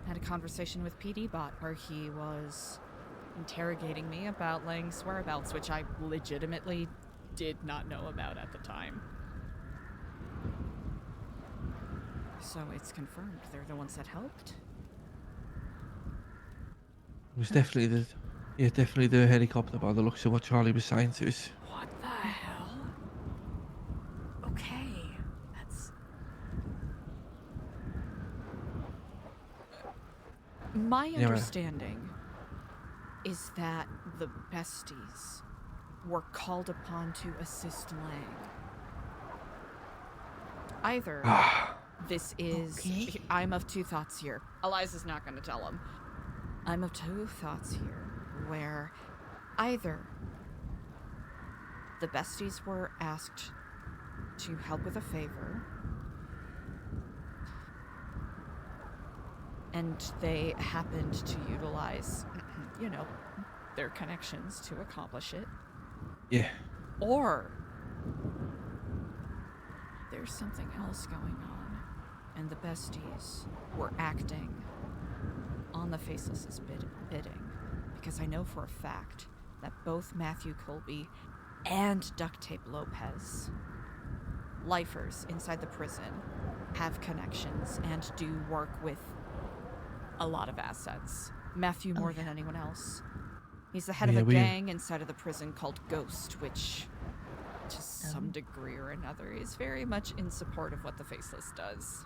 I had a conversation with PD Bot where he was interrogating me about Lang's whereabouts, which I legitimately did not know about at the time. So it's confirmed they're the ones that helped. It was definitely the helicopter by the looks of what Charlie was saying to us. What the hell? Okay, that's... My understanding is that the besties were called upon to assist Lang. Either this is... I'm of two thoughts here. Eliza's not going to tell him. I'm of two thoughts here, where either the besties were asked to help with a favor, and they happened to utilize, you know, their connections to accomplish it. Yeah. Or there's something else going on, and the besties were acting on the Faceless's bidding, because I know for a fact that both Matthew Colby and Duct Tape Lopez, lifers inside the prison, have connections and do work with a lot of assets. Matthew more than anyone else. He's the head of a gang inside of the prison called Ghost, which, to some degree or another, is very much in support of what the Faceless does.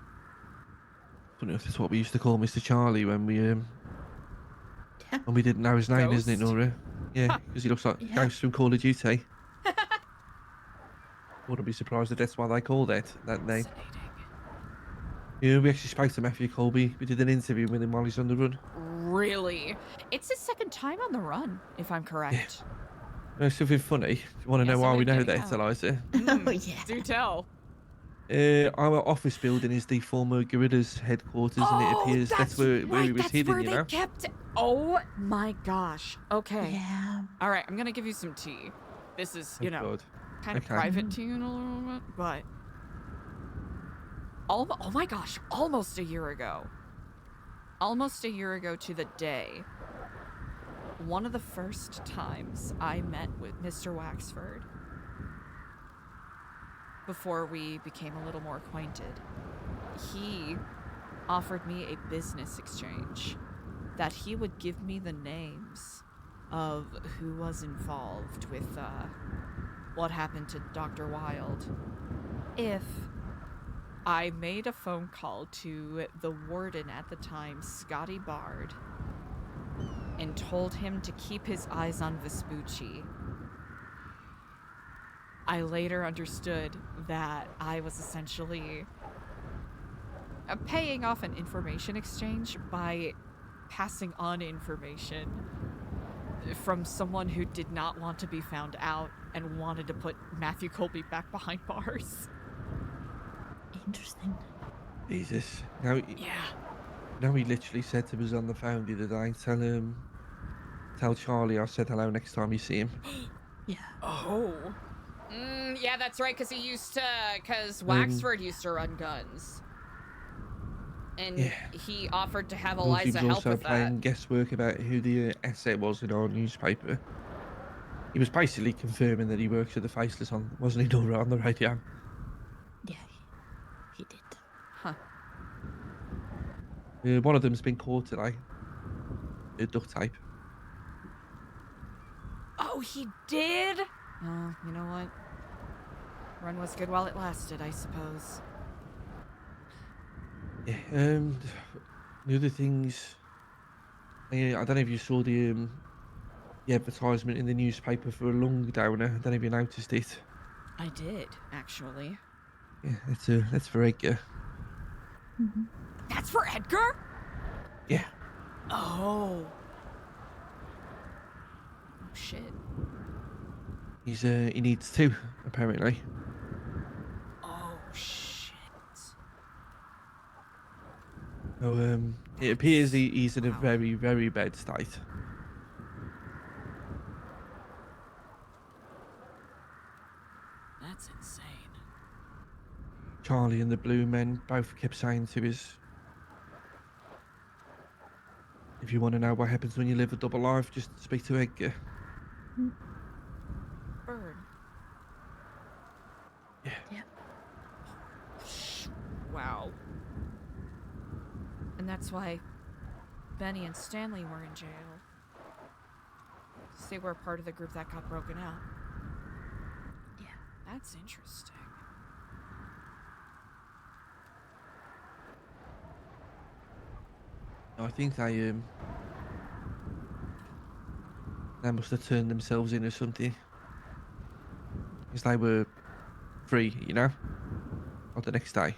I don't know if that's what we used to call Mr. Charlie when we didn't know his name, Ghost? isn't it, Nora? Yeah, because he looks like Ghost from Call of Duty. Wouldn't be surprised if that's why they call that name. Yeah, we actually spoke to Matthew Colby. We did an interview with him while he's on the run. Really? It's his second time on the run, if I'm correct. Yeah. Something funny. If you want to know why we know that, Eliza? Oh, yeah. Do tell. Our office building is the former Gorillas headquarters, and it appears that's where he was hidden, you know? Kept... Oh my gosh. Okay. Yeah. All right, I'm going to give you some tea. This is, you know, kind of private tea in a little bit, but... Oh my gosh, almost a year ago. Almost a year ago to the day. One of the first times I met with Mr. Waxford, before we became a little more acquainted, he offered me a business exchange that he would give me the names of who was involved with what happened to Dr. Wilde if I made a phone call to the warden at the time, Scotty Bard, and told him to keep his eyes on Vespucci. I later understood that I was essentially paying off an information exchange by passing on information from someone who did not want to be found out and wanted to put Matthew Colby back behind bars. Interesting. Jesus. Now, he literally said to us on the phone the other day, tell Charlie I said hello next time you see him. Yeah. Oh. Yeah, that's right, because Waxford used to run guns. And he offered to have Eliza help also with that. playing guesswork about who the asset was in our newspaper. He was basically confirming that he works at the Faceless, wasn't he, Nora, on the radio? Yeah, he did. Huh. One of them's been caught today. Duct tape. Oh, he did? Oh, you know what? Run was good while it lasted, I suppose. Yeah, the other things... I don't know if you saw the advertisement in the newspaper for a lung donor. I don't know if you noticed it. I did, actually. Yeah, that's for Edgar. Mm-hmm. That's for Edgar? Yeah. Oh. Oh, shit. He needs two, apparently. Oh, shit. So, it appears he's in a very, very bad state. That's insane. Charlie and the Blue Men both kept saying to us, if you want to know what happens when you live a double life, just speak to Edgar. Bird. Yeah. Wow. And that's why Benny and Stanley were in jail. They were part of the group that got broken out. Yeah. That's interesting. I think they They must have turned themselves in or something. Because they were free, you know? Or the next day.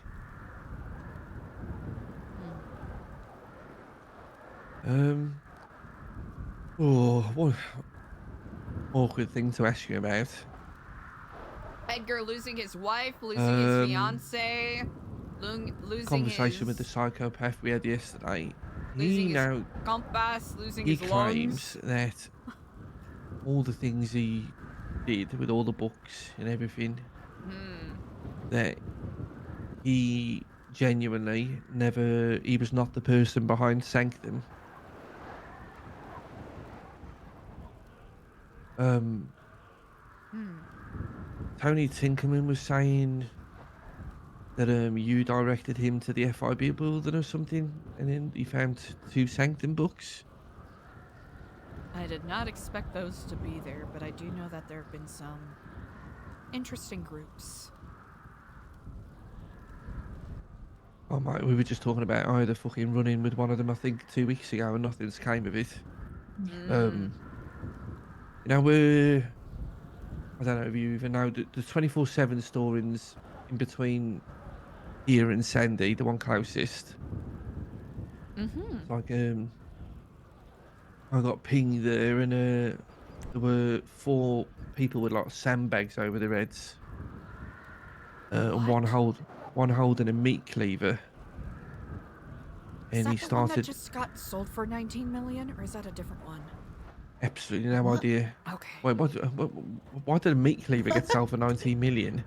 Oh, what awkward thing to ask you about. Edgar losing his wife, losing his fiance, losing Conversation his... with the psychopath we had yesterday. Losing He his now compass, losing he his claims lungs. that all the things he did with all the books and everything, that he genuinely he was not the person behind Sanctum. Tony Tinkerman was saying that you directed him to the FIB building or something, and then he found 2 Sanctum books. I did not expect those to be there, but I do know that there have been some interesting groups. Oh mate, we were just talking about I had a fucking run-in with one of them I think 2 weeks ago and nothing's came of it. You know, I don't know if you even know the 24/7 storings in between here and Sandy, the one closest. It's like I got pinged there and there were 4 people with like sandbags over their heads. And one holding a meat cleaver. Is And that he the one that started just got sold for 19 million, or is that a different one? absolutely no idea. Okay. Wait, why did a meat cleaver get sold for 19 million?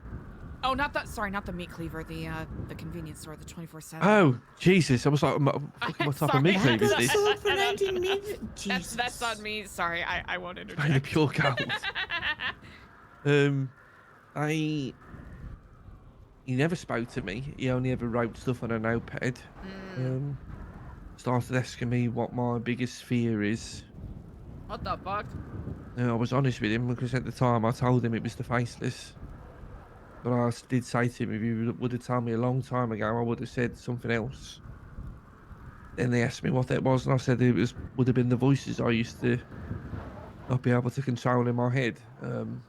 Oh, not that. Sorry, not the meat cleaver. The convenience store, the 24/7. Oh, Jesus. I was like, what type of meat cleaver is this? Sold for 19 million. Jesus. That's on me. Sorry, I won't Made of interject. pure gold. He never spoke to me. He only ever wrote stuff on a notepad. Started asking me what my biggest fear is. What the fuck? I was honest with him because at the time I told him it was the Faceless. But I did say to him, if you would have told me a long time ago, I would have said something else. Then they asked me what that was, and I said it would have been the voices I used to not be able to control in my head. And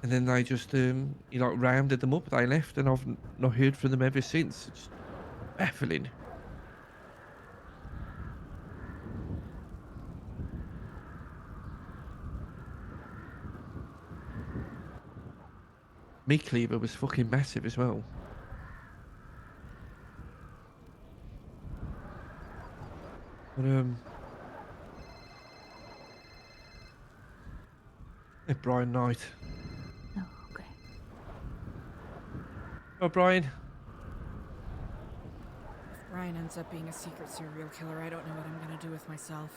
then they just, he like rounded them up. They left, and I've not heard from them ever since. It's baffling. Meat cleaver was fucking massive as well. But hey, Brian Knight. No, okay. Oh, Brian. If Ryan ends up being a secret serial killer, I don't know what I'm gonna do with myself.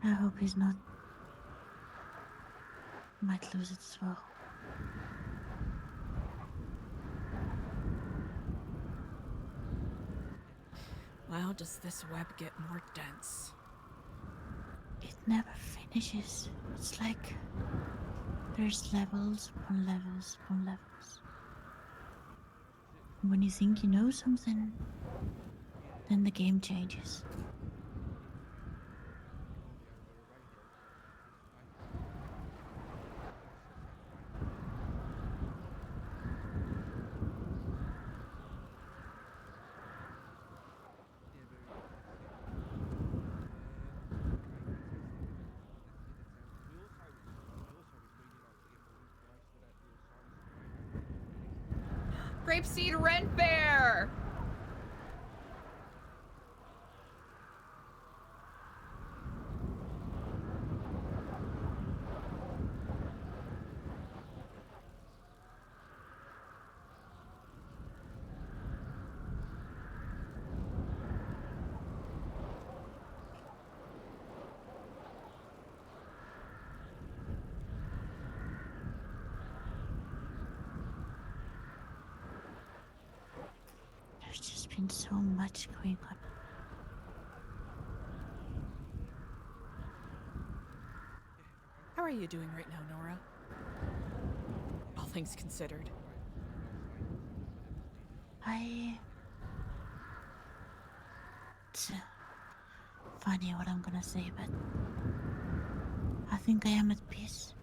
I hope he's not. Might lose it as well. Well, does this web get more dense? It never finishes. It's like there's levels upon levels upon levels. When you think you know something, then the game changes. Grapeseed Rent Bear! There's just been so much going on. How are you doing right now, Nora? All things considered. funny what I'm gonna say, but I think I am at peace.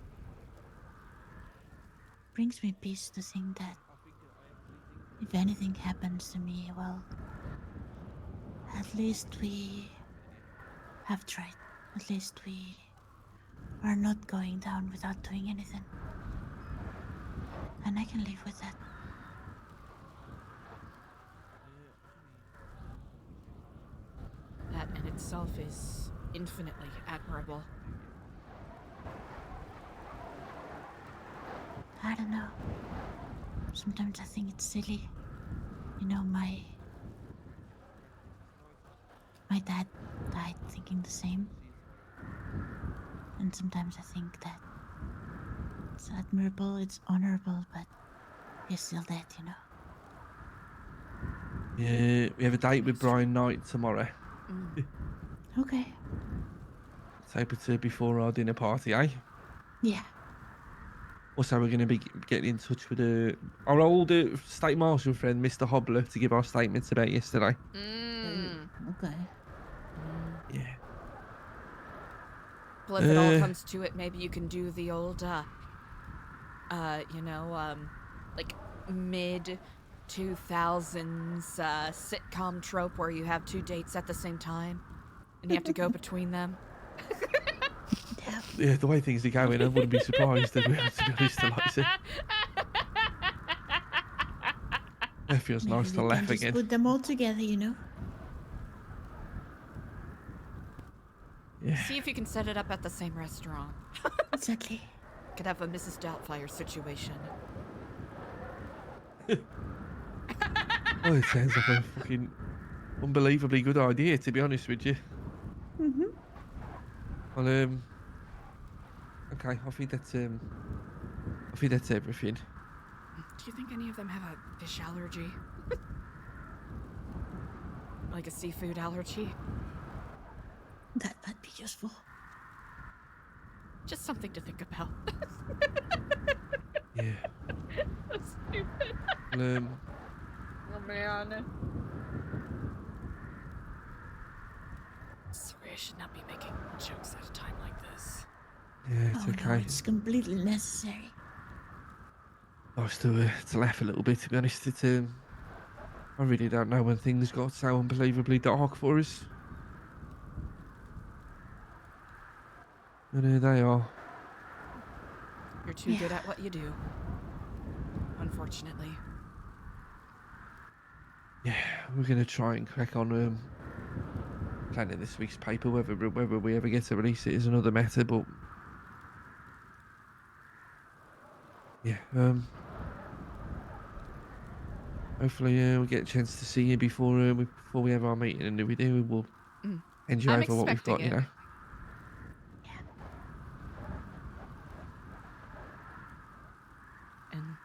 Brings me peace to think that if anything happens to me, well, at least we have tried. At least we are not going down without doing anything. And I can live with that. That in itself is infinitely admirable. I don't know. Sometimes I think it's silly. You know, my dad died thinking the same. And sometimes I think that it's admirable, it's honorable, but he's still dead, you know. Yeah, we have a date with Brian Knight tomorrow. Okay. Let's hope it's before our dinner party, eh? Yeah. Also, we're going to be getting in touch with our old state marshal friend, Mr. Hobbler, to give our statements about yesterday. Okay. Yeah. Well, if it all comes to it, maybe you can do the old, like mid-2000s sitcom trope where you have 2 dates at the same time, and you have to go between them. Yeah, the way things are going, I wouldn't be surprised if we were to be honest, Eliza. It feels Maybe nice to we laugh can just again. put them all together, you know. Yeah. See if you can set it up at the same restaurant. Exactly. Could have a Mrs. Doubtfire situation. Oh, it sounds like a fucking unbelievably good idea, to be honest with you. Well, okay, I think that's everything. Do you think any of them have a fish allergy? Like a seafood allergy? That might be useful. Just something to think about. Yeah. That's stupid. Well, Oh man. Sorry, I should not be making jokes at a time like this. yeah, it's No, okay. it's completely necessary. Nice to laugh a little bit, to be honest. It's, I really don't know when things got so unbelievably dark for us. And here they are. You're too good at what you do. Unfortunately. Yeah, we're going to try and crack on planning this week's paper. Whether we ever get to release it is another matter, but yeah, hopefully we'll get a chance to see you before we have our meeting, and if we do, we'll hand you I'm over what we've got, expecting you know. And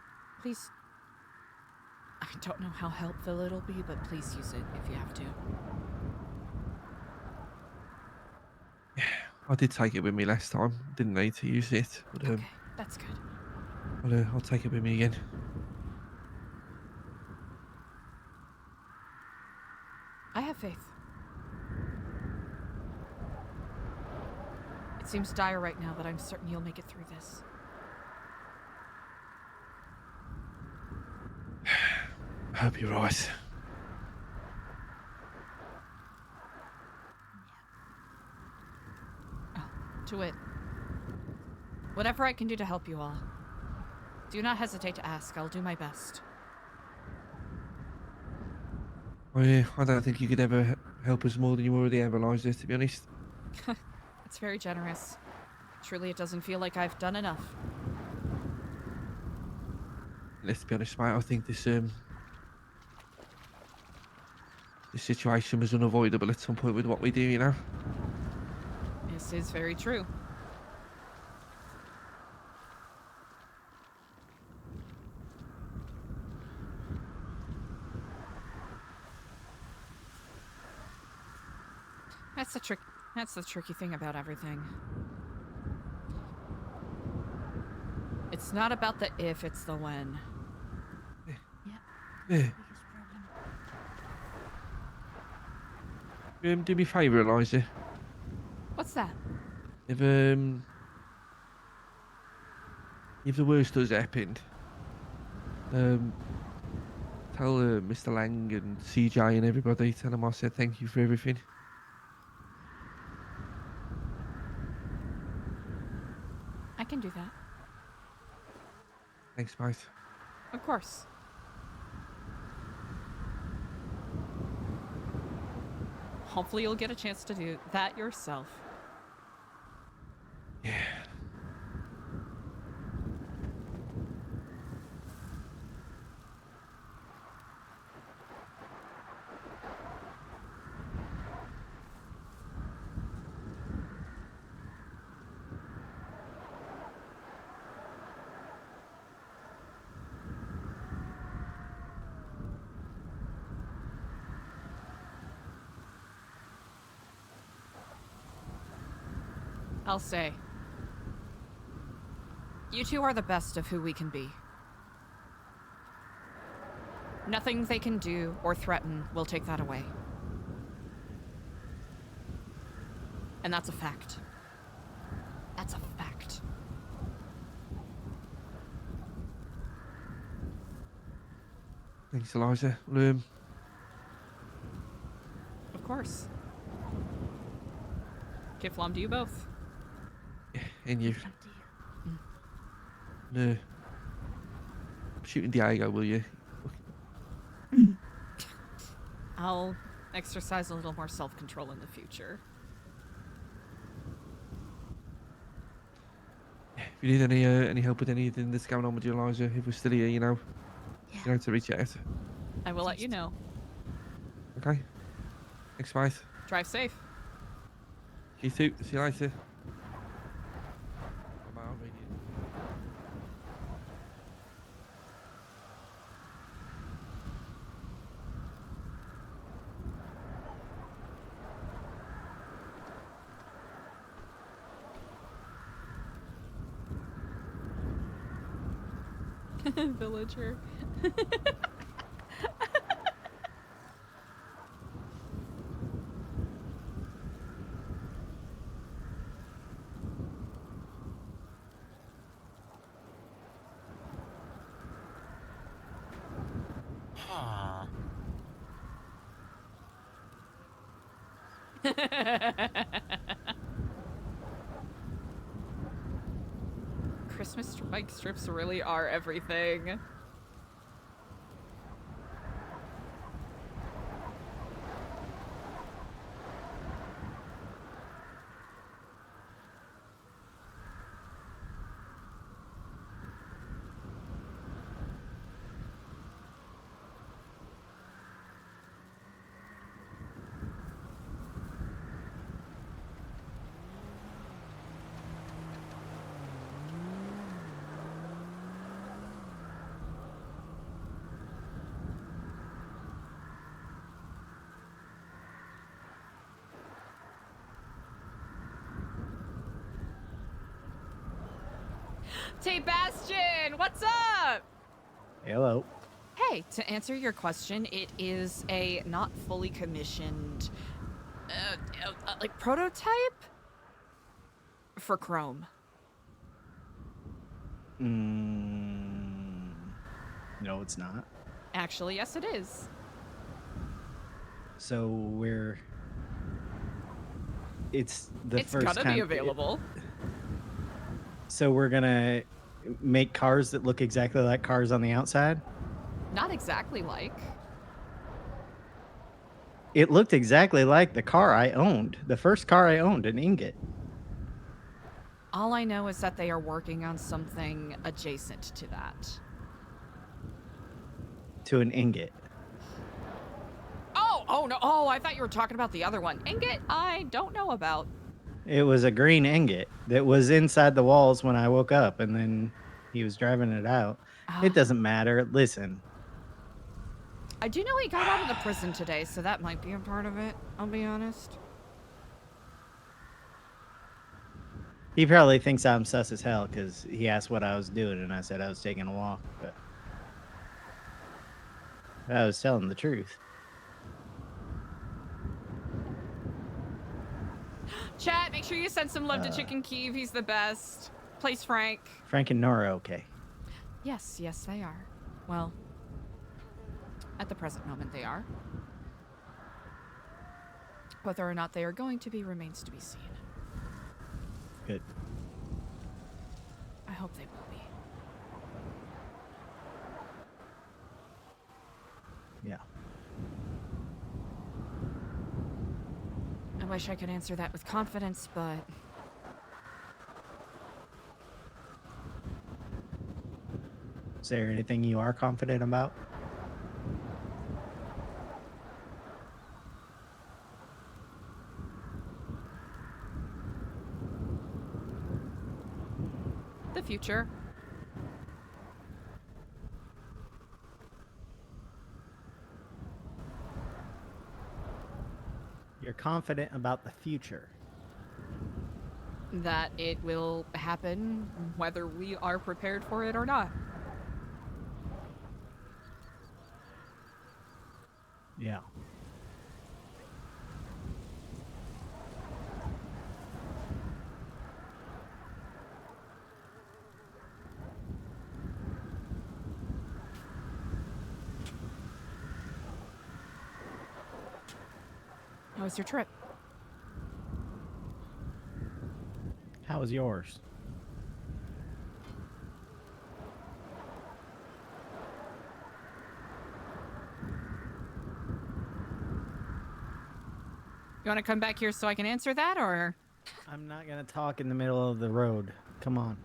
please, I don't know how helpful it'll be, but please use it if you have to. Yeah, I did take it with me last time. Didn't need to use it, but Okay, that's good. I'll take it with me again. I have faith. It seems dire right now, but I'm certain you'll make it through this. I hope you're right. To it. Whatever I can do to help you all. Do not hesitate to ask. I'll do my best. Oh yeah, I don't think you could ever help us more than you already have, Eliza, to be honest. It's very generous. Truly, it doesn't feel like I've done enough. Let's be honest, mate, I think this situation was unavoidable at some point with what we do, you know? This is very true. That's the tricky thing about everything. It's not about the if, it's the when. Yeah. Do me a favour, Eliza. that? If the worst does happen, tell Mr. Lang and CJ and everybody, tell them I said thank you for everything. I can do that. Thanks, mate. Of course. Hopefully you'll get a chance to do that yourself. Yeah. I'll say. You two are the best of who we can be. Nothing they can do or threaten will take that away. And that's a fact. That's a fact. Thanks, Eliza. Of course. Kiflam to you both. And you. No. Shooting Diego, will you? I'll exercise a little more self-control in the future. If you need any help with anything that's going on with you, Eliza, if we're still here, you know to reach out. I will let you know. Okay. Thanks, mate. Drive safe. You too. See you later. Villager. Christmas bike strips really are everything. Tay Bastion, what's up? Hello. Hey, to answer your question, it is a not fully commissioned, like prototype for Chrome. No, it's not. Actually, yes, it is. So it's It's gonna be available. So we're gonna make cars that look exactly like cars on the outside? Not exactly like. It looked exactly like the car I owned. The first car I owned, an Ingot. All I know is that they are working on something adjacent to that. To an Ingot. Oh no! Oh, I thought you were talking about the other one. Ingot, I don't know about. It was a green Ingot that was inside the walls when I woke up, and then he was driving it out. It doesn't matter. Listen. I do know he got out of the prison today, so that might be a part of it, I'll be honest. He probably thinks I'm sus as hell because he asked what I was doing, and I said I was taking a walk, but I was telling the truth. Chat, make sure you send some love to Chicken Keeve. He's the best. Plays Frank. Frank and Nora, okay. Yes, yes, they are. Well, at the present moment, they are. Whether or not they are going to be remains to be seen. Good. I hope they will be. Yeah. I wish I could answer that with confidence, but... Is there anything you are confident about? The future. You're confident about the future. That it will happen whether we are prepared for it or not. Yeah. How was your trip? How was yours? You want to come back here so I can answer that, or? I'm not gonna talk in the middle of the road. Come on.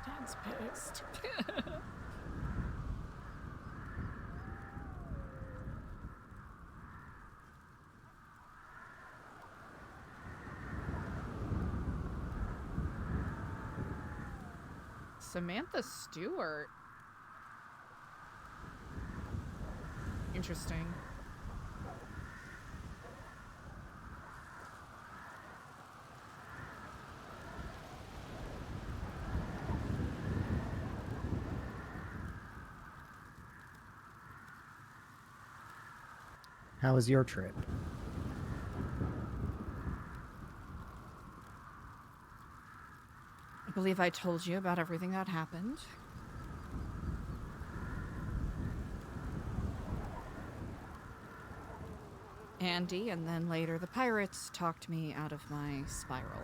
Dad's pissed. Samantha Stewart. Interesting. How was your trip? I believe I told you about everything that happened. Andy, and then later the pirates, talked me out of my spiral.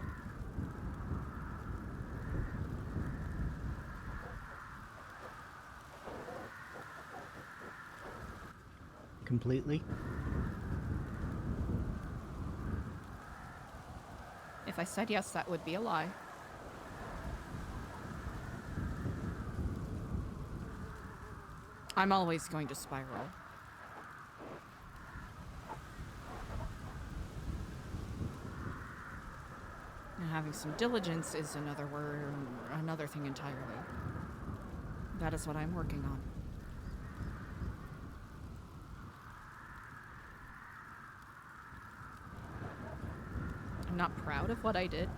Completely? If I said yes, that would be a lie. I'm always going to spiral. And having some diligence is another thing entirely. That is what I'm working on. I'm not proud of what I did.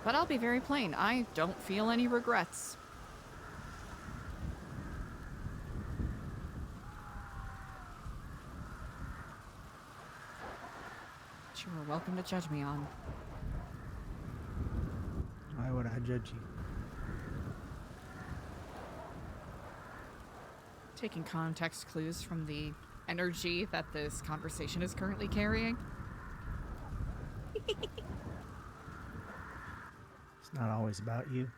But I'll be very plain. I don't feel any regrets. Which you are welcome to judge me on. Why would I judge you? Taking context clues from the energy that this conversation is currently carrying. It's not always about you.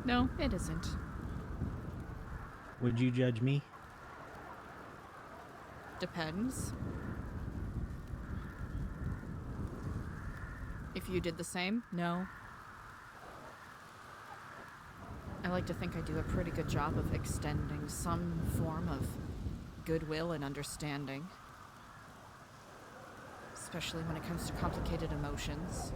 No, it isn't. Would you judge me? Depends. If you did the same, no. I like to think I do a pretty good job of extending some form of goodwill and understanding. Especially when it comes to complicated emotions.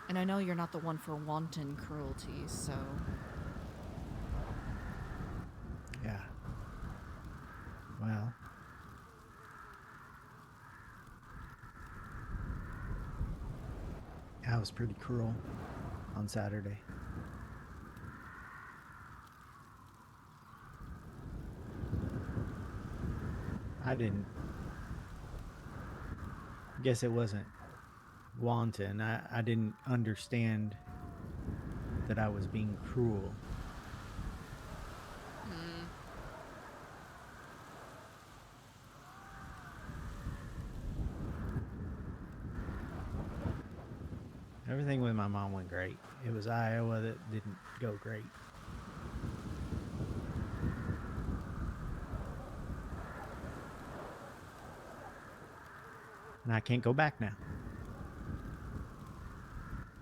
And I know you're not the one for wanton cruelty, so... Yeah. Well... I was pretty cruel on Saturday. I didn't. Guess it wasn't wanton. I didn't understand that I was being cruel. Everything with my mom went great. It was Iowa that didn't go great. And I can't go back now.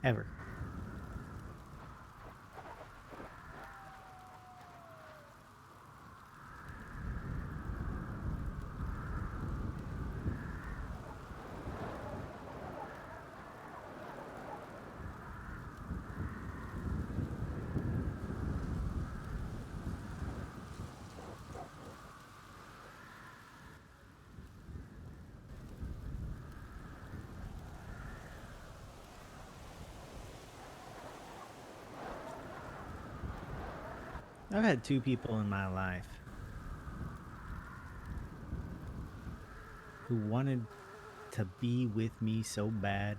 Ever. I've had two people in my life who wanted to be with me so bad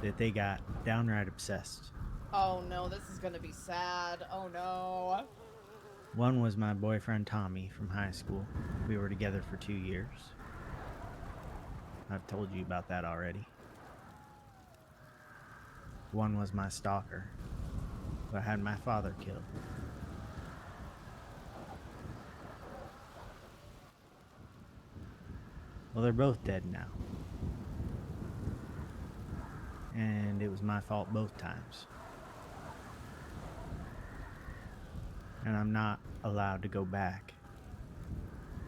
that they got downright obsessed. Oh no, this is gonna be sad. Oh no. One was my boyfriend Tommy from high school. We were together for 2 years. I've told you about that already. One was my stalker, who I had my father killed. Well, they're both dead now. And it was my fault both times. And I'm not allowed to go back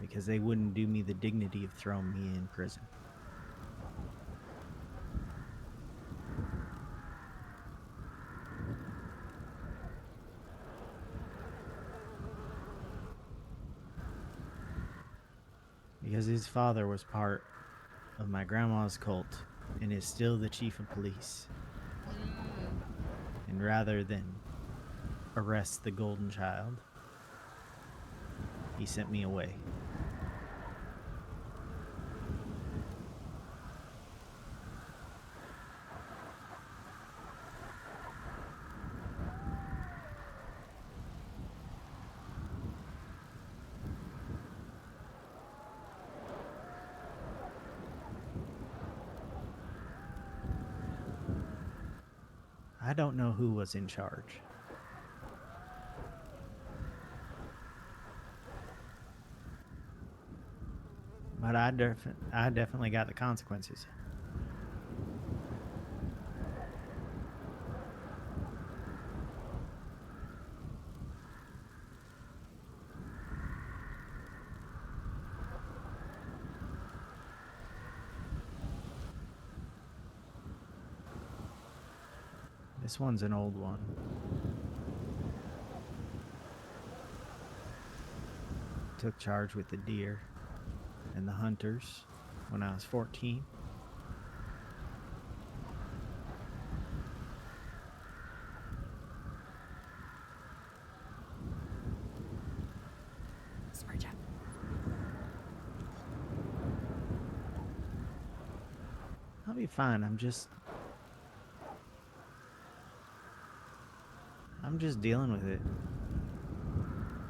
because they wouldn't do me the dignity of throwing me in prison. Because his father was part of my grandma's cult and is still the chief of police. And rather than arrest the golden child, he sent me away. I don't know who was in charge. But I definitely got the consequences. This one's an old one. Took charge with the deer and the hunters when I was 14. Sorry, Jeff. I'll be fine. I'm just dealing with it.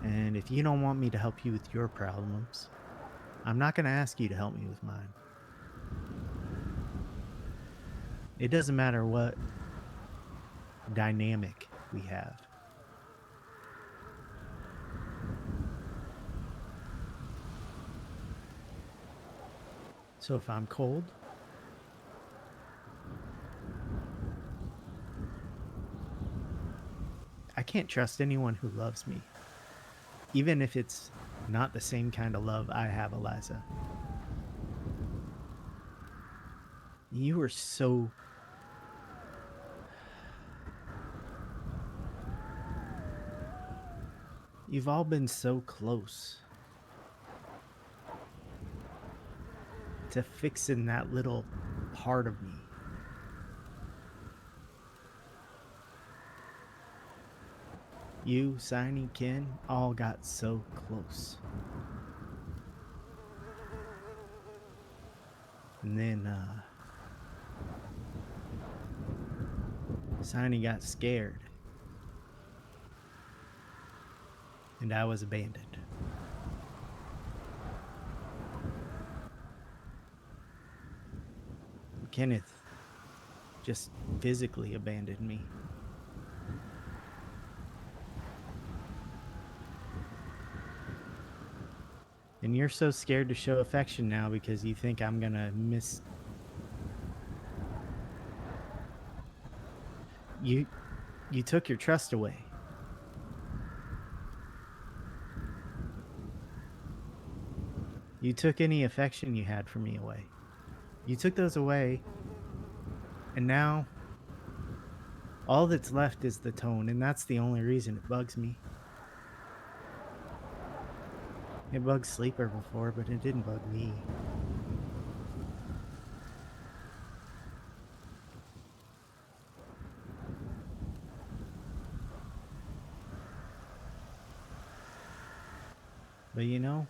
And if you don't want me to help you with your problems, I'm not going to ask you to help me with mine. It doesn't matter what dynamic we have. So if I'm cold, I can't trust anyone who loves me, even if it's not the same kind of love I have, Eliza. You were so... You've all been so close to fixing that little part of me. You, Signy, Ken, all got so close. And then, Signy got scared. And I was abandoned. Kenneth just physically abandoned me. And you're so scared to show affection now because you think I'm gonna miss... You took your trust away. You took any affection you had for me away. You took those away, and now all that's left is the tone, and that's the only reason it bugs me. It bugged Sleeper before, but it didn't bug me. But you know,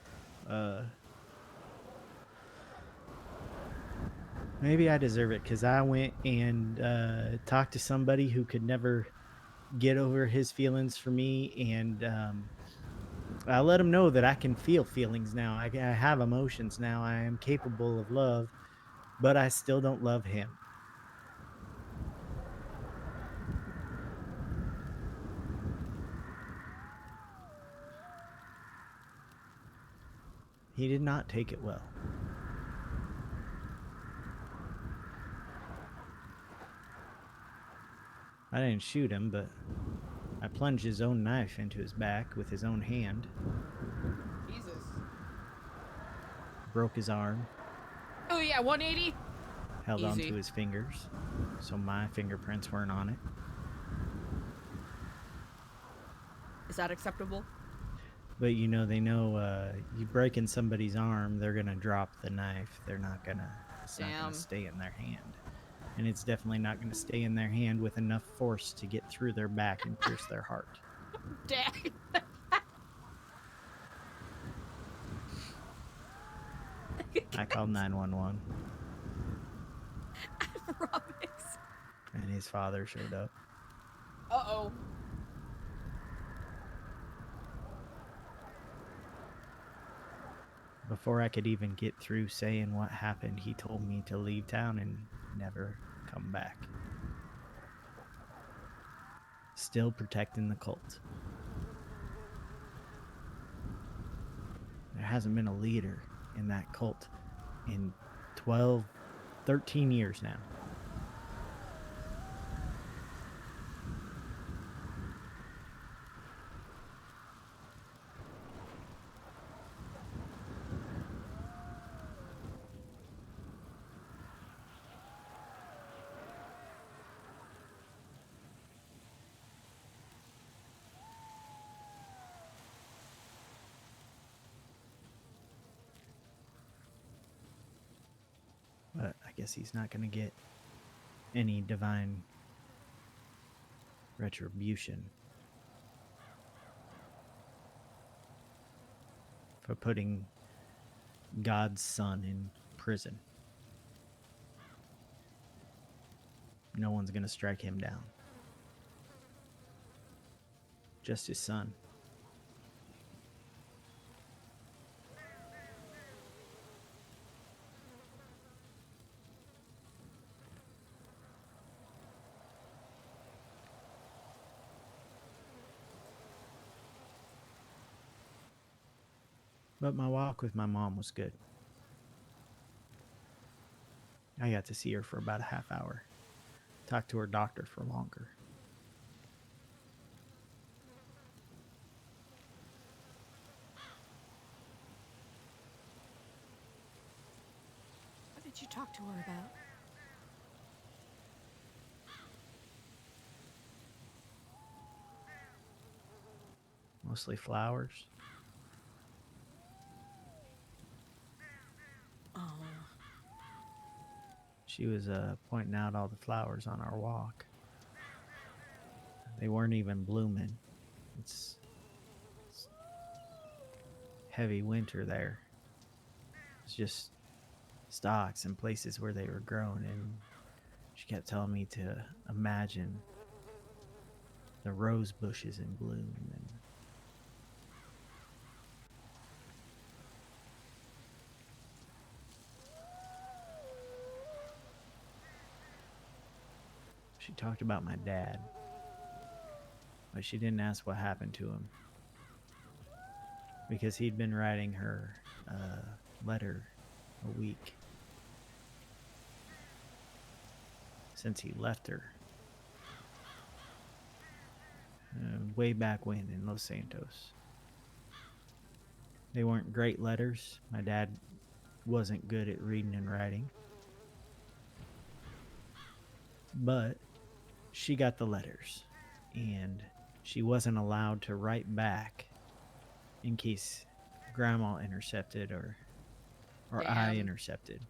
maybe I deserve it because I went and talked to somebody who could never get over his feelings for me, and I let him know that I can feel feelings now. I have emotions now. I am capable of love, but I still don't love him. He did not take it well. I didn't shoot him, but I plunged his own knife into his back with his own hand. Jesus. Broke his arm. Oh yeah, 180. Held Easy. onto his fingers, so my fingerprints weren't on it. Is that acceptable? But you know, they know you breaking somebody's arm, they're gonna drop the knife. They're not gonna. It's not gonna stay in their hand, and it's definitely not gonna stay in their hand with enough force to get through their back and pierce their heart. Dang. I called 911. Robix. And his father showed up. Uh-oh. Before I could even get through saying what happened, he told me to leave town and never come back. Still protecting the cult. There hasn't been a leader in that cult in 12, 13 years now. But I guess he's not going to get any divine retribution for putting God's son in prison. No one's going to strike him down. Just his son. But my walk with my mom was good. I got to see her for about a half hour. Talked to her doctor for longer. What did you talk to her about? Mostly flowers. Oh. She was pointing out all the flowers on our walk. They weren't even blooming. It's heavy winter there. It's just stalks and places where they were grown, and she kept telling me to imagine the rose bushes in bloom. And she talked about my dad, but she didn't ask what happened to him, because he'd been writing her a letter a week since he left her way back when in Los Santos. They weren't great letters. My dad wasn't good at reading and writing, but she got the letters, and she wasn't allowed to write back in case Grandma intercepted or I intercepted.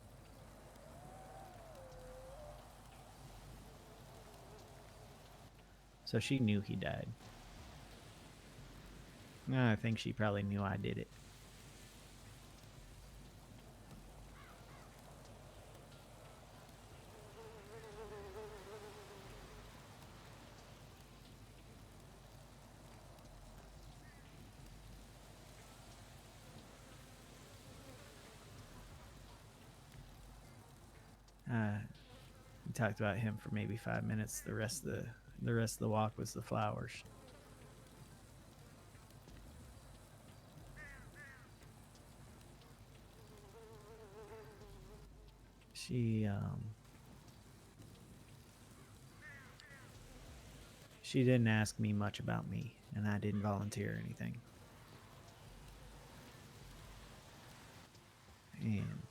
So she knew he died. I think she probably knew I did it. We talked about him for maybe 5 minutes. The rest of the walk was the flowers. She didn't ask me much about me, and I didn't volunteer anything. And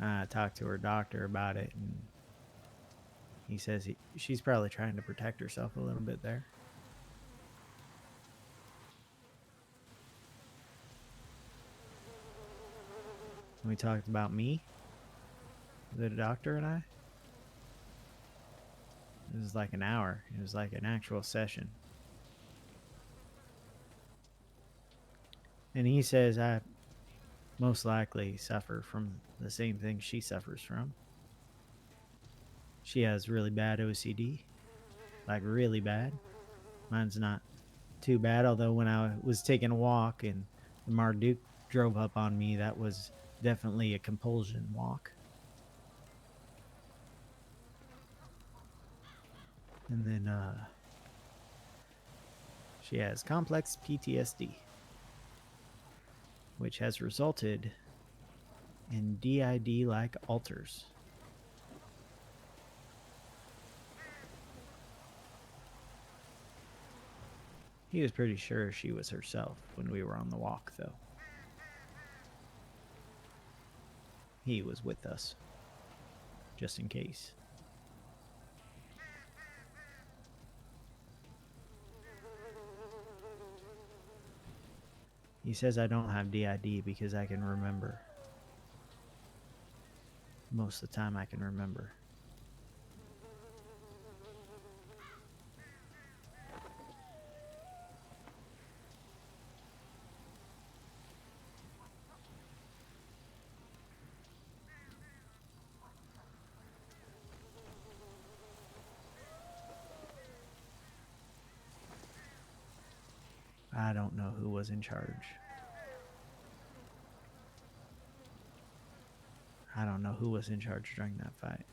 I talked to her doctor about it, and he says she's probably trying to protect herself a little bit there. We talked about me, the doctor and I. It was like an hour. It was like an actual session. And he says I most likely suffer from the same thing she suffers from. She has really bad OCD. Like really bad. Mine's not too bad, although when I was taking a walk and the Marduk drove up on me, that was definitely a compulsion walk. And then she has complex PTSD, which has resulted in DID-like alters. He was pretty sure she was herself when we were on the walk, though. He was with us, just in case. He says I don't have DID because I can remember. Most of the time I can remember. I don't know who was in charge. I don't know who was in charge during that fight.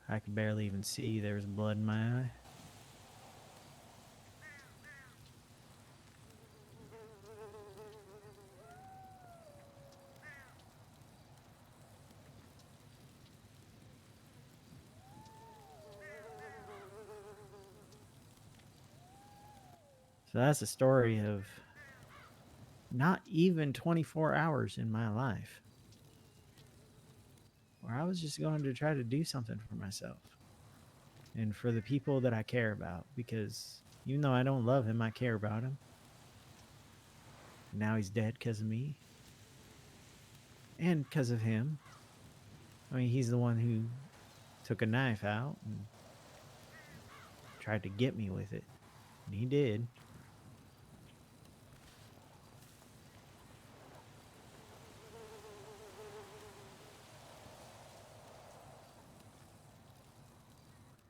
I could barely even see. There was blood in my eye. So that's a story of not even 24 hours in my life where I was just going to try to do something for myself and for the people that I care about, because even though I don't love him, I care about him. Now he's dead because of me and because of him. I mean, he's the one who took a knife out and tried to get me with it, and he did.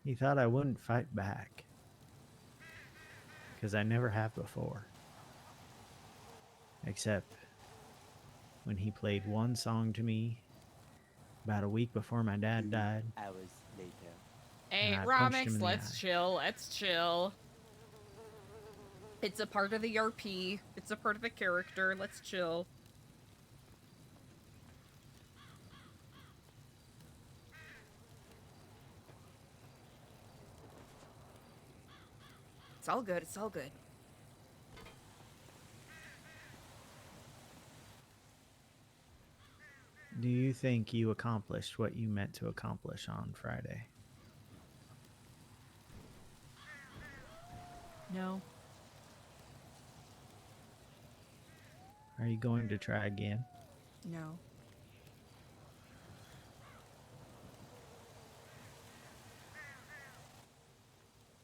He thought I wouldn't fight back, because I never have before. Except when he played one song to me about a week before my dad died. Hours later. Hey, I punched him Romix, in the let's eye. chill. Let's chill. It's a part of the RP. It's a part of the character. Let's chill. It's all good. It's all good. Do you think you accomplished what you meant to accomplish on Friday? No. Are you going to try again? No.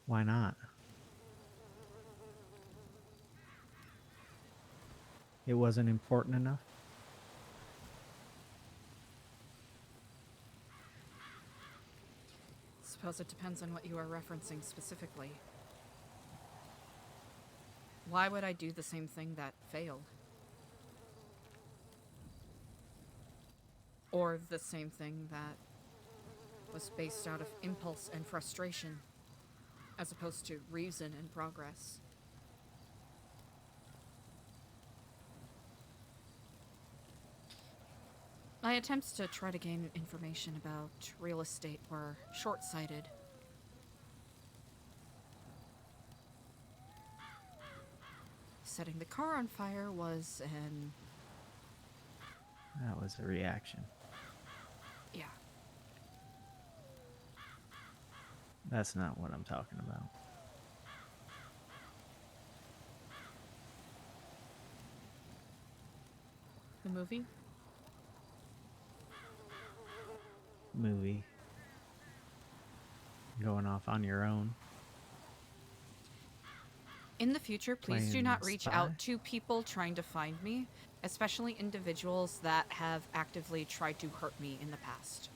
Why not? It wasn't important enough? Suppose it depends on what you are referencing specifically. Why would I do the same thing that failed? Or the same thing that was based out of impulse and frustration, as opposed to reason and progress? My attempts to try to gain information about real estate were short-sighted. Setting the car on fire was an... That was a reaction. yeah. That's not what I'm talking about. The movie? Movie. Going off on your own. In the future, please do Playing not reach spy? out to people trying to find me, especially individuals that have actively tried to hurt me in the past.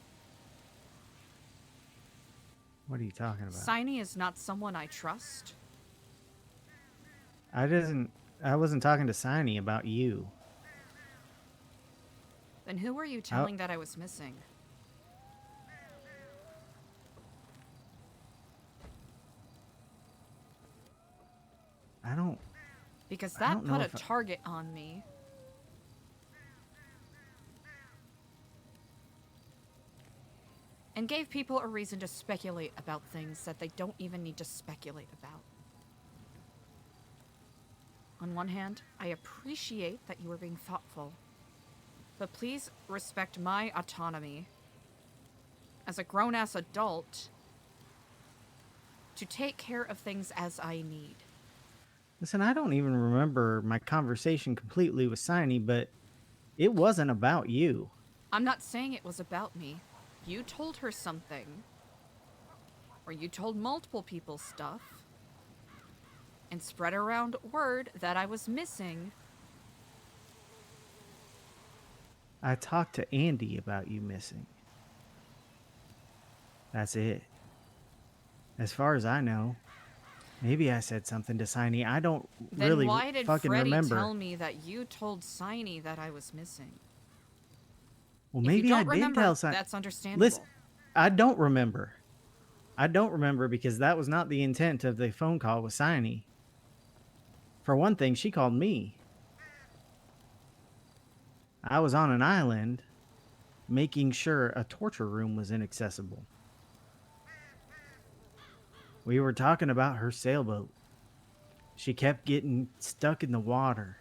What are you talking about? Signy is not someone I trust. I wasn't talking to Signy about you. Then who were you telling that I was missing? I don't... Because I that don't know put a if target on me. And gave people a reason to speculate about things that they don't even need to speculate about. On one hand, I appreciate that you are being thoughtful, but please respect my autonomy as a grown-ass adult to take care of things as I need. Listen, I don't even remember my conversation completely with Signy, but it wasn't about you. I'm not saying it was about me. You told her something. Or you told multiple people stuff. And spread around word that I was missing. I talked to Andy about you missing. That's it. As far as I know. Maybe I said something to Signy. I don't Then really why did fucking Freddy remember. tell me that you told Signy that I was missing? Well, If maybe you I don't did remember, tell Signy. that's understandable. Listen, I don't remember. I don't remember because that was not the intent of the phone call with Signy. For one thing, she called me. I was on an island making sure a torture room was inaccessible. We were talking about her sailboat. She kept getting stuck in the water.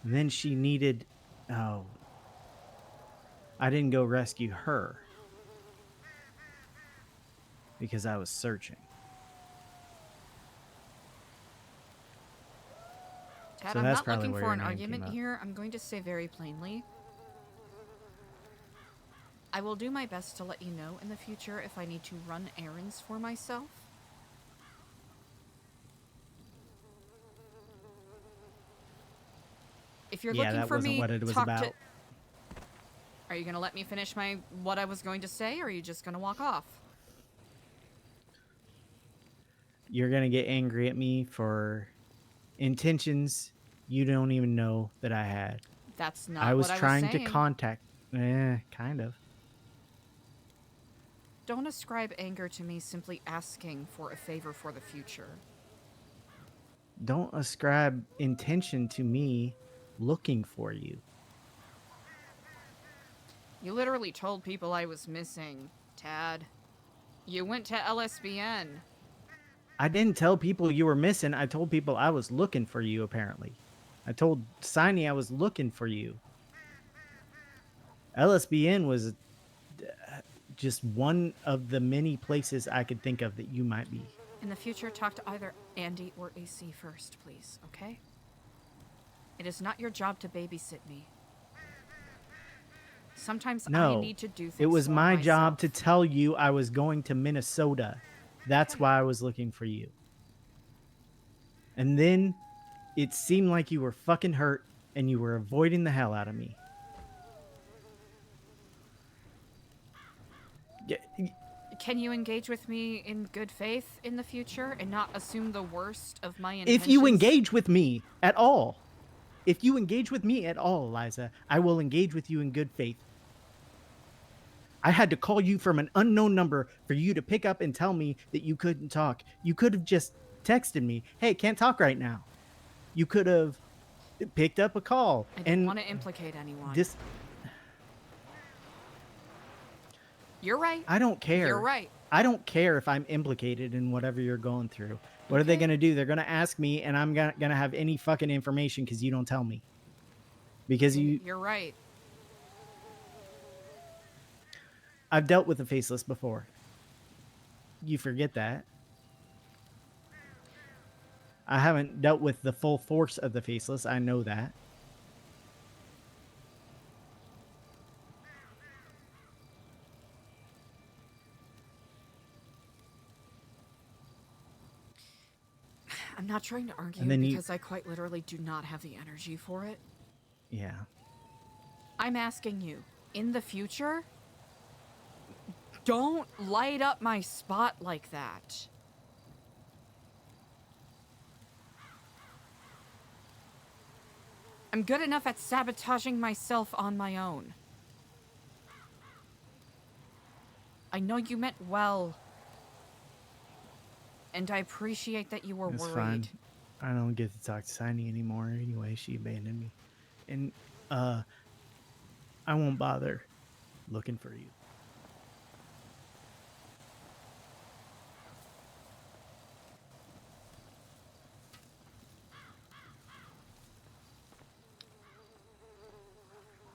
And then she needed... Oh. I didn't go rescue her. Because I was searching. Tad, So I'm that's not probably looking where for your an name argument came up. here. I'm going to say very plainly. I will do my best to let you know in the future if I need to run errands for myself. If you're Yeah, looking that for wasn't me, what it was talk about. to... Are you going to let me finish what I was going to say, or are you just going to walk off? You're going to get angry at me for intentions you don't even know that I had. That's not I was what I was trying to saying. contact... kind of. Don't ascribe anger to me simply asking for a favor for the future. Don't ascribe intention to me looking for you. You literally told people I was missing, Tad. You went to LSBN. I didn't tell people you were missing. I told people I was looking for you, apparently. I told Siney I was looking for you. LSBN was just one of the many places I could think of that you might be. In the future, talk to either Andy or AC first, please, okay? It is not your job to babysit me. Sometimes I need to do things it was for my myself. job to tell you I was going to Minnesota. That's why I was looking for you. And then it seemed like you were fucking hurt and you were avoiding the hell out of me. Can you engage with me in good faith in the future and not assume the worst of my intentions? If you engage with me at all, Eliza, I will engage with you in good faith. I had to call you from an unknown number for you to pick up and tell me that you couldn't talk. You could have just texted me, hey, can't talk right now. You could have picked up a call. I didn't want to implicate anyone. You're right. I don't care. You're right. I don't care if I'm implicated in whatever you're going through. What are they going to do? They're going to ask me, and I'm going to have any fucking information because you don't tell me. Because You're right. I've dealt with the faceless before. You forget that. I haven't dealt with the full force of the faceless. I know that. I'm not trying to argue because I quite literally do not have the energy for it. Yeah. I'm asking you, in the future, don't light up my spot like that. I'm good enough at sabotaging myself on my own. I know you meant well. And I appreciate that you were It's worried. fine. I don't get to talk to Tiny anymore anyway. She abandoned me. And, I won't bother looking for you.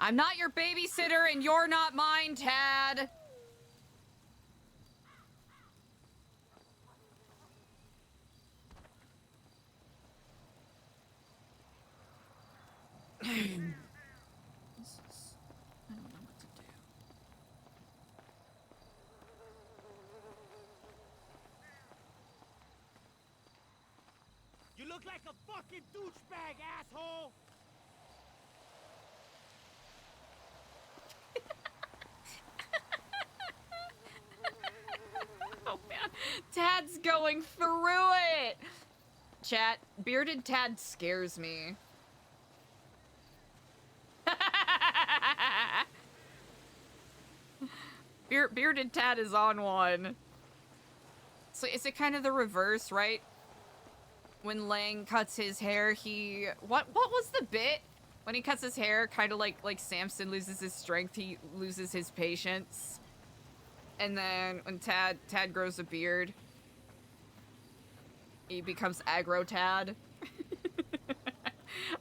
I'm not your babysitter and you're not mine, Tad. I don't know what to do. You look like a fucking douchebag, asshole! Oh man, Tad's going through it! Chat, bearded Tad scares me. Bearded Tad is on one. So is it kind of the reverse, right? When Lang cuts his hair, he... What was the bit? When he cuts his hair, kind of like Samson loses his strength, he loses his patience. And then when Tad grows a beard. He becomes aggro Tad.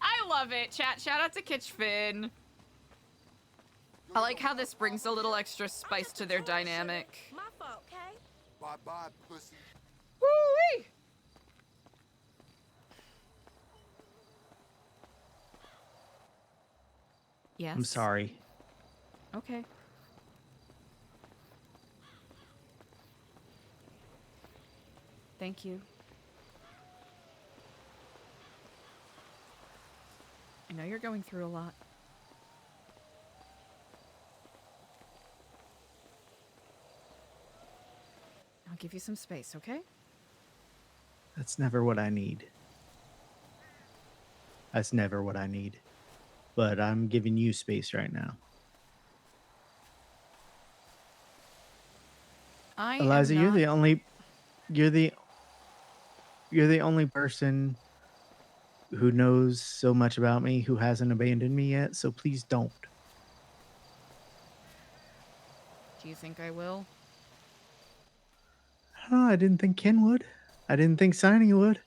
I love it. Chat, shout out to Kitchfin. I like how this brings a little extra spice to their dynamic. My fault, okay? Bye-bye, pussy. Woo-wee! Yes. I'm sorry. Okay. Thank you. I know you're going through a lot. I'll give you some space, okay? That's never what I need. That's never what I need. But I'm giving you space right now. Eliza, you're the only person who knows so much about me who hasn't abandoned me yet, so please don't. Do you think I will? Oh, I didn't think Ken would. I didn't think Signing would.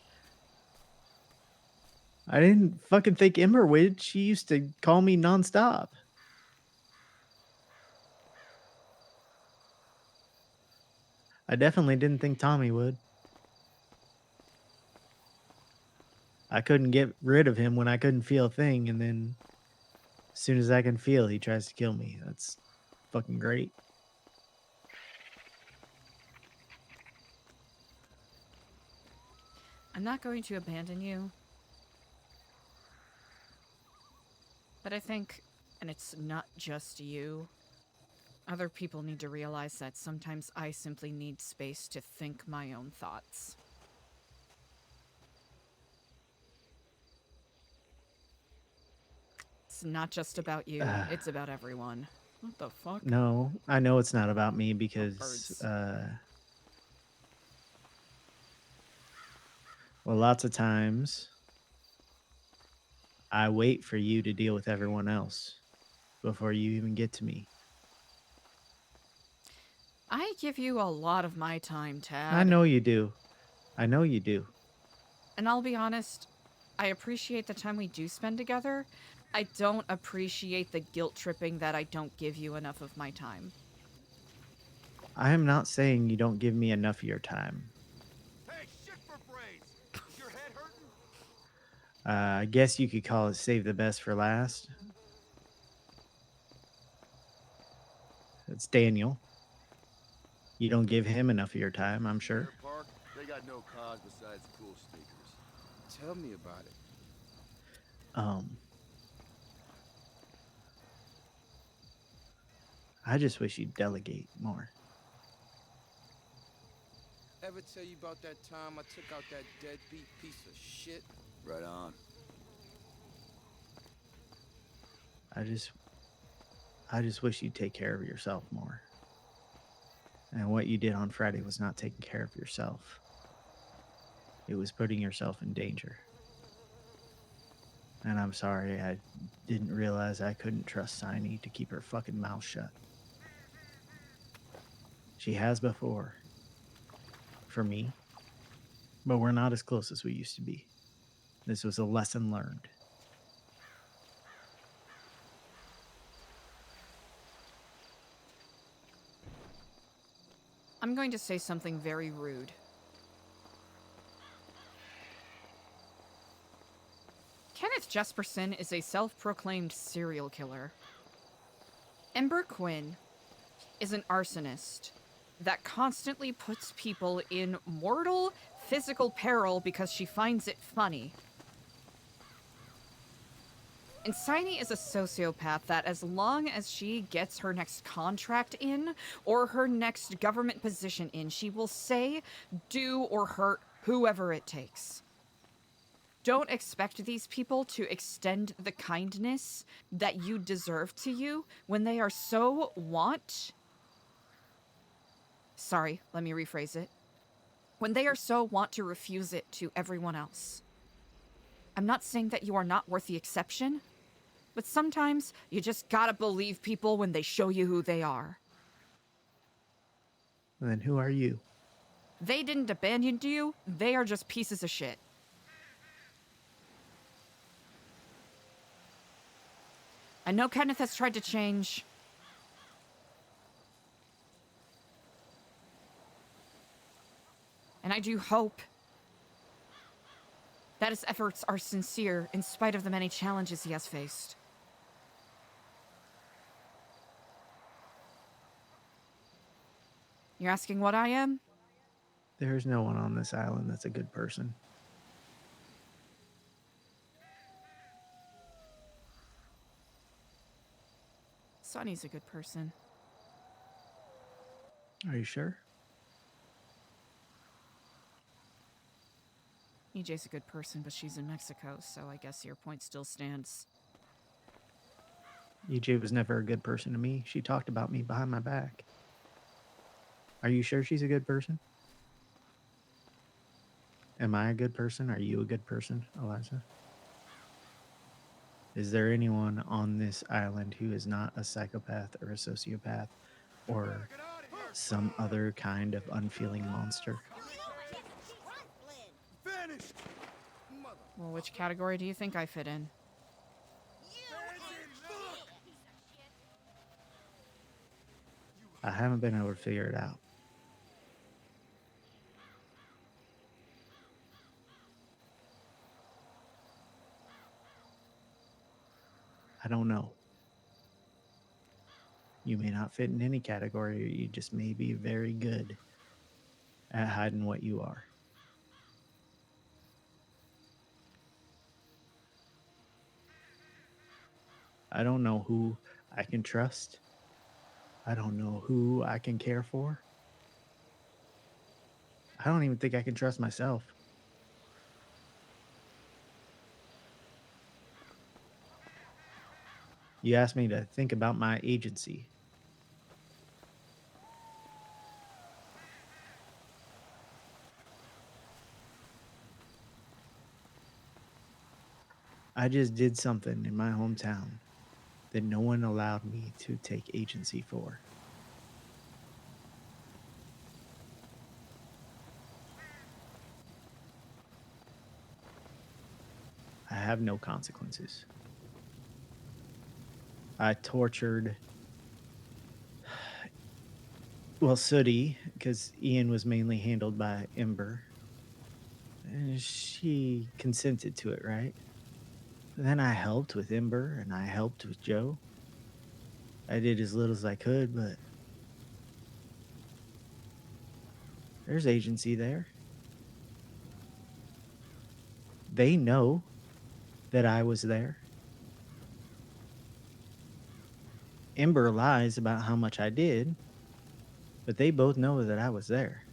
I didn't fucking think Ember would. She used to call me nonstop. I definitely didn't think Tommy would. I couldn't get rid of him when I couldn't feel a thing, and then as soon as I can feel, he tries to kill me. That's fucking great. I'm not going to abandon you. But I think, and it's not just you, other people need to realize that sometimes I simply need space to think my own thoughts. It's not just about you, it's about everyone. What the fuck? No, I know it's not about me because, well, lots of times I wait for you to deal with everyone else before you even get to me. I give you a lot of my time, Tad. I know you do. I know you do. And I'll be honest, I appreciate the time we do spend together. I don't appreciate the guilt tripping that I don't give you enough of my time. I am not saying you don't give me enough of your time. Hey, shit for brains! Is your head hurting? I guess you could call it save the best for last. It's Daniel. You don't give him enough of your time, I'm sure. Park, they got no cause besides cool sneakers. Tell me about it. I just wish you'd delegate more. Ever tell you about that time I took out that deadbeat piece of shit? Right on. I just wish you'd take care of yourself more. And what you did on Friday was not taking care of yourself. It was putting yourself in danger. And I'm sorry, I didn't realize I couldn't trust Signy to keep her fucking mouth shut. She has before. For me. But we're not as close as we used to be. This was a lesson learned. I'm going to say something very rude. Kenneth Jesperson is a self-proclaimed serial killer. Ember Quinn is an arsonist that constantly puts people in mortal physical peril because she finds it funny. And Signy is a sociopath that as long as she gets her next contract in or her next government position in, she will say, do, or hurt whoever it takes. Don't expect these people to extend the kindness that you deserve to you when they are so Sorry, let me rephrase it. When they are so want to refuse it to everyone else. I'm not saying that you are not worth the exception, but sometimes you just gotta believe people when they show you who they are. And then who are you? They didn't abandon you. They are just pieces of shit. I know Kenneth has tried to change. And I do hope that his efforts are sincere in spite of the many challenges he has faced. You're asking what I am? There's no one on this island that's a good person. Sonny's a good person. Are you sure? EJ's a good person, but she's in Mexico, so I guess your point still stands. EJ was never a good person to me. She talked about me behind my back. Are you sure she's a good person? Am I a good person? Are you a good person, Eliza? Is there anyone on this island who is not a psychopath or a sociopath or some other kind of unfeeling monster? Well, which category do you think I fit in? I haven't been able to figure it out. I don't know. You may not fit in any category, or you just may be very good at hiding what you are. I don't know who I can trust. I don't know who I can care for. I don't even think I can trust myself. You asked me to think about my agency. I just did something in my hometown that no one allowed me to take agency for. I have no consequences. I tortured, well, Sooty, because Ian was mainly handled by Ember. And she consented to it, right? Then I helped with Ember and I helped with Joe. I did as little as I could, but there's agency there. They know that I was there. Ember lies about how much I did, but they both know that I was there.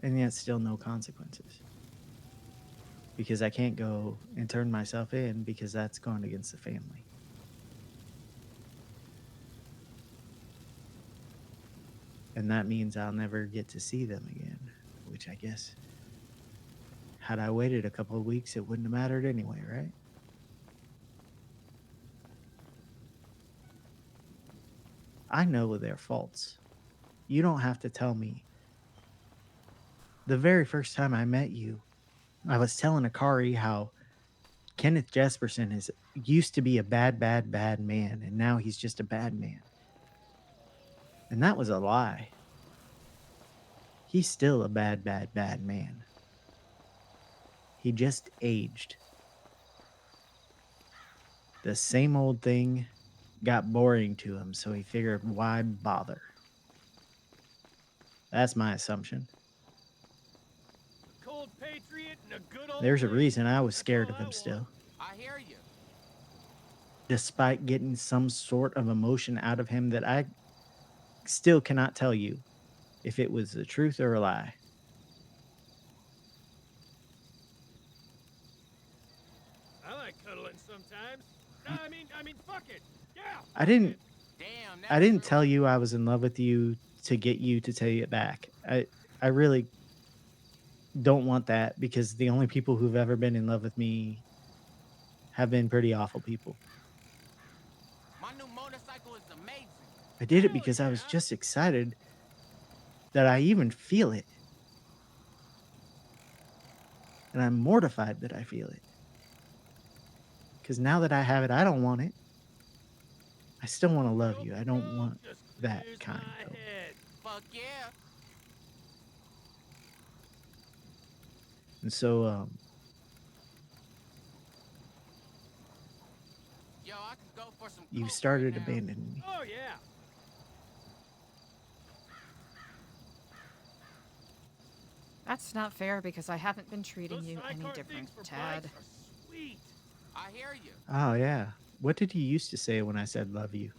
And yet still no consequences. Because I can't go and turn myself in because that's going against the family. And that means I'll never get to see them again, which I guess, had I waited a couple of weeks, it wouldn't have mattered anyway, right? I know their faults. You don't have to tell me. The very first time I met you, I was telling Akari how Kenneth Jesperson used to be a bad man, and now he's just a bad man. And that was a lie. He's still a bad man. He just aged. The same old thing got boring to him, so he figured, why bother? That's my assumption. Cold patriot and a good old There's a friend. reason I was That's scared all of I him want. still. I hear you. Despite getting some sort of emotion out of him that I still cannot tell you if it was the truth or a lie. I like cuddling sometimes. No, I mean, fuck it. Yeah. I didn't Damn, I didn't tell you I was in love with you to get you to tell you it back. I really don't want that, because the only people who've ever been in love with me have been pretty awful people. My new motorcycle is amazing. I did it because I was just excited that I even feel it. And I'm mortified that I feel it. Because now that I have it, I don't want it. I still want to love you. I don't want that kind, though. Fuck yeah. And so, Yo, I could go for some you've coke started right now. abandoning me. Oh yeah. That's not fair because I haven't been treating Those you any sidecar different, things for Tad. bikes are sweet. I hear you. Oh, yeah. What did you used to say when I said love you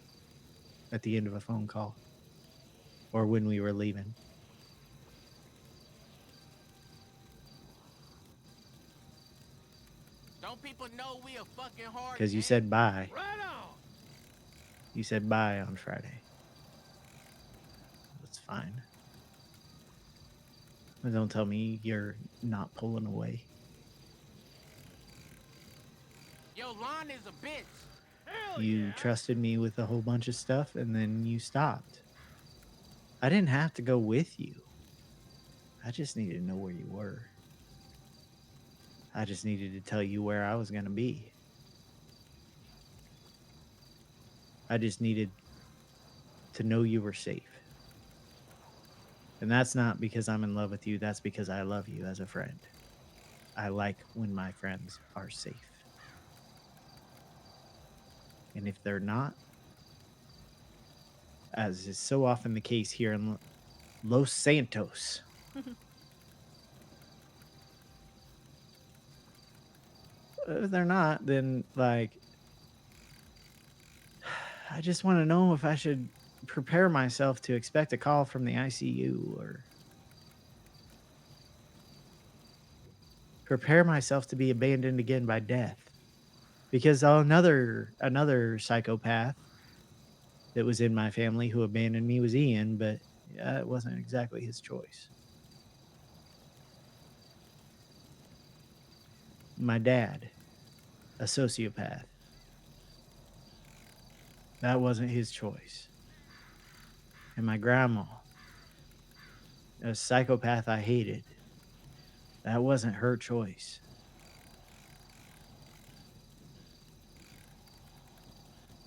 at the end of a phone call? Or when we were leaving? Don't people know we a fucking hard Because you gang? said bye. Right on. You said bye on Friday. That's fine. But don't tell me you're not pulling away. Yo, Lon is a bitch. Hell You yeah. trusted me with a whole bunch of stuff and then you stopped. I didn't have to go with you. I just needed to know where you were. I just needed to tell you where I was going to be. I just needed to know you were safe. And that's not because I'm in love with you. That's because I love you as a friend. I like when my friends are safe. And if they're not, as is so often the case here in Los Santos, if they're not, then like, I just want to know if I should prepare myself to expect a call from the ICU or prepare myself to be abandoned again by death. Because another psychopath that was in my family who abandoned me was Ian, but it wasn't exactly his choice. My dad, a sociopath. That wasn't his choice. And my grandma, a psychopath I hated. That wasn't her choice.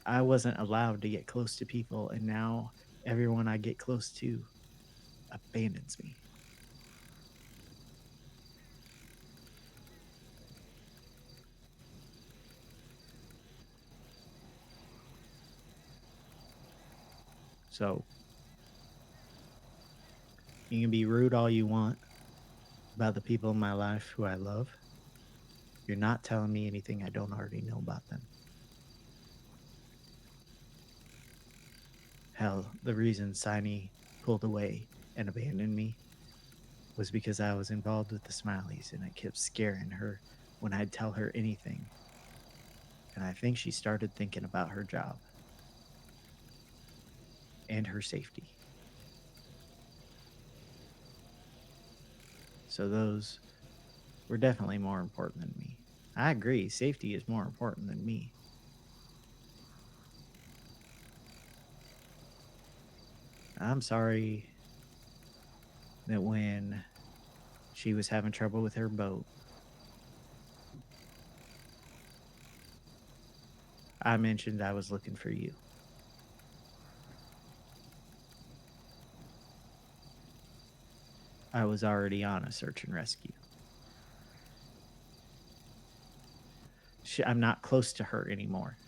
I wasn't allowed to get close to people, and now everyone I get close to abandons me. So, you can be rude all you want about the people in my life who I love. You're not telling me anything I don't already know about them. Hell, the reason Siny pulled away and abandoned me was because I was involved with the Smileys and I kept scaring her when I'd tell her anything. And I think she started thinking about her job and her safety. So those were definitely more important than me. I agree, safety is more important than me. I'm sorry that when she was having trouble with her boat, I mentioned I was looking for you. I was already on a search and rescue. I'm not close to her anymore.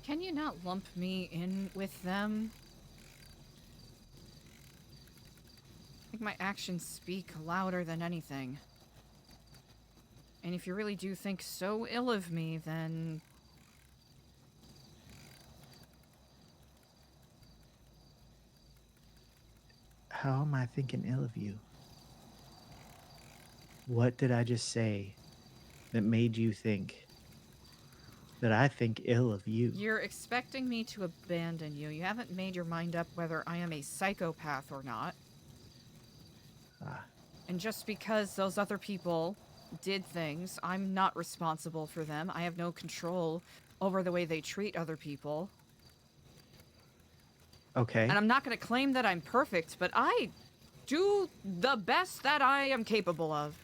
Can you not lump me in with them? I think my actions speak louder than anything. And if you really do think so ill of me, then... How am I thinking ill of you? What did I just say that made you think that I think ill of you? You're expecting me to abandon you. You haven't made your mind up whether I am a psychopath or not. And just because those other people did things. I'm not responsible for them. I have no control over the way they treat other people. Okay. And I'm not going to claim that I'm perfect, but I do the best that I am capable of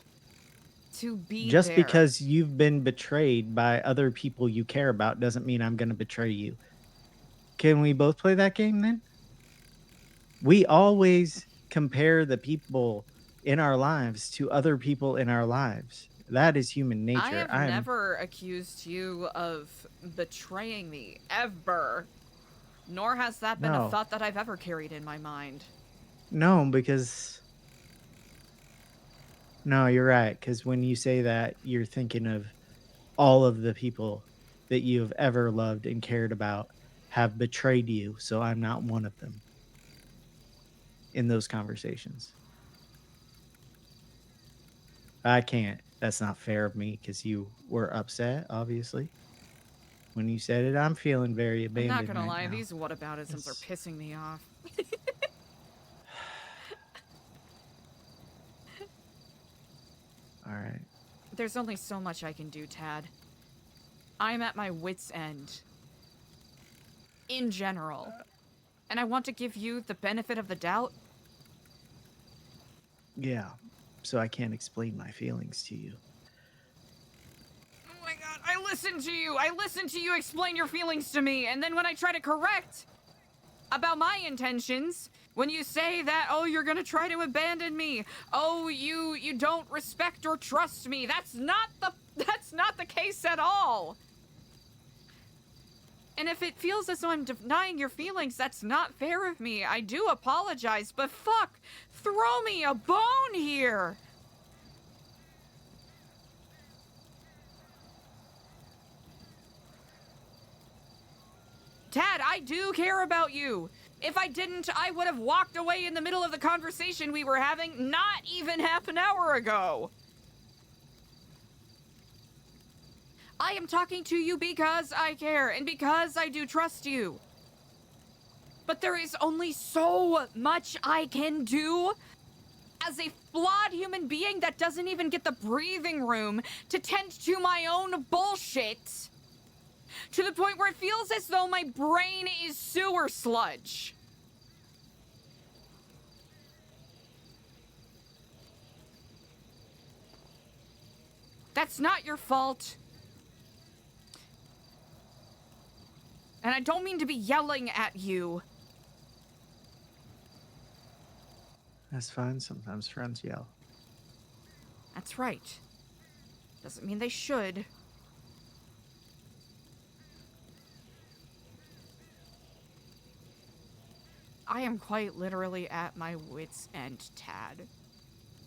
to be Just there. because you've been betrayed by other people you care about doesn't mean I'm going to betray you. Can we both play that game then? We always compare the people in our lives to other people in our lives. That is human nature. I have never accused you of betraying me, ever. Nor has that been a No. thought that I've ever carried in my mind. No, because... No, you're right. Because when you say that, you're thinking of all of the people that you have ever loved and cared about have betrayed you. So I'm not one of them in those conversations. I can't. That's not fair of me because you were upset, obviously. When you said it, I'm feeling very I'm abandoned. not gonna right lie, now. these whataboutisms are pissing me off. All right. There's only so much I can do, Tad. I'm at my wit's end. In general. And I want to give you the benefit of the doubt. Yeah. So I can't explain my feelings to you. Oh my god, I listened to you! I listened to you explain your feelings to me, and then when I try to correct about my intentions, when you say that, oh, you're gonna try to abandon me, oh, you don't respect or trust me, that's not the case at all. And if it feels as though I'm denying your feelings, that's not fair of me. I do apologize, but fuck, throw me a bone here. Tad, I do care about you. If I didn't, I would have walked away in the middle of the conversation we were having not even half an hour ago. I am talking to you because I care and because I do trust you. But there is only so much I can do as a flawed human being that doesn't even get the breathing room to tend to my own bullshit. To the point where it feels as though my brain is sewer sludge. That's not your fault. And I don't mean to be yelling at you. That's fine. Sometimes friends yell. That's right. Doesn't mean they should. I am quite literally at my wit's end, Tad.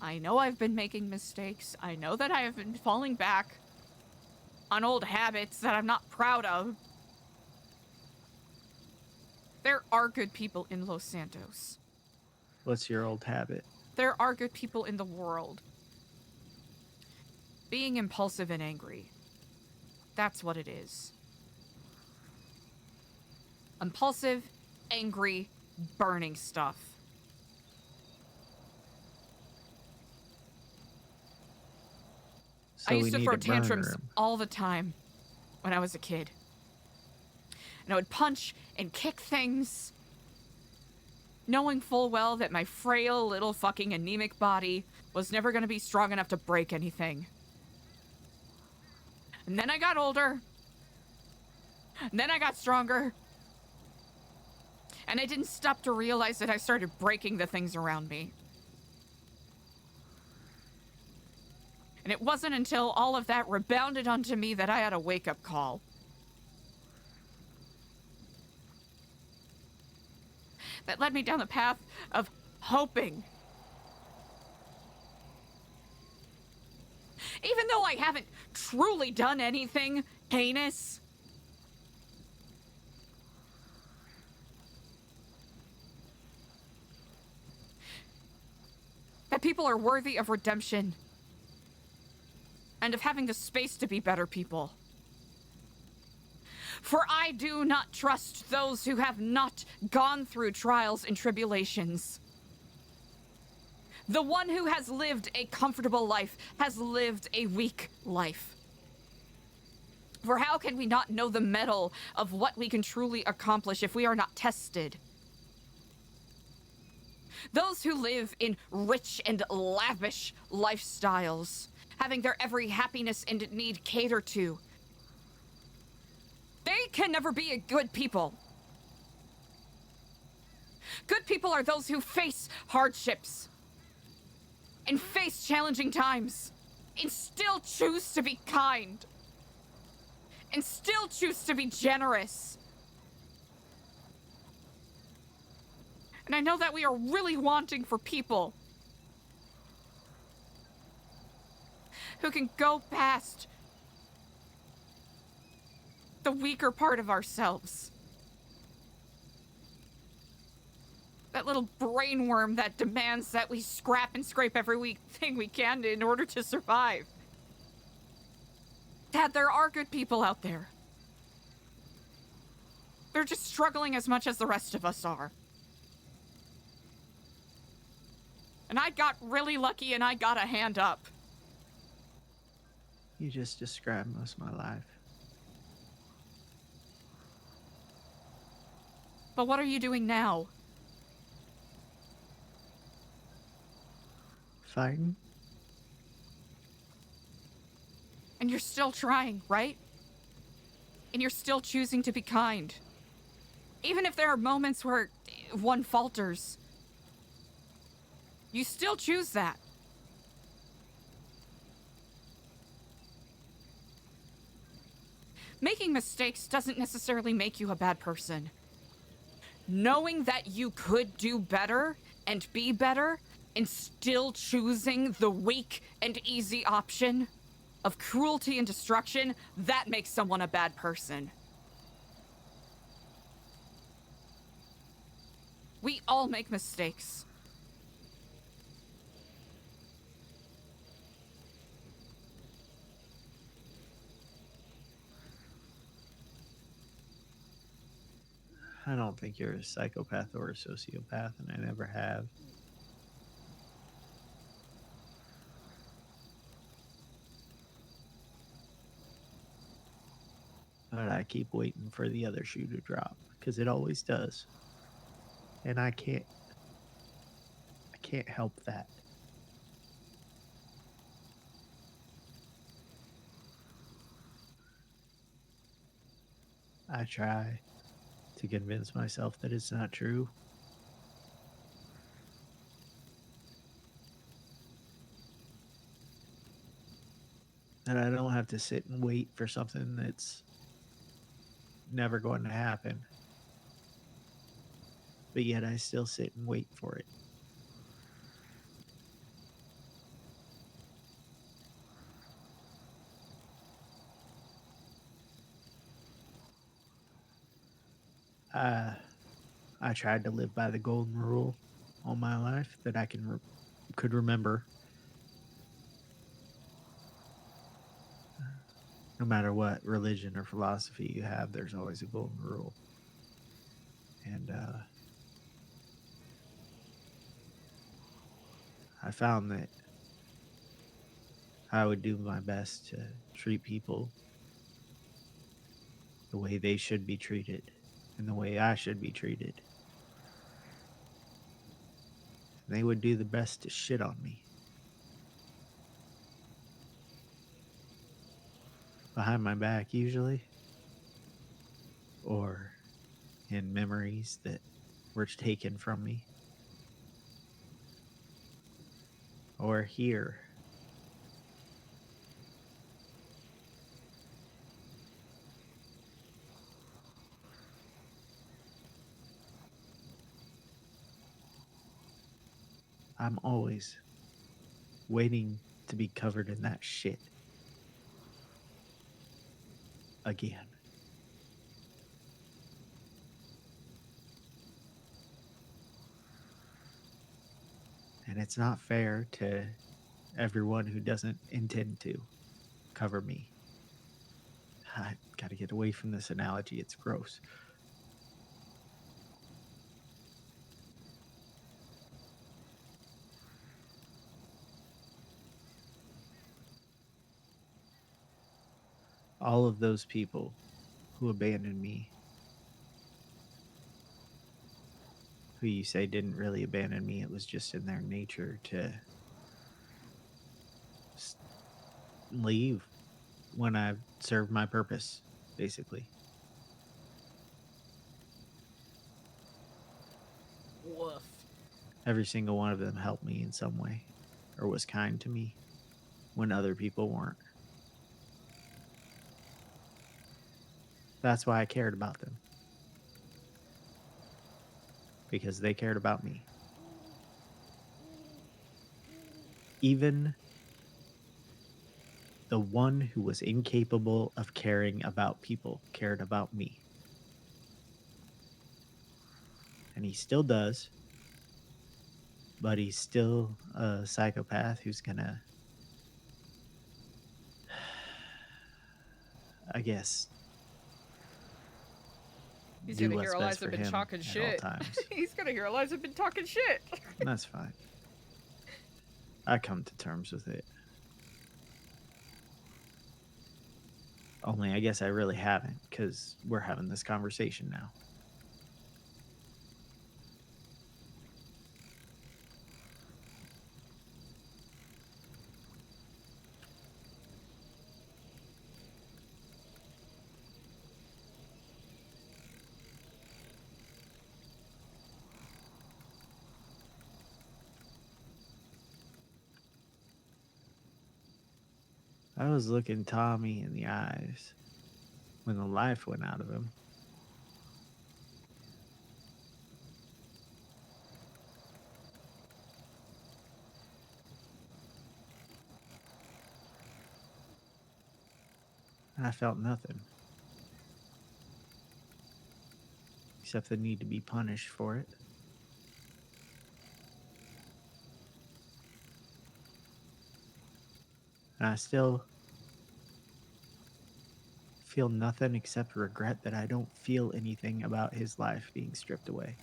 I know I've been making mistakes. I know that I have been falling back on old habits that I'm not proud of. There are good people in Los Santos. What's your old habit? There are good people in the world. Being impulsive and angry. That's what it is. Impulsive, angry, burning stuff. So I used we to need throw a burn tantrums room. all the time when I was a kid. And I would punch and kick things, knowing full well that my frail little fucking anemic body was never going to be strong enough to break anything. And then I got older. And then I got stronger. And I didn't stop to realize that I started breaking the things around me. And it wasn't until all of that rebounded onto me that I had a wake-up call. That led me down the path of hoping. Even though I haven't truly done anything heinous, that people are worthy of redemption and of having the space to be better people. For I do not trust those who have not gone through trials and tribulations. The one who has lived a comfortable life has lived a weak life. For how can we not know the mettle of what we can truly accomplish if we are not tested? Those who live in rich and lavish lifestyles, having their every happiness and need catered to, they can never be a good people. Good people are those who face hardships and face challenging times and still choose to be kind and still choose to be generous. And I know that we are really wanting for people who can go past the weaker part of ourselves. That little brainworm that demands that we scrap and scrape every thing we can in order to survive. Dad, there are good people out there. They're just struggling as much as the rest of us are. And I got really lucky and I got a hand up. You just described most of my life. But what are you doing now? Fighting? And you're still trying, right? And you're still choosing to be kind. Even if there are moments where one falters, you still choose that. Making mistakes doesn't necessarily make you a bad person. Knowing that you could do better and be better and still choosing the weak and easy option of cruelty and destruction, that makes someone a bad person. We all make mistakes. I don't think you're a psychopath or a sociopath, and I never have. But I keep waiting for the other shoe to drop, because it always does. And I can't help that. I try to convince myself that it's not true. That I don't have to sit and wait for something that's never going to happen. But yet I still sit and wait for it. I tried to live by the golden rule all my life that I could remember. No matter what religion or philosophy you have, there's always a golden rule. And I found that I would do my best to treat people the way they should be treated and the way I should be treated. And they would do the best to shit on me. Behind my back, usually. Or in memories that were taken from me. Or here. I'm always waiting to be covered in that shit. Again. And it's not fair to everyone who doesn't intend to cover me. I gotta get away from this analogy, it's gross. all of those people who abandoned me, who you say didn't really abandon me, it was just in their nature to leave when I served my purpose, basically. Woof. Every single one of them helped me in some way or was kind to me when other people weren't. That's why I cared about them. Because they cared about me. Even the one who was incapable of caring about people cared about me. And he still does. But he's still a psychopath who's gonna, I guess, He's do gonna what's hear best Eliza for been him talking at all shit. times. He's gonna hear Eliza been talking shit. That's fine. I come to terms with it. Only I guess I really haven't, because we're having this conversation now. I was looking Tommy in the eyes when the life went out of him. And I felt nothing. Except the need to be punished for it. And I still feel nothing except regret that I don't feel anything about his life being stripped away.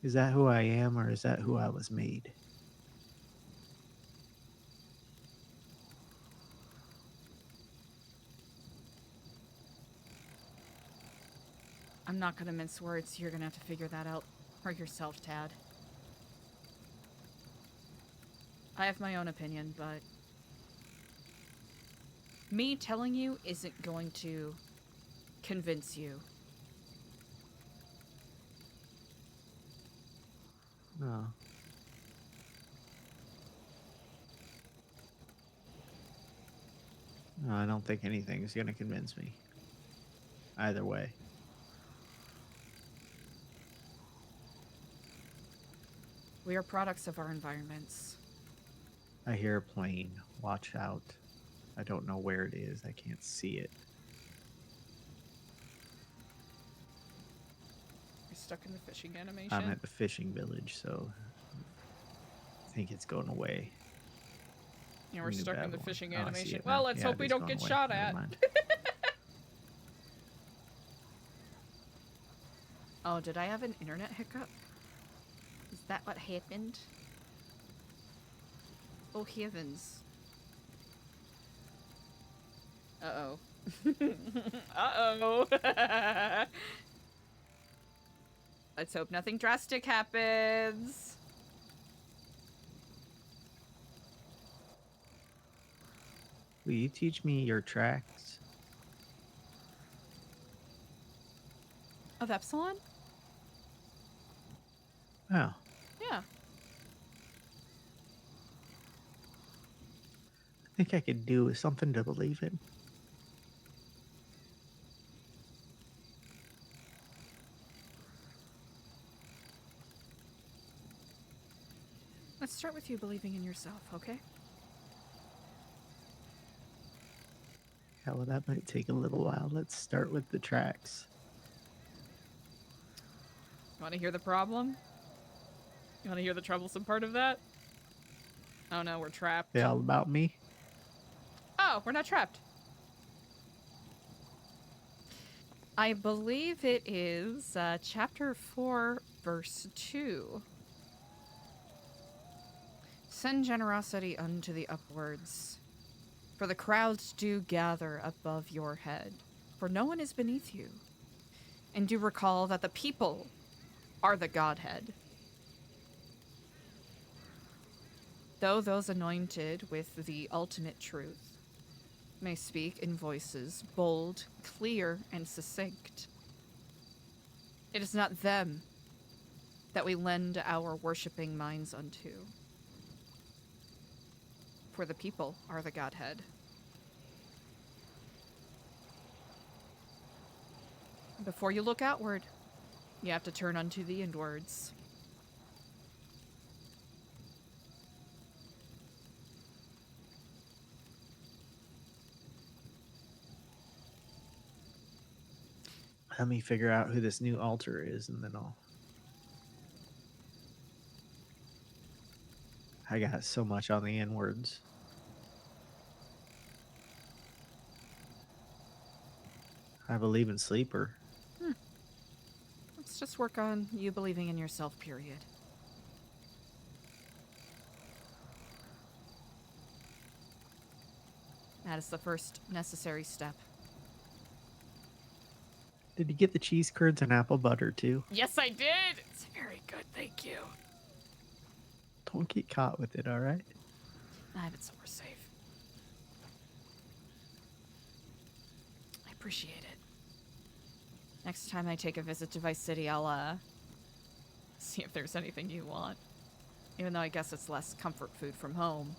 Is that who I am, or is that who I was made? I'm not gonna mince words. You're gonna have to figure that out for yourself, Tad. I have my own opinion, but me telling you isn't going to convince you. No. No, I don't think anything's going to convince me. Either way. We are products of our environments. I hear a plane. Watch out. I don't know where it is. I can't see it. You're stuck in the fishing animation. I'm at the fishing village, so I think it's going away. Yeah, we're stuck in the fishing animation. Well, let's hope we don't get shot at. Oh, did I have an internet hiccup? Is that what happened? Oh, heavens. Uh-oh. Uh-oh. Let's hope nothing drastic happens. Will you teach me your tracks? Of Epsilon? Oh. Yeah. I think I could do with something to believe in. Let's start with you believing in yourself, okay? Yeah, well, that might take a little while. Let's start with the tracks. You want to hear the problem? You want to hear the troublesome part of that? Oh no, we're trapped. They all about me? Oh, we're not trapped. I believe it is chapter 4, verse 2. Send generosity unto the upwards, for the crowds do gather above your head, for no one is beneath you. And do recall that the people are the Godhead. Though those anointed with the ultimate truth may speak in voices bold, clear, and succinct, it is not them that we lend our worshipping minds unto. For the people are the Godhead. Before you look outward, you have to turn unto the inwards. Let me figure out who this new altar is, and then I got so much on the inwards. I believe in sleeper. Let's just work on you believing in yourself, period. That is the first necessary step. Did you get the cheese curds and apple butter too? Yes, I did! It's very good, thank you. Don't get caught with it, alright? I have it somewhere safe. I appreciate it. Next time I take a visit to Vice City, I'll, see if there's anything you want. Even though I guess it's less comfort food from home.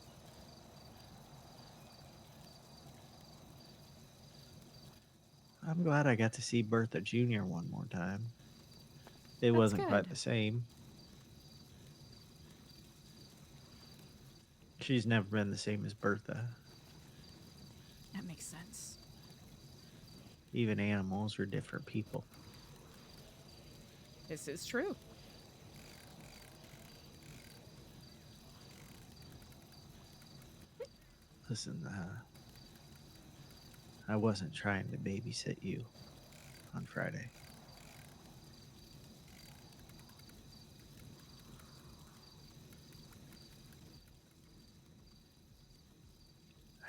I'm glad I got to see Bertha Jr. one more time. It That's wasn't good. quite the same. She's never been the same as Bertha. That makes sense. Even animals are different people. This is true. Listen, I wasn't trying to babysit you on Friday.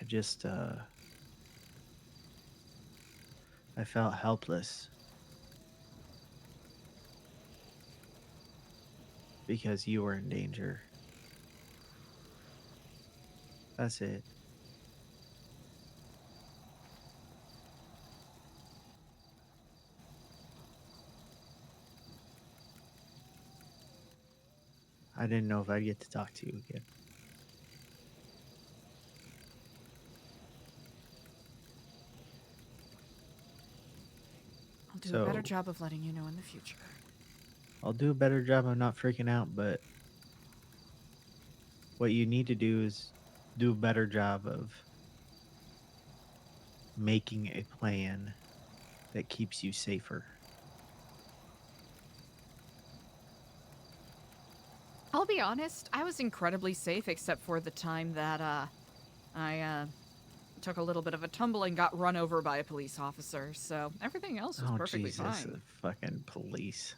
I just, I felt helpless. Because you were in danger. That's it. I didn't know if I'd get to talk to you again. I'll do a better job of letting you know in the future. I'll do a better job of not freaking out, but what you need to do is do a better job of making a plan that keeps you safer. I'll be honest, I was incredibly safe except for the time that, I, took a little bit of a tumble and got run over by a police officer, so everything else was perfectly Jesus, fine. fucking police.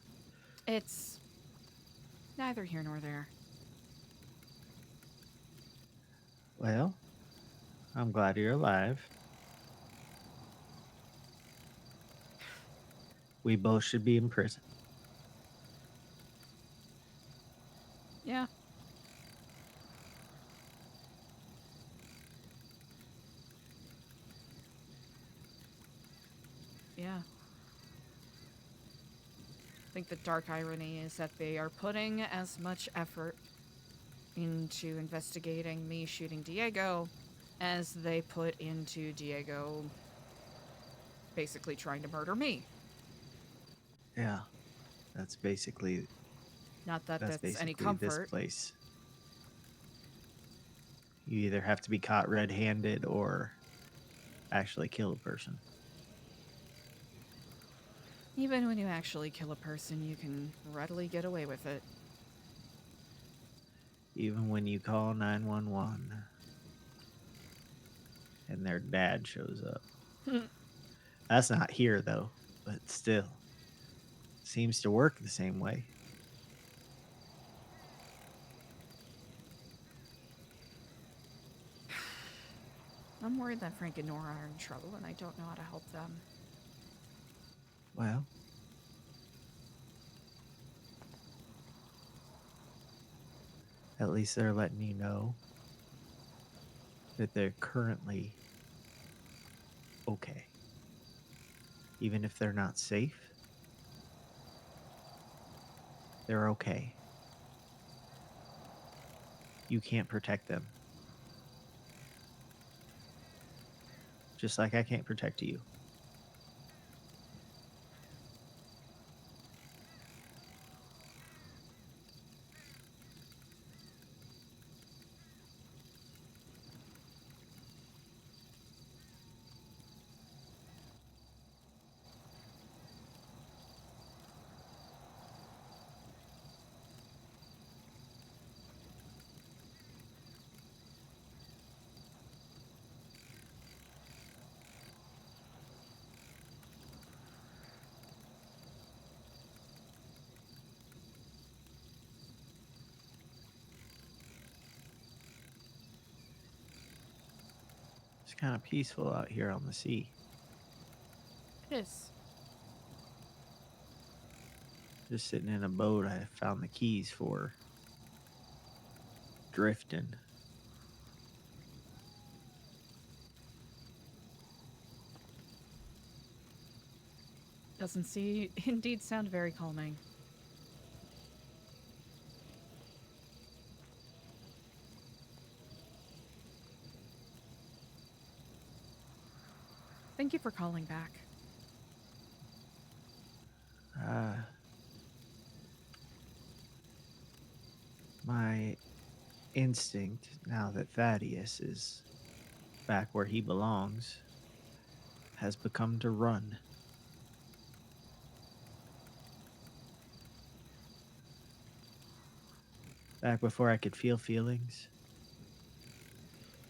It's neither here nor there. Well, I'm glad you're alive. We both should be in prison. Yeah. Yeah. I think the dark irony is that they are putting as much effort into investigating me shooting Diego as they put into Diego basically trying to murder me. Yeah. That's basically... Not that that's basically any comfort. this place. You either have to be caught red-handed or actually kill a person. Even when you actually kill a person, you can readily get away with it. Even when you call 911 and their dad shows up. That's not here, though, but still. Seems to work the same way. I'm worried that Frank and Nora are in trouble and I don't know how to help them. Well, at least they're letting you know that they're currently okay. Even if they're not safe, they're okay. You can't protect them. Just like I can't protect you. It's kind of peaceful out here on the sea. It is. Just sitting in a boat I found the keys for. Drifting. Doesn't indeed sound very calming. Thank you for calling back. My instinct, now that Thaddeus is back where he belongs, has become to run. Back before I could feel feelings,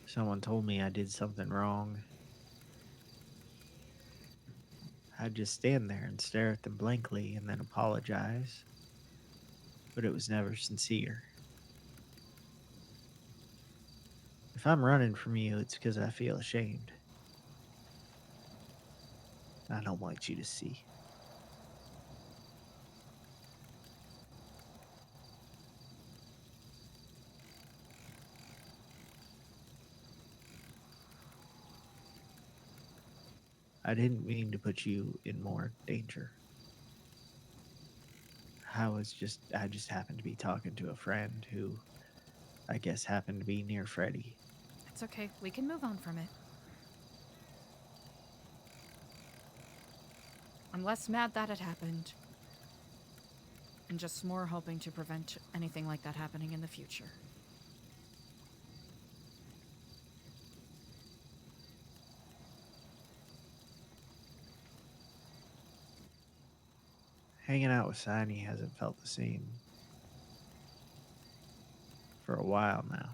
someone told me I did something wrong. I'd just stand there and stare at them blankly and then apologize. But it was never sincere. If I'm running from you, it's because I feel ashamed. I don't want you to see. I didn't mean to put you in more danger. I just happened to be talking to a friend who I guess happened to be near Freddy. It's okay. We can move on from it. I'm less mad that it happened. And just more hoping to prevent anything like that happening in the future. Hanging out with Sani hasn't felt the same for a while now.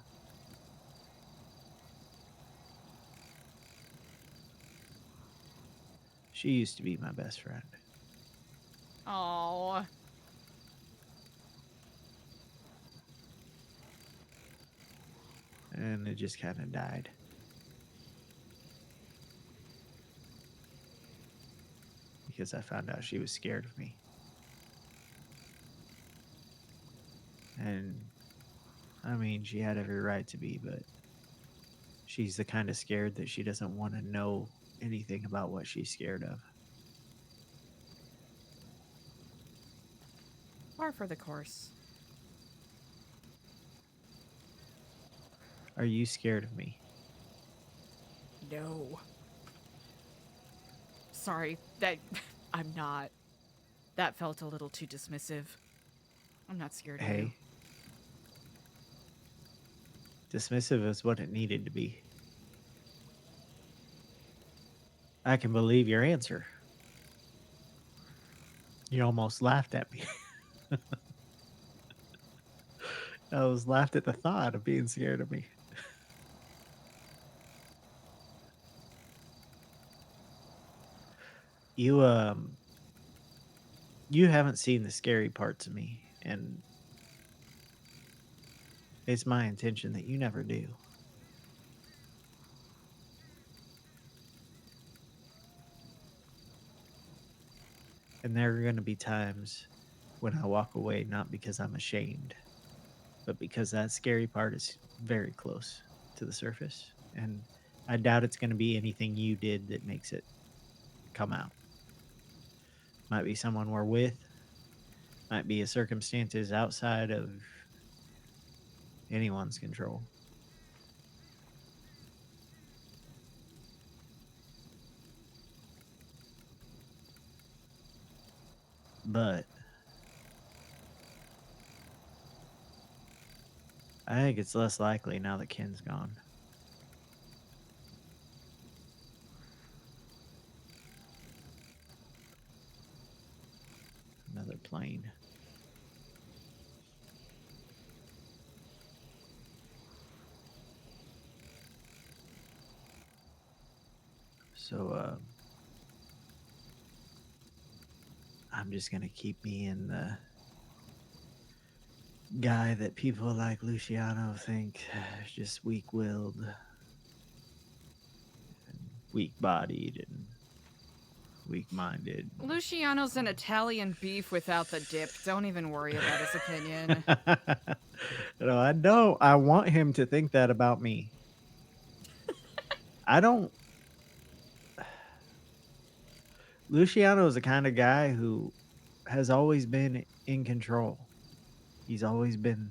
She used to be my best friend. Oh. And it just kind of died. Because I found out she was scared of me. And I mean, she had every right to be, but she's the kind of scared that she doesn't want to know anything about what she's scared of. Par for the course. Are you scared of me? No. Sorry, I'm not. That felt a little too dismissive. I'm not scared of you. Hey. Dismissive is what it needed to be. I can believe your answer. You almost laughed at me. I was laughed at the thought of being scared of me. You haven't seen the scary parts of me, and it's my intention that you never do. And there are going to be times when I walk away, not because I'm ashamed, but because that scary part is very close to the surface. And I doubt it's going to be anything you did that makes it come out. Might be someone we're with, might be a circumstances outside of anyone's control. But I think it's less likely now that Ken's gone. Another plane. So, I'm just going to keep being the guy that people like Luciano think is just weak-willed, and weak-bodied, and weak-minded. Luciano's an Italian beef without the dip. Don't even worry about his opinion. No, I don't. I want him to think that about me. I don't. Luciano is the kind of guy who has always been in control. He's always been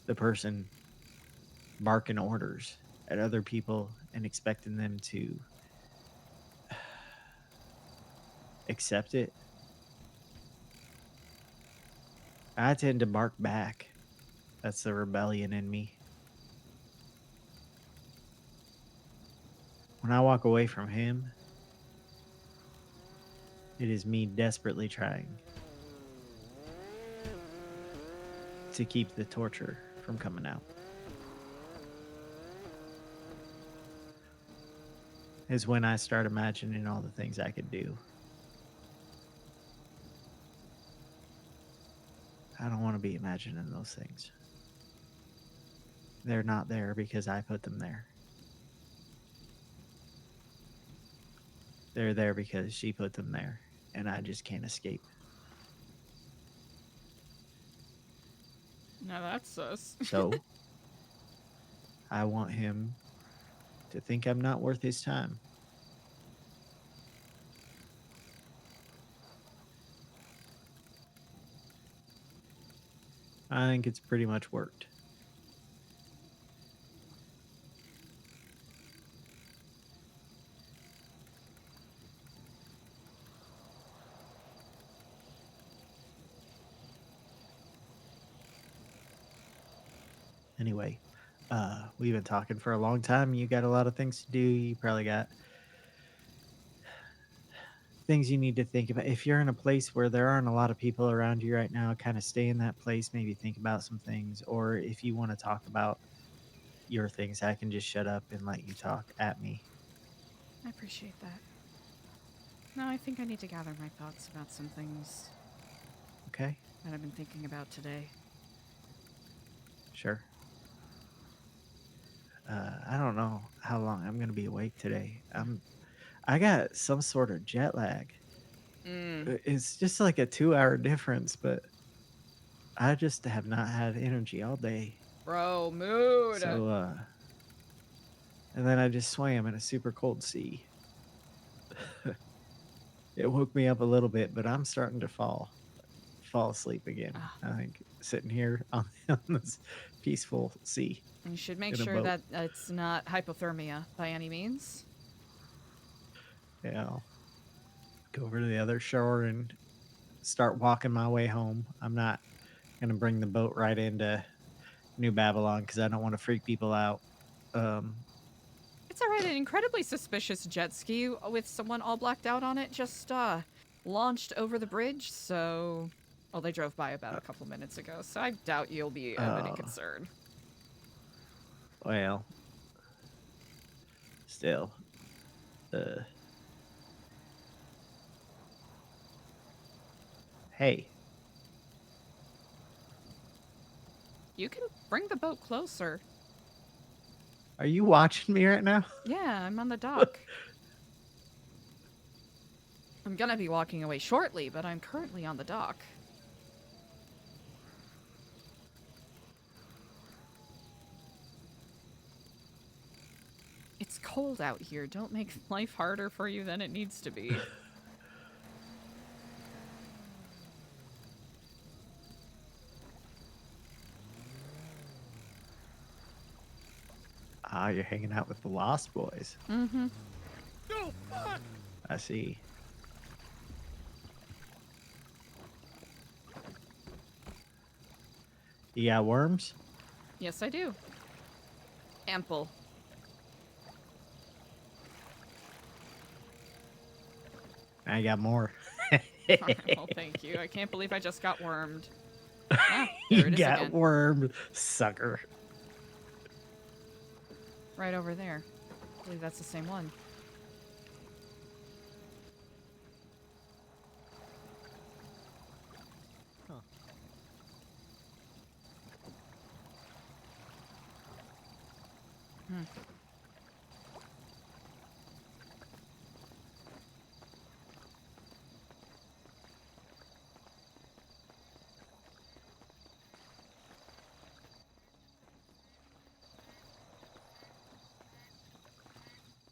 the person barking orders at other people and expecting them to accept it. I tend to bark back. That's the rebellion in me. When I walk away from him, it is me desperately trying to keep the torture from coming out. Is when I start imagining all the things I could do. I don't want to be imagining those things. They're not there because I put them there. They're there because she put them there, and I just can't escape. Now that's sus. So, I want him to think I'm not worth his time. I think it's pretty much worked. Anyway, we've been talking for a long time. You got a lot of things to do. You probably got things you need to think about. If you're in a place where there aren't a lot of people around you right now, kind of stay in that place, maybe think about some things. Or if you want to talk about your things, I can just shut up and let you talk at me. I appreciate that. No, I think I need to gather my thoughts about some things. Okay. That I've been thinking about today. Sure. I don't know how long I'm gonna be awake today. I got some sort of jet lag. It's just like a 2-hour difference, but I just have not had energy all day. Bro, mood. So, and then I just swam in a super cold sea. It woke me up a little bit, but I'm starting to fall asleep again. I think sitting here on this peaceful sea. You should make sure that it's not hypothermia by any means. Yeah, I'll go over to the other shore and start walking my way home. I'm not going to bring the boat right into New Babylon because I don't want to freak people out. It's all right. An incredibly suspicious jet ski with someone all blacked out on it just launched over the bridge. So, well, they drove by about a couple minutes ago. So I doubt you'll be of any concern. Well, still, hey. You can bring the boat closer. Are you watching me right now? Yeah, I'm on the dock. I'm gonna be walking away shortly, but I'm currently on the dock. It's cold out here. Don't make life harder for you than it needs to be. Ah, you're hanging out with the Lost Boys. Mm-hmm. No, fuck! I see. You got worms? Yes, I do. Ample. I got more. Well, thank you. I can't believe I just got wormed. Ah, there You it is got again. wormed, sucker. Right over there. I believe that's the same one. Huh. Hmm.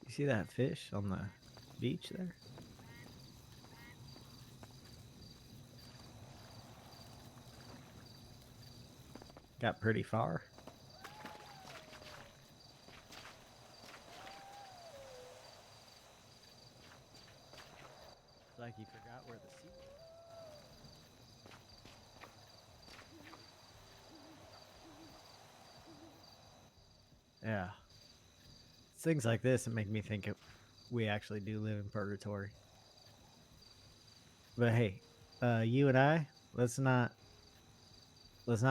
You see that fish on the beach there? Got pretty far. It's like you forgot where the sea was. Yeah. It's things like this that make me think we actually do live in purgatory. But hey, you and I, let's not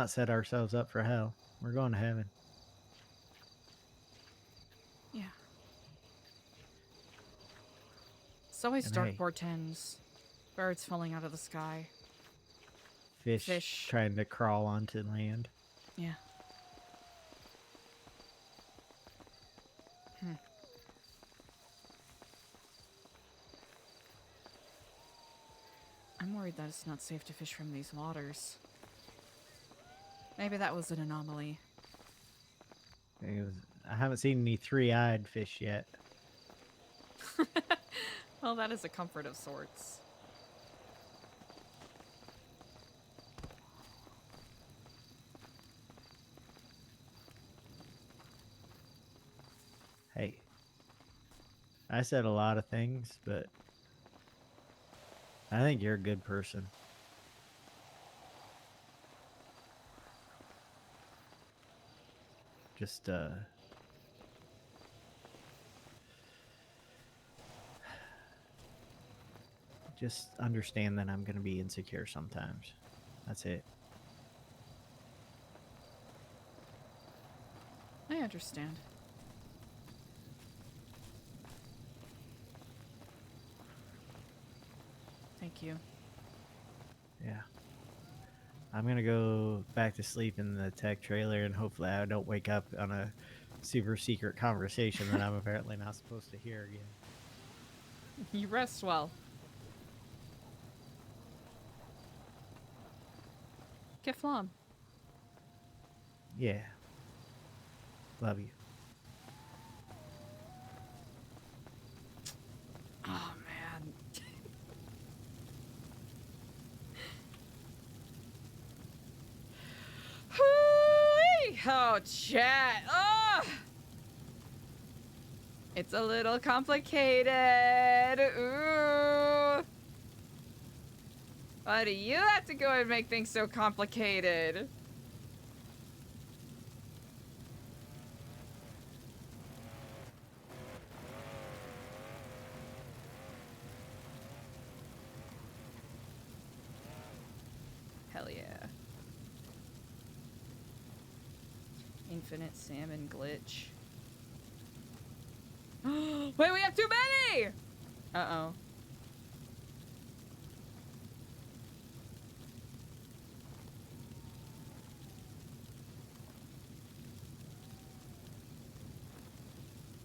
set ourselves up for hell. We're going to heaven. Yeah. It's always And dark hey. portends. Birds falling out of the sky. Fish trying to crawl onto land. Yeah. Hmm. I'm worried that it's not safe to fish from these waters. Maybe that was an anomaly. I haven't seen any three-eyed fish yet. Well, that is a comfort of sorts. Hey, I said a lot of things, but I think you're a good person. Just understand that I'm going to be insecure sometimes. That's it. I understand. Thank you. Yeah. I'm going to go back to sleep in the tech trailer, and hopefully I don't wake up on a super secret conversation that I'm apparently not supposed to hear again. You rest well. Kiflam. Yeah. Love you. Oh, man. Oh, chat. Oh! It's a little complicated. Ooh. Why do you have to go and make things so complicated? Hell yeah. Infinite salmon glitch. Wait, we have too many! Uh-oh.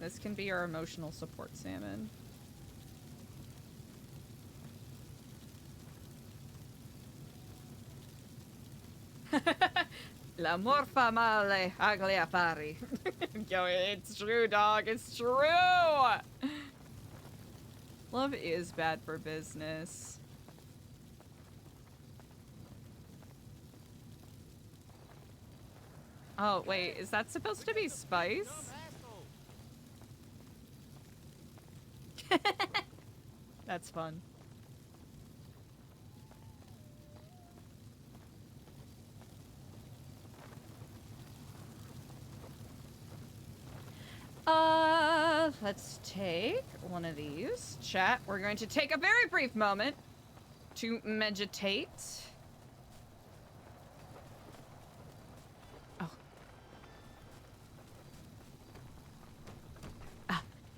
This can be our emotional support salmon. La morfa male aglia pari. Yo, it's true, dog. It's true. Love is bad for business. Oh, wait. Is that supposed to be spice? That's fun. Let's take one of these. Chat, we're going to take a very brief moment to meditate. Oh.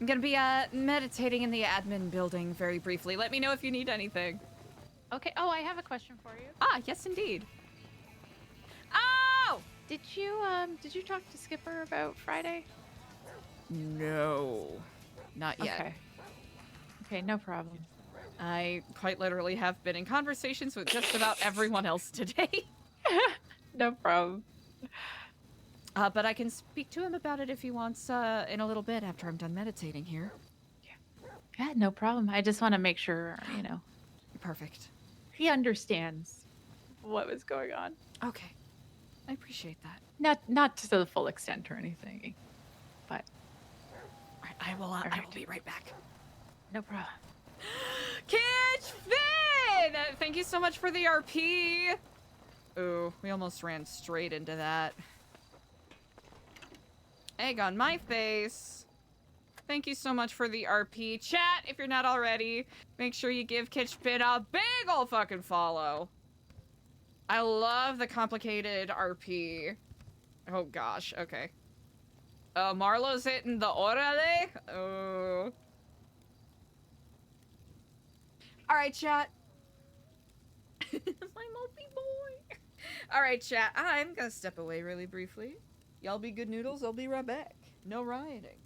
I'm gonna be, meditating in the admin building very briefly. Let me know if you need anything. Okay. Oh, I have a question for you. Ah, yes, indeed. Oh! Did you talk to Skipper about Friday? No. Not yet. Okay. Okay, no problem. I quite literally have been in conversations with just about everyone else today. No problem. But I can speak to him about it if he wants, in a little bit after I'm done meditating here. Yeah, no problem. I just want to make sure, you know. Perfect. He understands what was going on. Okay. I appreciate that. Not to the full extent or anything, but I will be right back. No problem. Kitch Finn! Thank you so much for the RP. Ooh, we almost ran straight into that. Egg on my face. Thank you so much for the RP. Chat, if you're not already, make sure you give Kitch Finn a big ol' fucking follow. I love the complicated RP. Oh gosh, okay. Marlo's hitting the orale. Oh. Alright, chat. My mopey boy. Alright, chat. I'm gonna step away really briefly. Y'all be good noodles. I'll be right back. No rioting.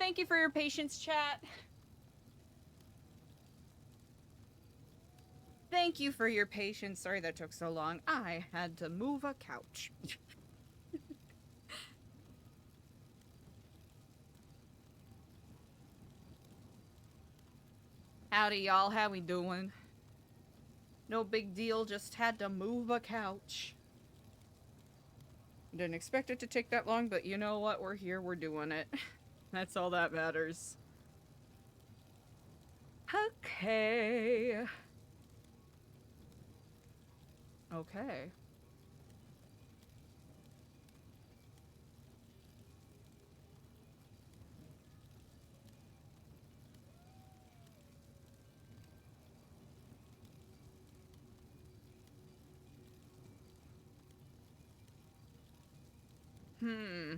Thank you for your patience, chat. Thank you for your patience. Sorry that took so long. I had to move a couch. Howdy, y'all. How we doing? No big deal. Just had to move a couch. Didn't expect it to take that long, but you know what? We're here. We're doing it. That's all that matters. Okay. Okay. Hmm.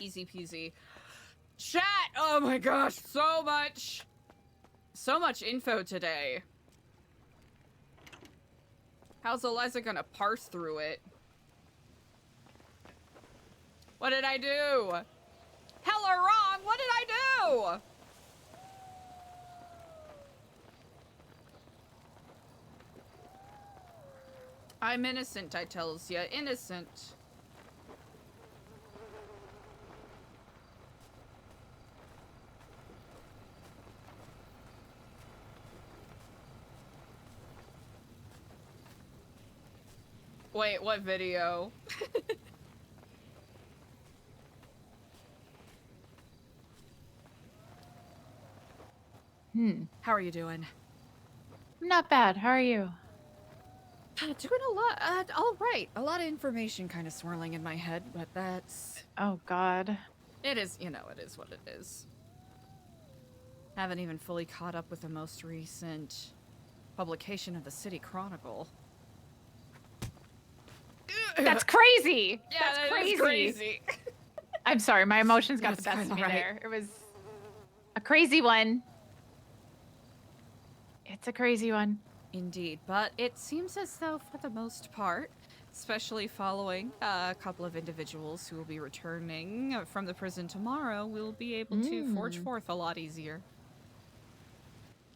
Easy peasy. Chat! Oh my gosh, so much info today. How's Eliza gonna parse through it? What did I do? Hella wrong! What did I do? I'm innocent, I tells ya. Innocent. Wait, what video? How are you doing? Not bad. How are you? Doing a lot. All right. A lot of information kind of swirling in my head, but that's... Oh, God. It is, you know, it is what it is. Haven't even fully caught up with the most recent publication of the City Chronicle. That's crazy. Yeah, that's crazy. crazy. I'm sorry, my emotions got That's the best of kinda me right. there. It was a crazy one. It's a crazy one. Indeed, but it seems as though for the most part, especially following a couple of individuals who will be returning from the prison tomorrow, we'll be able to forge forth a lot easier.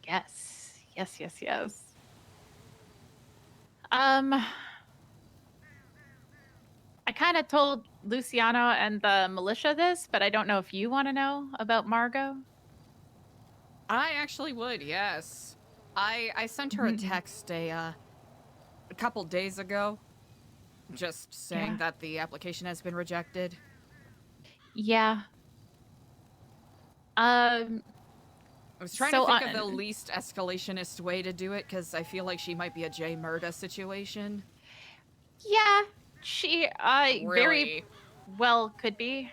Yes. Yes, yes, yes. I kind of told Luciano and the militia this, but I don't know if you want to know about Margot. I actually would, yes. I sent her a text a couple days ago, just saying that the application has been rejected. Yeah. I was trying to think of the least escalationist way to do it, because I feel like she might be a Jay Murda situation. Yeah, she Really? very well could be.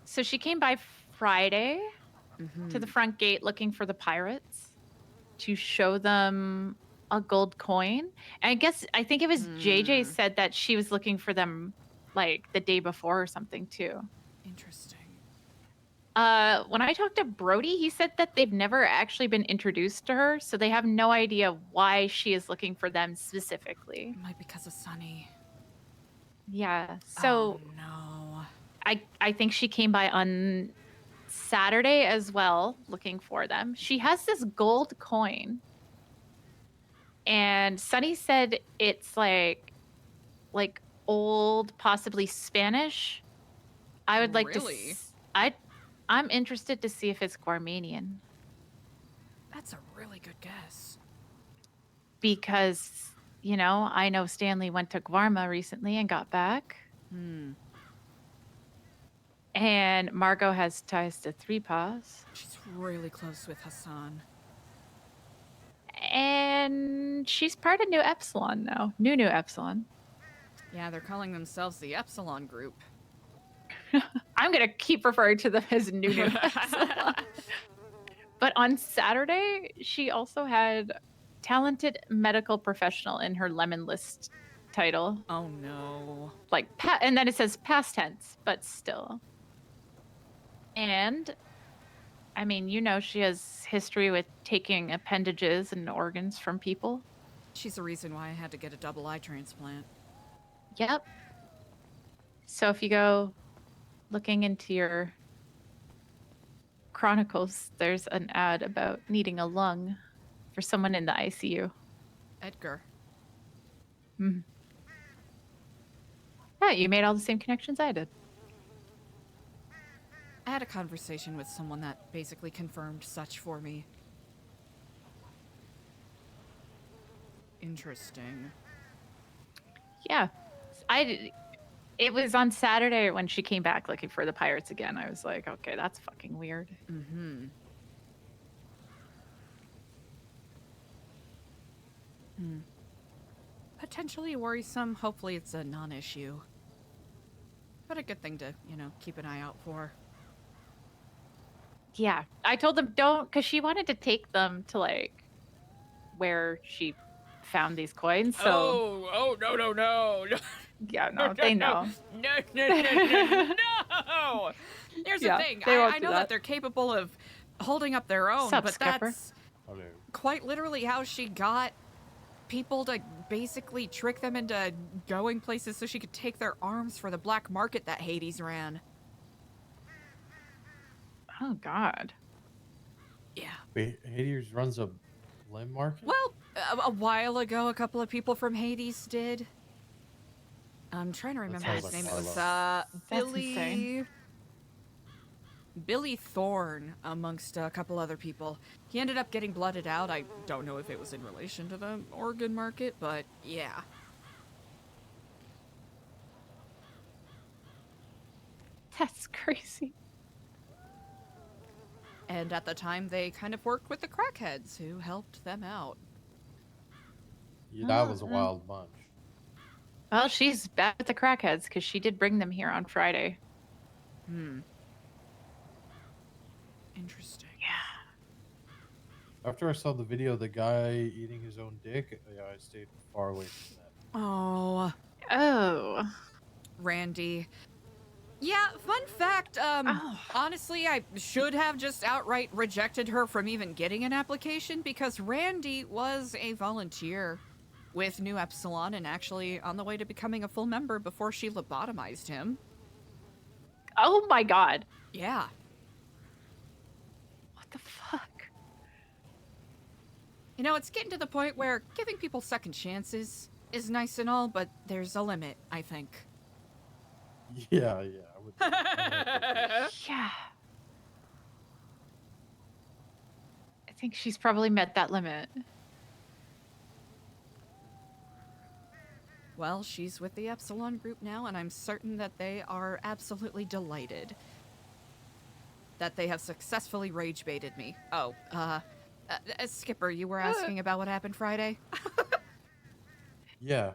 So she came by Friday to the front gate looking for the pirates to show them a gold coin. And I think it was JJ said that she was looking for them like the day before or something too. Interesting. When I talked to Brody, he said that they've never actually been introduced to her, so they have no idea why she is looking for them specifically. Might be because of Sunny. Yeah. So oh, no. I think she came by on Saturday as well looking for them. She has this gold coin. And Sunny said it's like old, possibly Spanish. I would like Really? I'm interested to see if it's Guarmanian. That's a really good guess. Because, you know, I know Stanley went to Guarma recently and got back. And Margot has ties to Three Paws. She's really close with Hassan. And she's part of New Epsilon now. New Epsilon. Yeah, they're calling themselves the Epsilon Group. I'm going to keep referring to them as New Epsilon. But on Saturday, she also had talented medical professional in her Lemon List title. Oh no. Like, and then it says past tense, but still. And I mean, you know, she has history with taking appendages and organs from people. She's the reason why I had to get a double eye transplant. Yep. So if you go looking into your chronicles, there's an ad about needing a lung for someone in the ICU. Edgar. Hmm. Yeah, you made all the same connections I did. I had a conversation with someone that basically confirmed such for me. Interesting. Yeah. It was on Saturday when she came back looking for the pirates again. I was like, okay, that's fucking weird. Mm-hmm. Potentially worrisome. Hopefully it's a non-issue. But a good thing to, you know, keep an eye out for. Yeah. I told them don't, because she wanted to take them to, like, where she found these coins. So. No. Yeah, no, they know. No. Here's the thing. I know that they're capable of holding up their own, but that's quite literally how she got people to basically trick them into going places so she could take their arms for the black market that Hades ran. Oh, God. Yeah. Wait, Hades runs a limb market? Well, a while ago, a couple of people from Hades did. I'm trying to remember his name. It was Billy Thorne, amongst a couple other people. He ended up getting blooded out. I don't know if it was in relation to the organ market, but yeah. That's crazy. And at the time, they kind of worked with the crackheads who helped them out. Yeah, that was a wild bunch. Well, she's bad with the crackheads because she did bring them here on Friday. Interesting. Yeah. After I saw the video of the guy eating his own dick, yeah, I stayed far away from that. Oh. Randy. Yeah, fun fact, honestly, I should have just outright rejected her from even getting an application because Randy was a volunteer with New Epsilon and actually on the way to becoming a full member before she lobotomized him. Oh my God. Yeah. What the fuck? You know, it's getting to the point where giving people second chances is nice and all, but there's a limit, I think. Yeah. Yeah. I think she's probably met that limit. Well, she's with the Epsilon group now, and I'm certain that they are absolutely delighted that they have successfully rage baited me. Oh, Skipper, you were asking about what happened Friday? Yeah.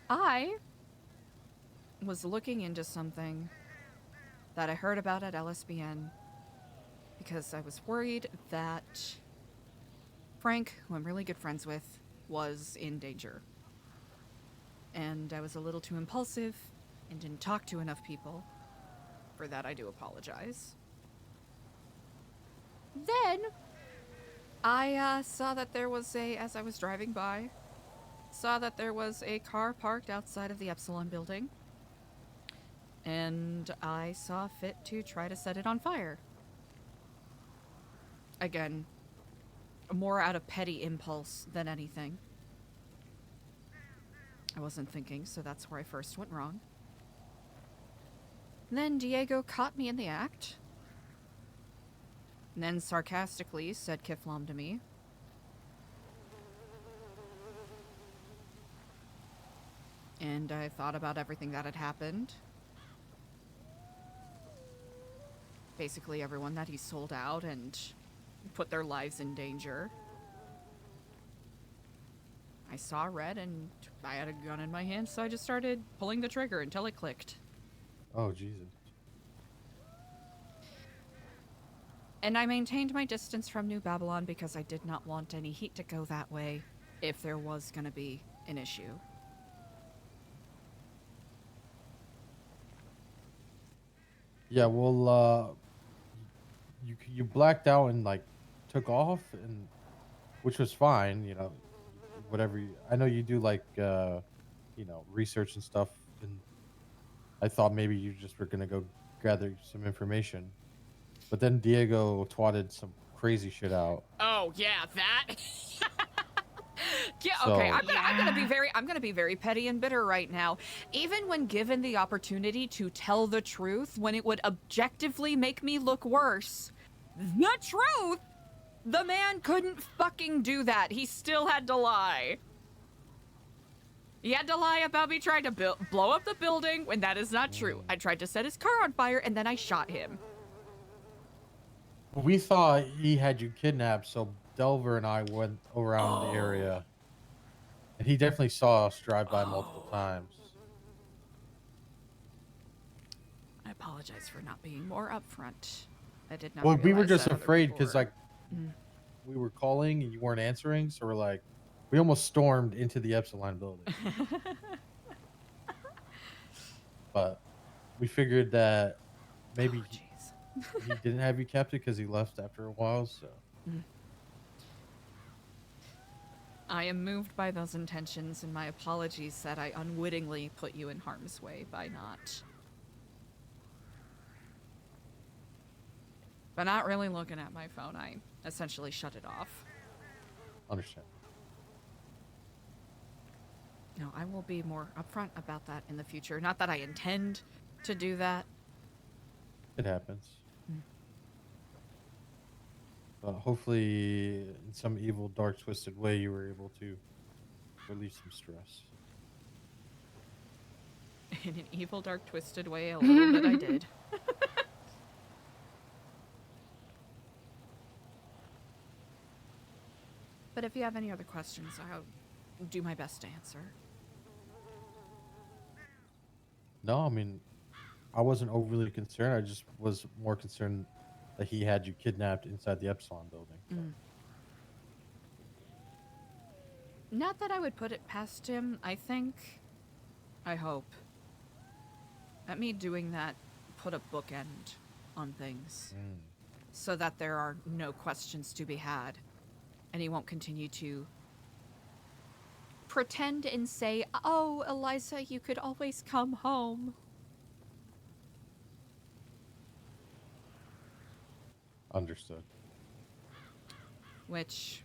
I was looking into something that I heard about at LSBN because I was worried that Frank, who I'm really good friends with, was in danger. And I was a little too impulsive and didn't talk to enough people. For that, I do apologize. Then, I saw that there was as I was driving by, saw that there was a car parked outside of the Epsilon building. And I saw fit to try to set it on fire. Again, more out of petty impulse than anything. I wasn't thinking, so that's where I first went wrong. Then Diego caught me in the act. And then sarcastically said Kiflam to me. And I thought about everything that had happened. Basically everyone that he sold out and put their lives in danger. I saw red and I had a gun in my hand, so I just started pulling the trigger until it clicked. Oh, Jesus. And I maintained my distance from New Babylon because I did not want any heat to go that way if there was gonna be an issue. Yeah, well, you blacked out and like took off, and which was fine, you know, whatever. I know you do like you know, research and stuff, and I thought maybe you just were gonna go gather some information, but then Diego twatted some crazy shit out. Oh yeah, that. Yeah, So okay. I'm gonna be very petty and bitter right now. Even when given the opportunity to tell the truth, when it would objectively make me look worse, the truth, the man couldn't fucking do that. He still had to lie. He had to lie about me trying to blow up the building when that is not true. I tried to set his car on fire and then I shot him. we thought he had you kidnapped, so Delver and I went around the area, and he definitely saw us drive by multiple times. I apologize for not being more upfront. I did not Well, we were realize just that other afraid people because were- like we were calling and you weren't answering, so we're like, we almost stormed into the Epsilon building. But we figured that maybe he didn't have you captive because he left after a while. So I am moved by those intentions, and my apologies that I unwittingly put you in harm's way by not. But not really looking at my phone, I essentially shut it off. understand. No, I will be more upfront about that in the future. Not that I intend to do that. It happens. But hopefully, in some evil, dark, twisted way, you were able to relieve some stress. In an evil, dark, twisted way, a little bit I did. But if you have any other questions, I'll do my best to answer. No, I mean, I wasn't overly concerned. I just was more concerned that he had you kidnapped inside the Epsilon building. Not that I would put it past him, I think. I hope. That me doing that put a bookend on things. So that there are no questions to be had. And he won't continue to pretend and say, "Oh, Eliza, you could always come home." Understood. Which,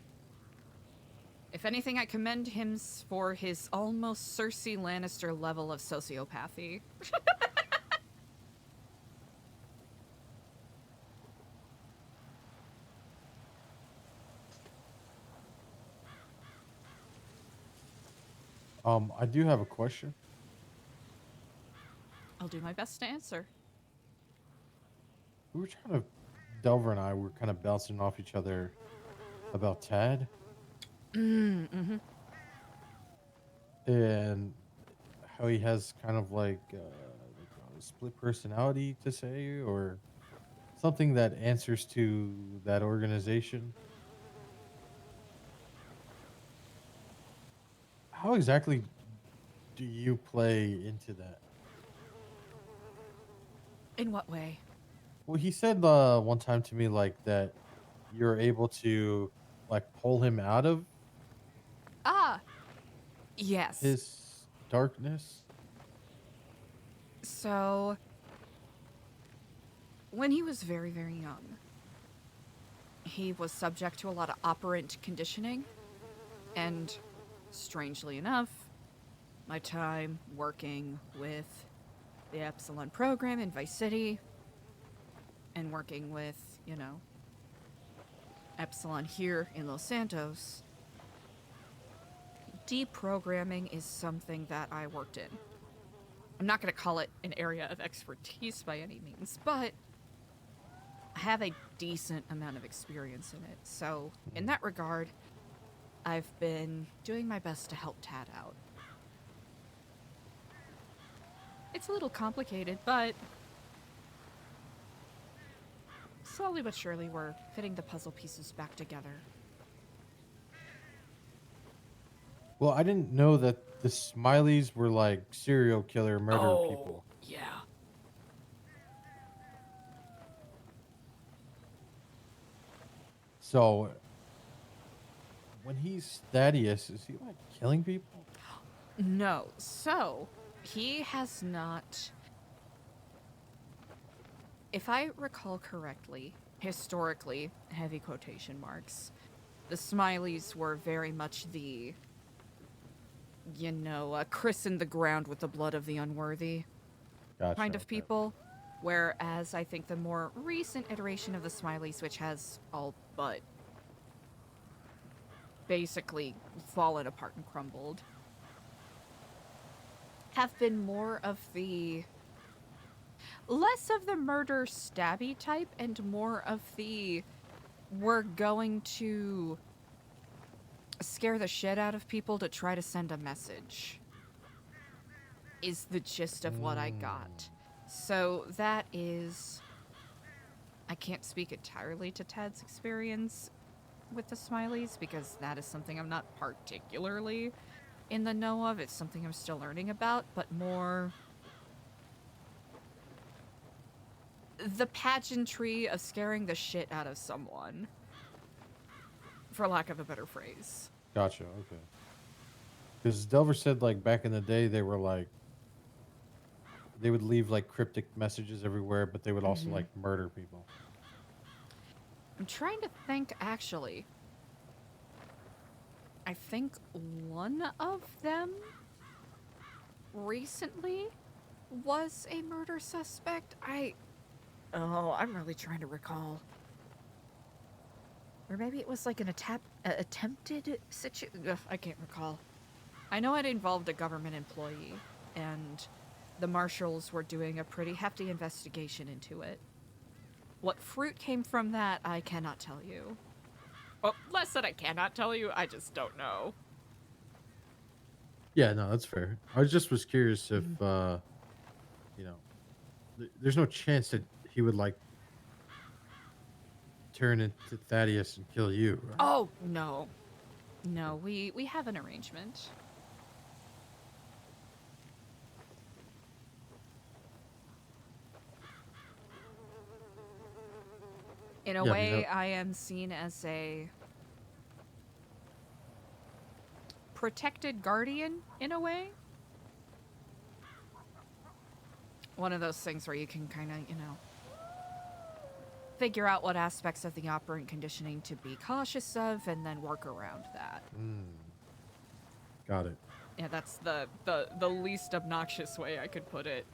if anything, I commend him for his almost Cersei Lannister level of sociopathy. I do have a question. I'll do my best to answer. We were trying to, Delver and I were kind of bouncing off each other about Tad Mm-hmm. and how he has kind of like a split personality to say, or something that answers to that organization. How exactly do you play into that? In what way? Well, he said one time to me like that you're able to like pull him out of Yes. his darkness. So, when he was very, very young, he was subject to a lot of operant conditioning. And, strangely enough, my time working with the Epsilon program in Vice City and working with, you know, Epsilon here in Los Santos deprogramming is something that I worked in. I'm not going to call it an area of expertise by any means, but I have a decent amount of experience in it. So, in that regard, I've been doing my best to help Tad out. It's a little complicated, but slowly but surely we're fitting the puzzle pieces back together. Well, I didn't know that the Smileys were like serial killer murder people. Yeah. So when he's Thaddeus, is he like killing people? No. So, he has not... If I recall correctly, historically, heavy quotation marks, the Smileys were very much the, christen the ground with the blood of the unworthy kind of people. Whereas I think the more recent iteration of the Smileys, which has all but basically fallen apart and crumbled, have been more of the... less of the murder stabby type and more of the we're going to scare the shit out of people to try to send a message is the gist of what I got. So that is... I can't speak entirely to Tad's experience with the Smileys because that is something I'm not particularly in the know of. It's something I'm still learning about, but more... the pageantry of scaring the shit out of someone, for lack of a better phrase. Gotcha. Okay. Because Delver said like back in the day they were like they would leave like cryptic messages everywhere, but they would also like murder people. I'm trying to think, actually. I think one of them recently was a murder suspect. I'm really trying to recall. Or maybe it was like an attempted situation. I can't recall. I know it involved a government employee, and the marshals were doing a pretty hefty investigation into it. What fruit came from that, I cannot tell you. Well, less that I cannot tell you, I just don't know. Yeah, no, that's fair. I just was curious if there's no chance that he would like turn into Thaddeus and kill you, right? Oh, no. No, we have an arrangement. In a way, I am seen as a protected guardian, in a way. One of those things where you can kind of, figure out what aspects of the operant conditioning to be cautious of and then work around that. Got it. Yeah, that's the least obnoxious way I could put it.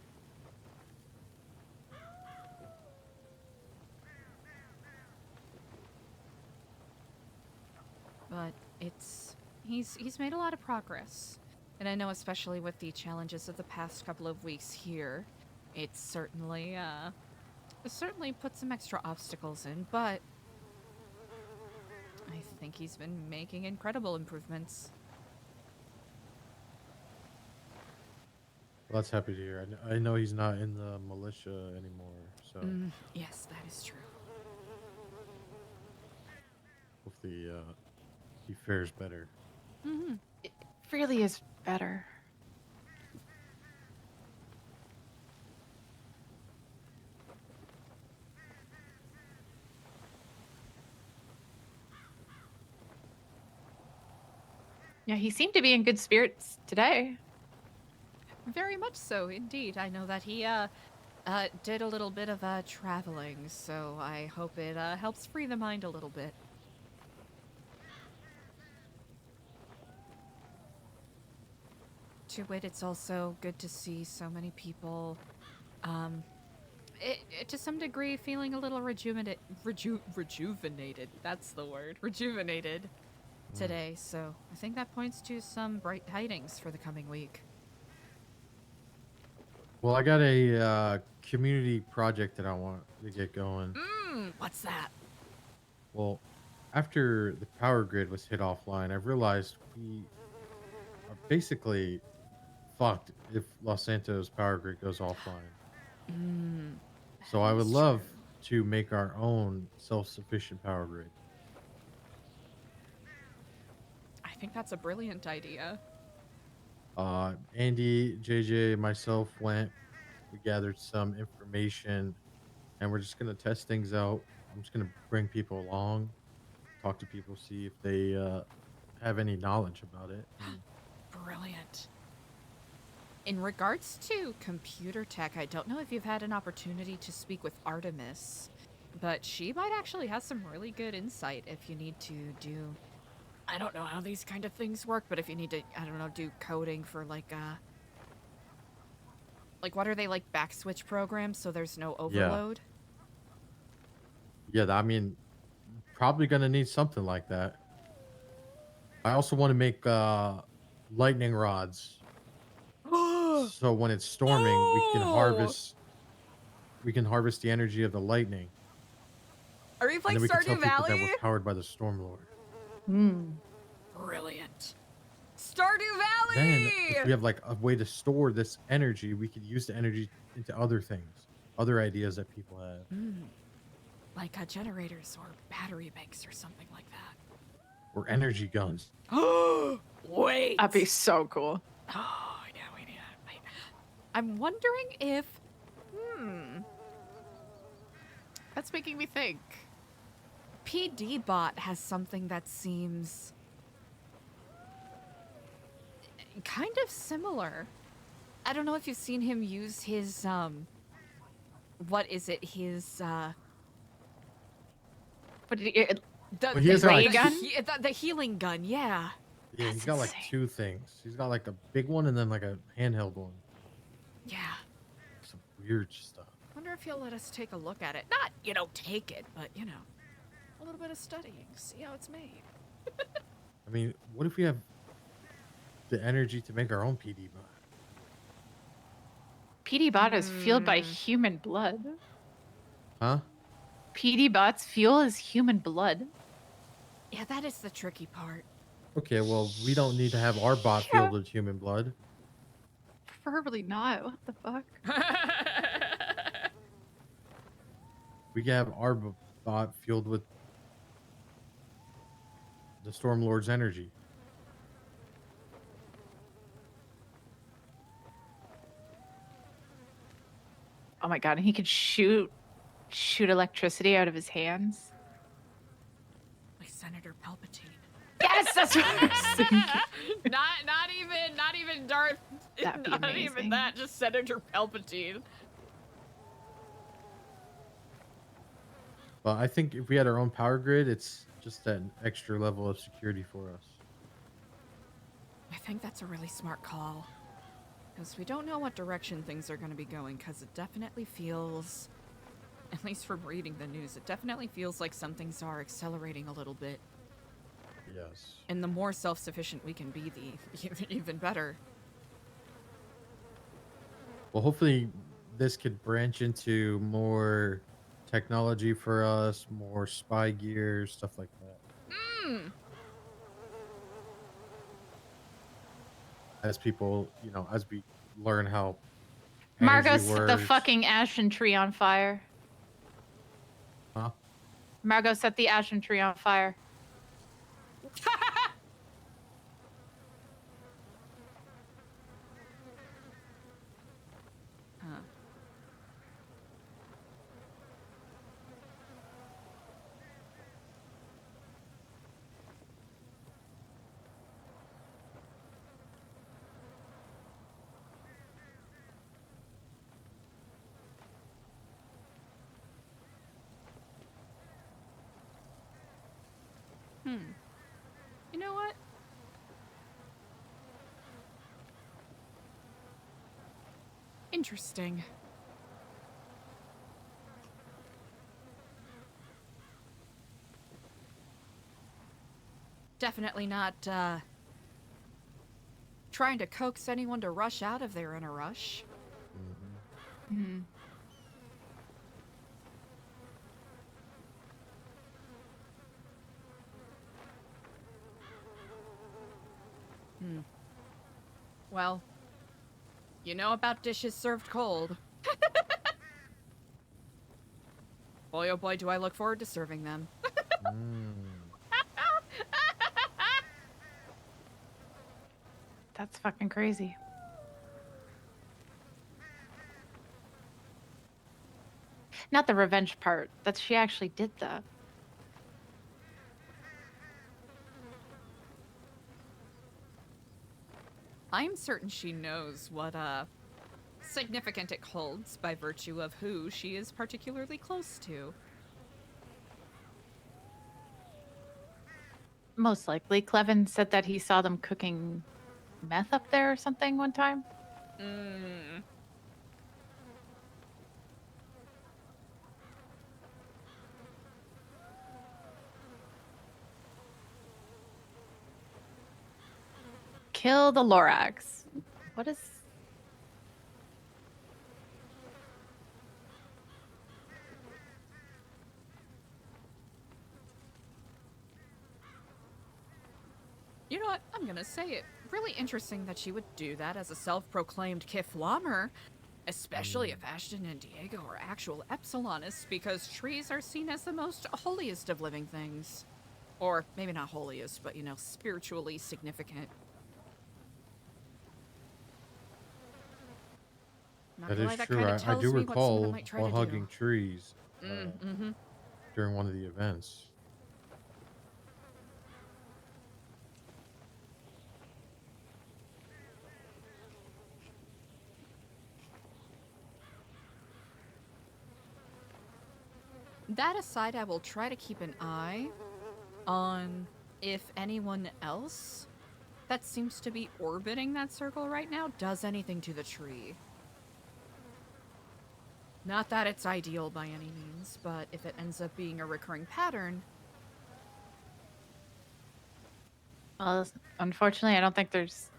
But he's made a lot of progress. And I know especially with the challenges of the past couple of weeks here, it's certainly put some extra obstacles in, but I think he's been making incredible improvements. Well, that's happy to hear. I know he's not in the militia anymore, so Yes, that is true. hopefully he fares better. It really is better. Yeah, he seemed to be in good spirits today. Very much so, indeed. I know that he did a little bit of traveling, so I hope it helps free the mind a little bit. To wit, it's also good to see so many people, to some degree, feeling a little rejuvenated. That's the word. Rejuvenated. today, so I think that points to some bright tidings for the coming week. Well, I got a community project that I want to get going. What's that? Well, after the power grid was hit offline, I realized we are basically fucked if Los Santos power grid goes offline. So I would love to make our own self-sufficient power grid. I think that's a brilliant idea. Andy, JJ, myself went. We gathered some information, and we're just gonna test things out. I'm just gonna bring people along, talk to people, see if they have any knowledge about it. Brilliant. In regards to computer tech, I don't know if you've had an opportunity to speak with Artemis, but she might actually have some really good insight if you need to do... I don't know how these kind of things work, but if you need to, I don't know, do coding for like what are they, like back switch programs so there's no overload? Yeah, I mean, probably gonna need something like that. I also want to make lightning rods. So when it's storming, we can harvest the energy of the lightning. Are you playing and then we can tell Stardew people Valley? that we're powered by the Storm Lord. Brilliant. Stardew Valley! Then, if we have like a way to store this energy, we could use the energy into other things, other ideas that people have. Like generators or battery banks or something like that. Or energy guns. Wait! That'd be so cool. Oh, yeah, we need that. Wait. I'm wondering if... That's making me think. PD Bot has something that seems... kind of similar. I don't know if you've seen him use his, what is it? His, What did he... Well, he has ray like- gun? The healing gun, yeah. Yeah, he's got like two things. He's got like a big one and then like a handheld one. Yeah. Some weird stuff. Wonder if he'll let us take a look at it. Not, you know, take it, but, you know, a little bit of studying. See how it's made. I mean, what if we have the energy to make our own PD bot? PD bot is fueled by human blood. Huh? PD bot's fuel is human blood. Yeah, that is the tricky part. Okay, well, we don't need to have our bot filled with human blood. Preferably not. What the fuck? We can have our bot fueled with the Storm Lord's energy. Oh my god, and he could shoot electricity out of his hands. Like Senator Palpatine. Yes, that's what I was thinking. not even Darth. That'd be not amazing. even that. Just Senator Palpatine. But I think if we had our own power grid, it's just an extra level of security for us. I think that's a really smart call. Because we don't know what direction things are going to be going, because it definitely feels, at least from reading the news, it definitely feels like some things are accelerating a little bit. Yes. And the more self-sufficient we can be, the even better. Well, hopefully this could branch into more technology for us, more spy gear, stuff like that. As people, you know, as we learn how Margot energy set the works. fucking ashen tree on fire. Huh? Margot set the ashen tree on fire. Huh. You know what? Interesting. definitely not, trying to coax anyone to rush out if they're in a rush. Hmm. Well, you know about dishes served cold. Boy, oh boy, do I look forward to serving them. That's fucking crazy. Not the revenge part, that she actually did that. I'm certain she knows what, significant it holds by virtue of who she is particularly close to. Most likely. Clevin said that he saw them cooking meth up there or something one time. Mm. Kill the Lorax. What is... You know what? I'm gonna say it. Really interesting that she would do that as a self-proclaimed Kiflamer, especially if Ashton and Diego are actual Epsilonists, because trees are seen as the most holiest of living things. Or maybe not holiest, but, you know, spiritually significant. Not That gonna is lie, that true. kind of I tells do me what someone recall might try while to hugging do. trees Mm-hmm. during one of the events. That aside, I will try to keep an eye on if anyone else that seems to be orbiting that circle right now does anything to the tree. Not that it's ideal by any means, but if it ends up being a recurring pattern... Well, unfortunately, I don't think there's...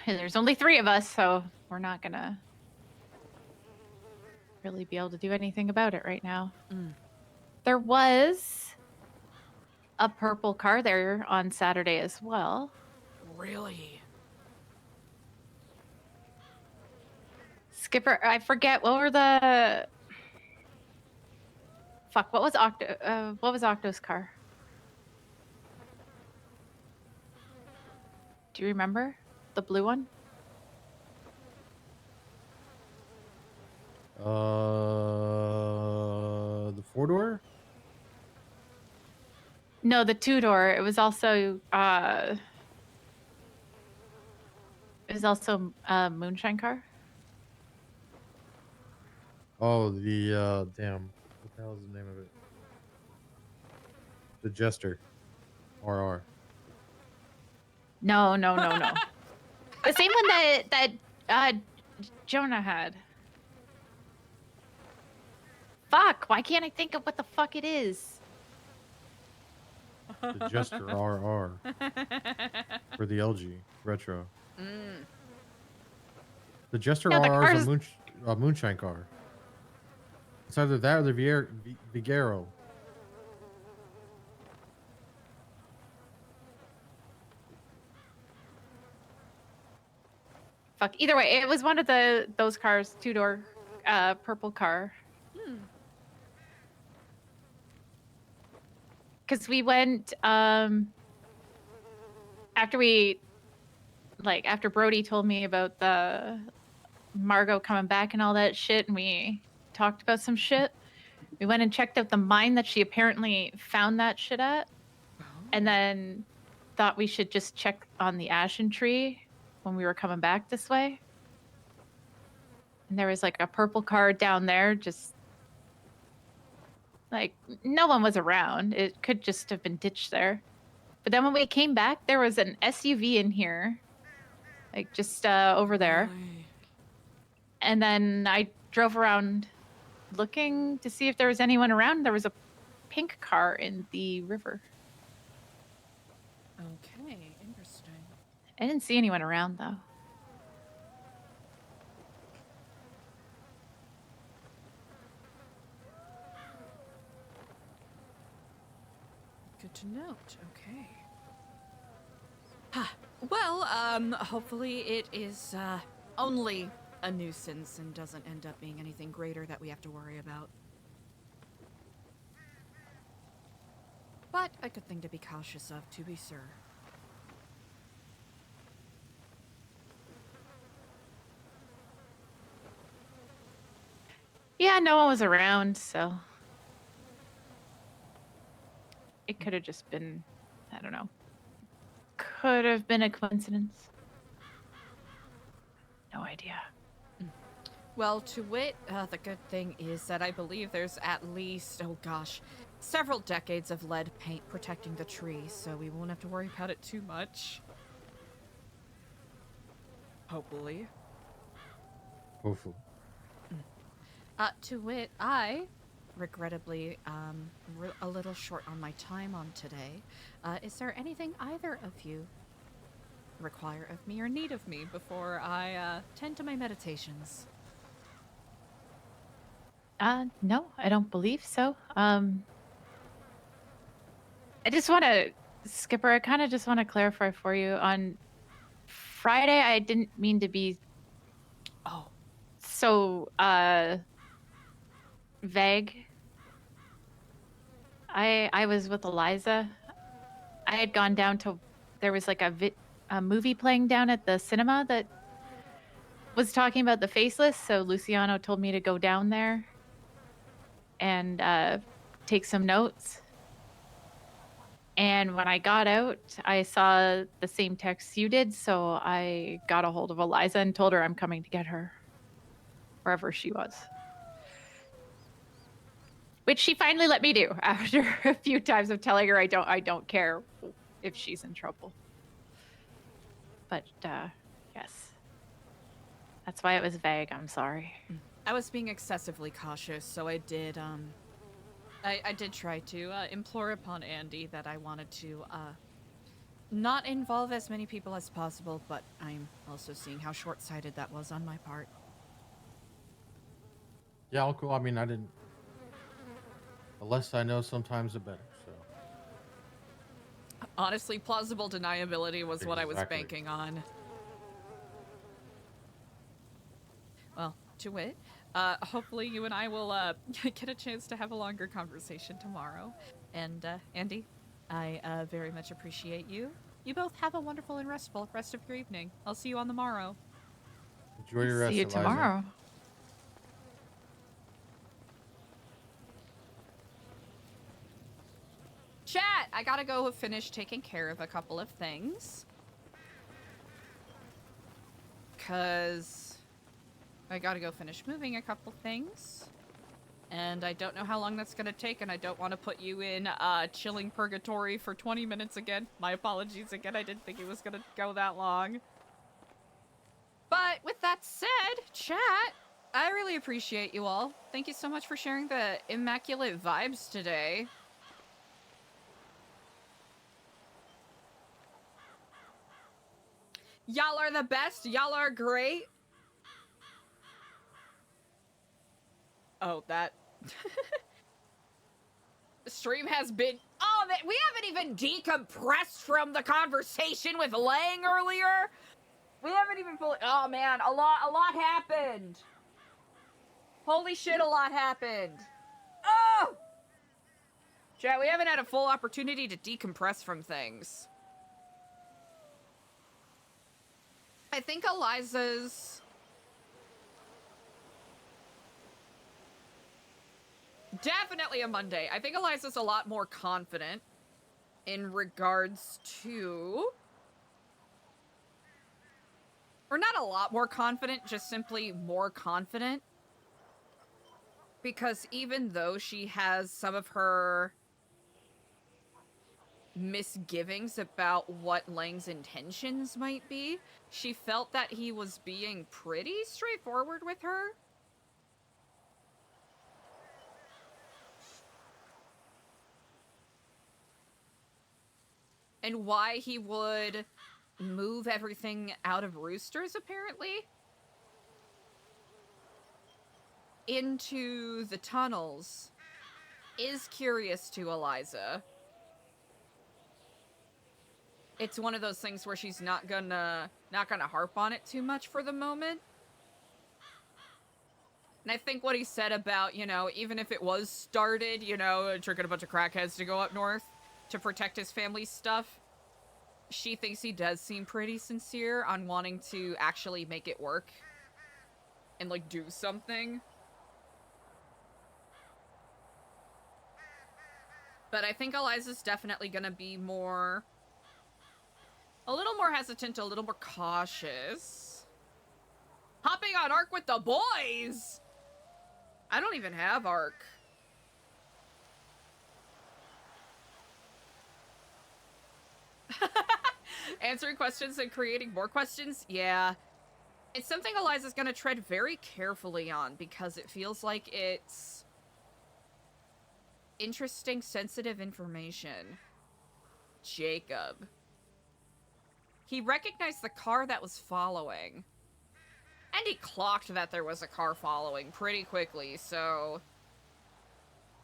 There's only 3 of us, so we're not gonna really be able to do anything about it right now. There was a purple car there on Saturday as well. Really? Skipper, I forget, what were the... Fuck, what was Octo's car? Do you remember? The blue one? The 4-door? No, the 2-door. It was also a moonshine car. Oh, the damn. What the hell is the name of it? The Jester. RR. No. The same one that Jonah had. Fuck, why can't I think of what the fuck it is? The Jester RR. For the LG Retro. The Jester No, the RR is car's... a moonshine car. It's either that or the Vigero. Fuck, either way, it was one of those cars, 2-door, purple car. Because we went, after Brody told me about the Margot coming back and all that shit, and we talked about some shit, we went and checked out the mine that she apparently found that shit at, and then thought we should just check on the ashen tree when we were coming back this way. And there was like a purple car down there, just like no one was around. It could just have been ditched there. But then when we came back, there was an SUV in here, like just over there. And then I drove around looking to see if there was anyone around. There was a pink car in the river. Okay, interesting. I didn't see anyone around though. Good to note. Okay. Well, hopefully it is, only a nuisance and doesn't end up being anything greater that we have to worry about. But a good thing to be cautious of, to be sure. Yeah, no one was around, so it could have just been, I don't know. Could have been a coincidence. No idea. Well, to wit, the good thing is that I believe there's at least, oh gosh, several decades of lead paint protecting the tree, so we won't have to worry about it too much. Hopefully. Hopefully. To wit, I, regrettably, a little short on my time on today. Is there anything either of you require of me or need of me before I, tend to my meditations? No, I don't believe so. I just want to, Skipper, I kind of just want to clarify for you. On Friday, I didn't mean to be so vague. I was with Eliza. I had gone down to, there was like a movie playing down at the cinema that was talking about the Faceless, so Luciano told me to go down there and take some notes. And when I got out, I saw the same text you did, so I got a hold of Eliza and told her I'm coming to get her wherever she was. Which she finally let me do after a few times of telling her I don't care if she's in trouble. But yes. That's why it was vague, I'm sorry. I was being excessively cautious, so I did, I did try to implore upon Andy that I wanted to not involve as many people as possible, but I'm also seeing how short-sighted that was on my part. Yeah, Uncle. I mean, I didn't. The less I know, sometimes the better. So. Honestly, plausible deniability was what I was Exactly. banking on. Well, to wit, hopefully you and I will get a chance to have a longer conversation tomorrow. And Andy, I very much appreciate you. You both have a wonderful and restful rest of your evening. I'll see you on the morrow. Enjoy your rest, See you Eliza. tomorrow. Chat, I gotta go finish taking care of a couple of things. 'Cause I gotta go finish moving a couple things. And I don't know how long that's gonna take, and I don't want to put you in chilling purgatory for 20 minutes again. My apologies again, I didn't think it was gonna go that long. But with that said, chat, I really appreciate you all. Thank you so much for sharing the immaculate vibes today. Y'all are the best. Y'all are great. Oh, that... The stream has been... Oh, we haven't even decompressed from the conversation with Lang earlier. We haven't even fully... Oh, man, a lot happened. Holy shit, a lot happened. Oh! Chat, we haven't had a full opportunity to decompress from things. I think Eliza's... Definitely a Monday. I think Eliza's a lot more confident in regards to... Or not a lot more confident, just simply more confident. Because even though she has some of her misgivings about what Lang's intentions might be, she felt that he was being pretty straightforward with her. and why he would move everything out of Roosters, apparently, into the tunnels is curious to Eliza. It's one of those things where she's not gonna harp on it too much for the moment. And I think what he said about, you know, even if it was started, you know, tricking a bunch of crackheads to go up north to protect his family's stuff, she thinks he does seem pretty sincere on wanting to actually make it work and, like, do something. But I think Eliza's definitely gonna be a little more hesitant, a little more cautious. Hopping on Ark with the boys! I don't even have Ark. Answering questions and creating more questions? Yeah. It's something Eliza's gonna tread very carefully on because it feels like it's interesting, sensitive information. Jacob. He recognized the car that was following. And he clocked that there was a car following pretty quickly, so...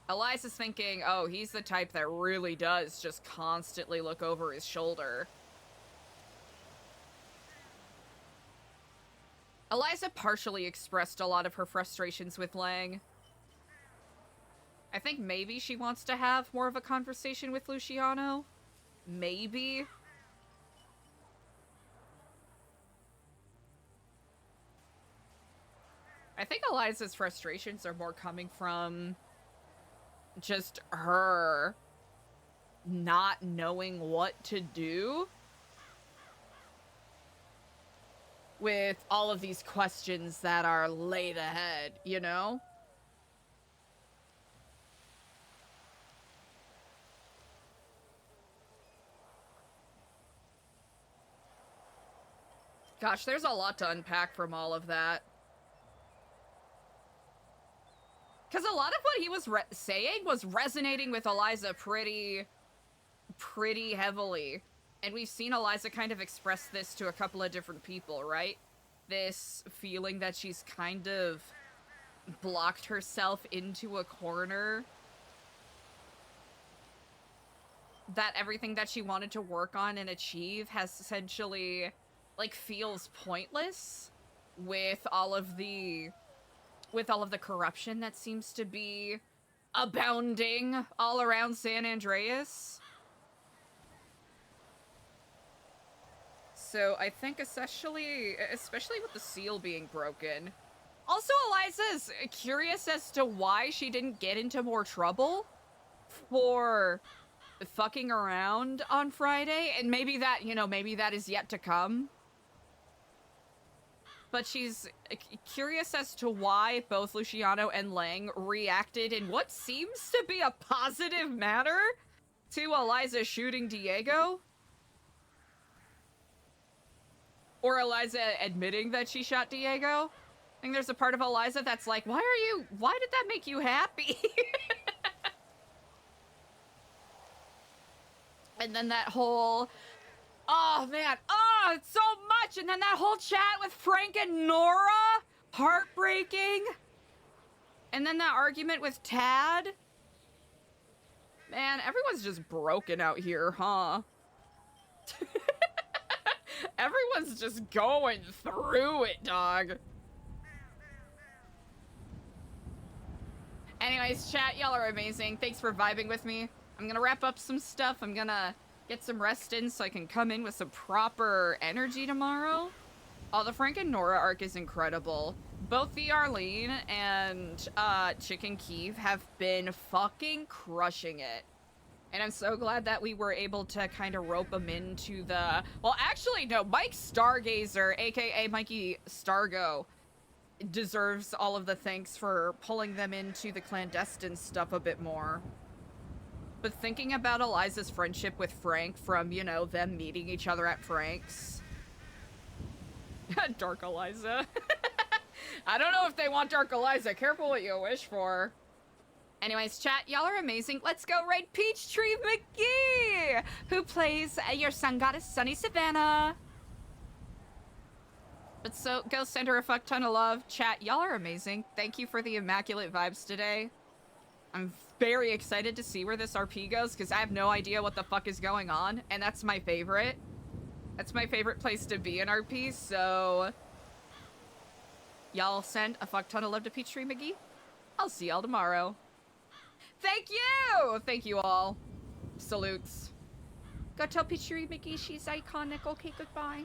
Eliza's thinking, oh, he's the type that really does just constantly look over his shoulder. Eliza partially expressed a lot of her frustrations with Lang. I think maybe she wants to have more of a conversation with Luciano. Maybe. I think Eliza's frustrations are more coming from just her not knowing what to do with all of these questions that are laid ahead, you know? Gosh, there's a lot to unpack from all of that. Because a lot of what he was saying was resonating with Eliza pretty heavily. And we've seen Eliza kind of express this to a couple of different people, right? This feeling that she's kind of blocked herself into a corner. That everything that she wanted to work on and achieve has essentially, like, feels pointless with all of the corruption that seems to be abounding all around San Andreas. So I think especially with the seal being broken. Also, Eliza's curious as to why she didn't get into more trouble for fucking around on Friday, and maybe that, you know, maybe that is yet to come. But she's curious as to why both Luciano and Lang reacted in what seems to be a positive manner to Eliza shooting Diego. Or Eliza admitting that she shot Diego. I think there's a part of Eliza that's like, why did that make you happy? And then that whole, oh man, oh, it's so much. And then that whole chat with Frank and Nora, heartbreaking. And then that argument with Tad. Man, everyone's just broken out here, huh? Everyone's just going through it, dog. Anyways, chat, y'all are amazing. Thanks for vibing with me. I'm gonna wrap up some stuff. I'm gonna get some rest in so I can come in with some proper energy tomorrow. Oh, the Frank and Nora arc is incredible. Both the Arlene and Chicken Keeve have been fucking crushing it. And I'm so glad that we were able to kind of rope them into the... Well, actually, no. Mike Stargazer, a.k.a. Mikey Stargo, deserves all of the thanks for pulling them into the clandestine stuff a bit more. But thinking about Eliza's friendship with Frank from, you know, them meeting each other at Frank's. Dark Eliza. I don't know if they want Dark Eliza. Careful what you wish for. Anyways, chat, y'all are amazing. Let's go raid Peachtree McGee, who plays your sun goddess, Sunny Savannah. But so, go send her a fuck ton of love. Chat, y'all are amazing. Thank you for the immaculate vibes today. I'm very excited to see where this RP goes, because I have no idea what the fuck is going on, and that's my favorite. That's my favorite place to be in RP, so... Y'all send a fuck ton of love to Peachtree McGee. I'll see y'all tomorrow. Thank you! Thank you all. Salutes. Go tell Peachtree McGee she's iconic. Okay, goodbye.